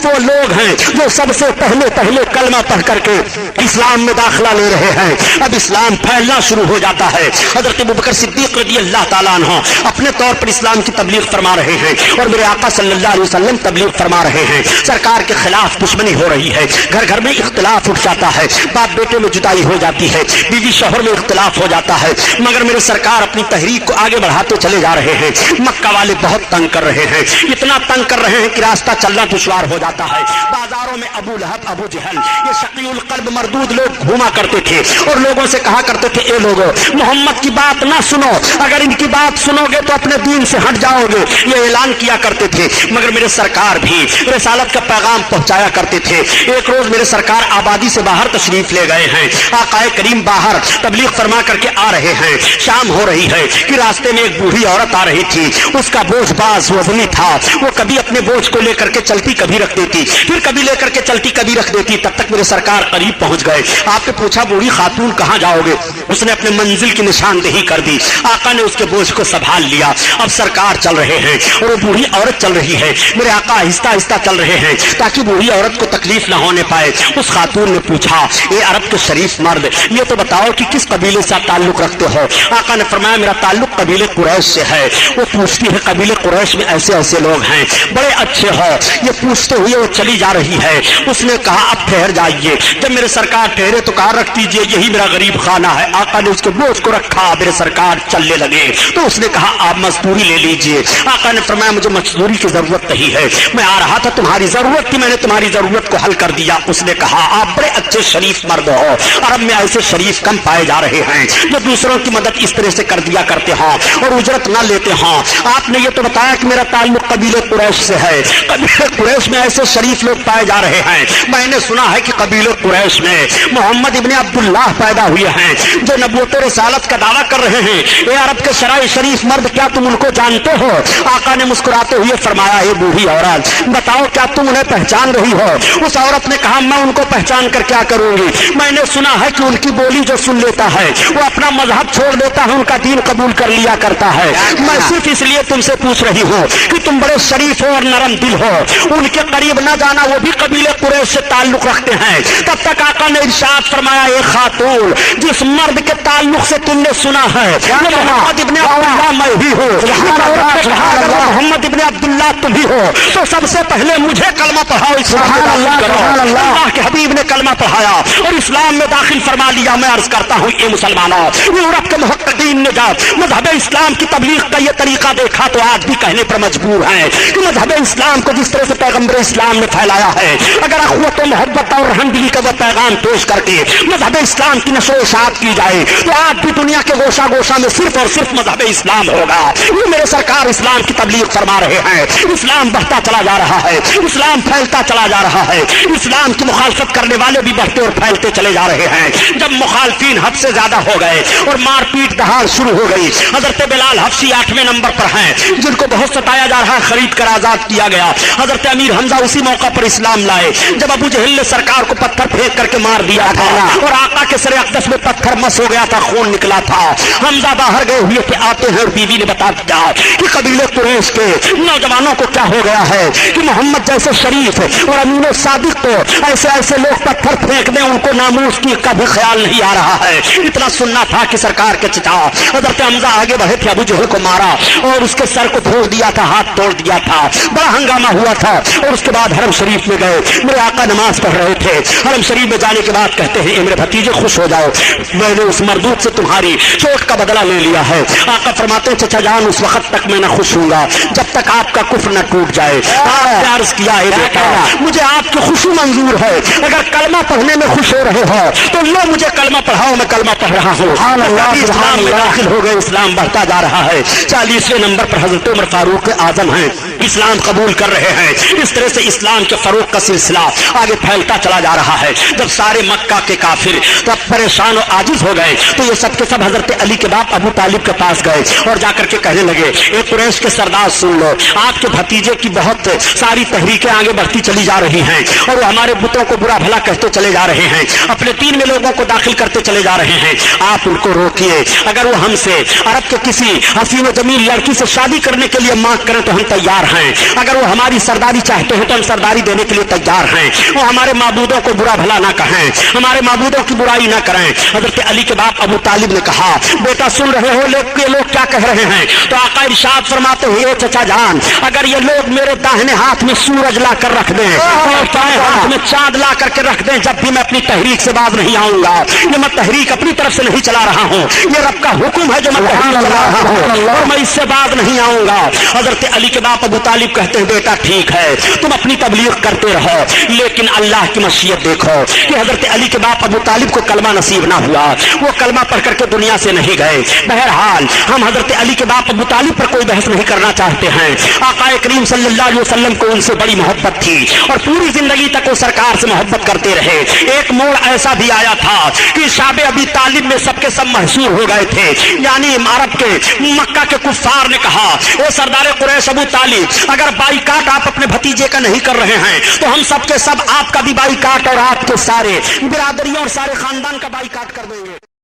S3: वो लोग हैं जो सबसे पहले कलमा पढ़ करके इस्लाम में दाखिला ले रहे हैं। अब इस्लाम फैलना शुरू हो जाता है। हजरत अबू बकर सिद्दीक रज़ियल्लाहु ताला अन्हु अपने तौर पर इस्लाम की तबलीग फरमा रहे हैं और मेरे आका सल्लल्लाहु अलैहि वसल्लम तबलीग फरमा रहे हैं। सरकार के खिलाफ दुश्मनी हो रही है, घर घर में इख्तिलाफ उठ जाता है, बाप बेटे में जुदाई हो जाती है, बीवी शौहर में इख्तिलाफ हो जाता है, मगर मेरे सरकार अपनी तहरीक को आगे बढ़ाते चले जा रहे हैं। मक्का वाले बहुत तंग कर रहे हैं, इतना तंग कर रहे हैं कि रास्ता चलना दुश्वार हो जाता है। बाजारों में अबू लहब, अबू जहल, ये शकीउल कल्ब मरदूद लोग घूमा करते थे और लोगों से कहा करते थे, ए लोगों, मोहम्मद की बात ना सुनो, अगर इनकी बात सुनोगे तो अपने दीन से हट जाओगे, ये ऐलान किया करते थे। मगर मेरे सरकार भी रिसालत का पैगाम पहुंचाया करते थे। एक रोज मेरे सरकार आबादी से बाहर तशरीफ ले गए हैं। आकाए करीम बाहर तबलीग फरमा करके आ रहे हैं। शाम हो रही है कि रास्ते में एक बूढ़ी औरत आ रही थी। उसका बोझ बाज वजनी था। वो कभी अपने बोझ को लेकर के चलती, कभी रख देती, फिर कभी लेकर के चलती, कभी रख देती। तब तक मेरे सरकार करीब पहुंच गए। आपने पूछा, बूढ़ी खातून कहां जाओगे? उसने अपने मंजिल की निशानदेही कर दी। आका ने उसके बोझ को संभाल लिया। अब सरकार चल रहे हैं और वो बूढ़ी औरत चल रही है। मेरे आका आहिस्ता आहिस्ता चल रहे हैं ताकि बूढ़ी औरत को तकलीफ ना होने पाए। उस खातून ने पूछा, ये अरब के शरीफ मर्द, ये तो बताओ कि किस कबीले से आप ताल्लुक रखते हो? आका ने फरमाया, मेरा ताल्लुक कबीले कुरैश से है। वो पूछती है, कबीले कुरैश में ऐसे ऐसे लोग हैं, बड़े अच्छे हो। ये पूछते हुए वो चली जा रही है। उसने कहा, अब ठहर जाइए। जब मेरे सरकार ठहरे तो कहा, रख दीजिए, यही मेरा गरीब खाना है। आका ने उसके बोझ को रखा। मेरे सरकार चलने लगे तो उसने कहा, आप मजदूरी ले लीजिए। आका ने फरमाया, मुझे मजदूरी की जरूरत नहीं है, मैं आ रहा था, तुम्हारी जरूरत थी, मैंने तुम्हारी जरूरत को हल कर दिया। उसने कहा, आप बड़े अच्छे शरीफ मर्द हो। अरब में ऐसे शरीफ कम पाए जा रहे हैं जो दूसरों की मदद इस तरह से कर दिया करते हैं और उजरत ना लेते हैं। आपने ये तो बताया कि मेरा ताल्लुक कबीले कुरैश से है। कबीले कुरैश में ऐसे शरीफ लोग पाए जा रहे हैं। मैंने सुना है कि कबीले कुरैश में मोहम्मद इब्ने अब्दुल्लाह पैदा हुए हैं जो नबूवत रिसालत का दावा कर रहे हैं। ये अरब के शराय शरीफ मर्द, क्या तुम उनको जानते हो? आका ने मुस्कुराते हुए फरमाया, ये बूढ़ी औरत, बताओ क्या तुम उन्हें पहचान रही हो? उस औरत ने कहा, मैं उनको पहचान कर क्या करूंगी? मैंने सुना है कि उनकी बोली जो सुन लेता है वो अपना मजहब छोड़ देता है, उनका दीन कबूल कर लिया करता है। मैं सिर्फ इसलिए तुमसे पूछ रही हूँ कि तुम बड़े शरीफ हो और नरम दिल हो। उनके करीब न जाना, वो भी कबीले कुरैश से ताल्लुक रखते हैं। तब तक आका ने इरशाद फरमाया, एक खातून, जिस मर्द के ताल्लुक से तुमने सुना है मोहम्मद इब्ने अब्दुल्लाह मैं ही हूँ, मोहम्मद इब्ने अब्दुल्लाह तुम ही हो, तो सबसे पहले मुझे कलमा पढ़ाओ, इस्लाम में दाखिल करो। अल्लाह के हबीब ने कलमा पढ़ाया और इस्लाम में दाखिल फरमा लिया। मैं अर्ज करता हूँ, ये मुसलमानों, यूरोप के मुहक्किकीन ने जब मजहब इस्लाम की तबलीग का ये तरीका देखा तो आज भी कहने पर मजबूर हैं कि मजहब इस्लाम को जिस तरह से पैगम्बर इस्लाम ने फैलाया है, अगर अखवत व मोहब्बत और रहमदिली का वो पैगाम पेश करके मजहब इस्लाम की नशो इशात की जाए तो आज भी दुनिया के गोशा गोशा में सिर्फ और सिर्फ मजहब इस्लाम होगा। ये मेरे सरकार इस्लाम की तबलीग फरमा रहे हैं। इस्लाम बढ़ता चला जा रहा है, इस्लाम फैलता चला जा रहा है। इस्लाम की मुखालफत करने वाले भी बढ़ते और फैलते चले जा रहे हैं। जब मुखालफीन हद से ज्यादा हो गए और मारपीट दहाड़ शुरू हो गई, हजरत बिलाल हफ्सी 8वें नंबर पर हैं, जिनको बहुत सताया जा रहा है, खरीद कर आजाद किया गया। हजरत अमीर हमजा उसी मौका पर इस्लाम लाए जब अबू जहल ने सरकार को पत्थर फेंक करके मार दिया था और आका के सरे अक़दस में पत्थर मस हो गया था, खून निकला था। हमजा बाहर गए हुए थे, आते हैं और बीवी ने बता दिया कि कबीले कुरैश के नौजवानों को क्या हो गया है कि मोहम्मद जैसे शरीफ और अमीन सादिक को ऐसे ऐसे लोग पत्थर फेंक दें, उनको नामूस की कभी ख्याल नहीं आ रहा है। इतना सुनना था कि सरकार के चचा हजरत हमजा आगे बढ़े थे, अबू जहल को मारा और उसके सर को फोड़ दिया था, हाथ तोड़ दिया था। बड़ा हंगामा हुआ था और उसके बाद हरम शरीफ में गए। मेरे आका नमाज पढ़ रहे थे। हरम शरीफ में जाने के बाद कहते हैं, मेरे भतीजे खुश हो जाओ, मैंने उस मरदूत से तुम्हारी चोट का बदला ले लिया है। आका फरमाते हैं, चचा जान, उस वक्त तक मैं न खुश हूँगा जब तक आपका कुफ्र न टूट जाए। आपने अर्ज किया है, बेटा मुझे आपकी खुशी मंजूर है, अगर कलमा पढ़ने में खुश हो रहे हो तो लो मुझे कलमा पढ़ाओ, मैं कलमा पढ़ रहा हूँ। इस्लाम में दाखिल हो गए, इस्लाम बढ़ता जा रहा है। 40वें नंबर पर हजरत उमर फारूक आजम हैं, इस्लाम कबूल कर रहे हैं। इस तरह से इस्लाम के फरोग का सिलसिला आगे फैलता चला जा रहा है। जब सारे मक्का के काफिर तब परेशान और आजिज हो गए तो ये सब के सब हजरत अली के बाप अबू तालिब के पास गए और जाकर के कहने लगे, ए कुरैश के सरदार सुन लो, आपके भतीजे की बहुत सारी तहरीकें आगे बढ़ती चली जा रही हैं और वो हमारे बुतों को बुरा भला कहते चले जा रहे हैं, अपने दीन में लोगों को दाखिल करते चले जा रहे हैं। आप उनको रोकिए, अगर वो हमसे अरब के किसी हसीन जमील लड़की से शादी करने के लिए मांग करें तो हम तैयार हैं। अगर वो हमारी सरदारी चाहते हैं तो हम सरदारी देने के लिए तैयार हैं। वो हमारे माबूदों को बुरा भला ना कहें, हमारे माबूदों की बुराई ना करें। हजरत अली के बाप अबू तालिब ने कहा, बेटा सुन रहे हो लोग क्या कह रहे हैं? तो आका इरशाद फरमाते हुए, चचा जान, अगर ये लोग मेरे दाहिने हाथ में सूरज ला कर रख दें और बाएं हाथ में चांद ला करके रख दें, जब भी मैं अपनी तहरीक से बाज नहीं आऊंगा। ये मैं तहरीक अपनी तरफ से नहीं चला रहा हूँ, ये रब का हुक्म है जो मैं तहरीक चला रहा हूँ और मैं इससे बाज नहीं आऊंगा। हजरत अली के बाप अबू तालिब कहते हैं बेटा ठीक है तुम अपनी तबलीग करते रहो, लेकिन अल्लाह की मशीयत देखो कि हजरत अली के बाप अबू तालिब को कलमा नसीब ना हुआ, वो कलमा पढ़ करके दुनिया से नहीं गए। बहरहाल हम हजरत अली के बाप अबू तालिब पर कोई बहस नहीं करना चाहते हैं। आकाए करीम सल्लल्लाहु अलैहि वसल्लम को उनसे बड़ी मोहब्बत थी और पूरी जिंदगी तक वो सरकार से मोहब्बत करते रहे। एक मोड़ ऐसा भी आया था कि शाबे अबी तालिब में सबके सब महसूर हो गए थे, यानी अरब के मक्का के कुफ्फार ने कहा ओ सरदार कुरैश अबू तालिब, अगर बाईकाट आप अपने भतीजे का नहीं कर रहे हैं तो हम सबके सब आपका भी बाईकाट और आपके सारे बिरादरियों और सारे खानदान का बाईकाट कर देंगे।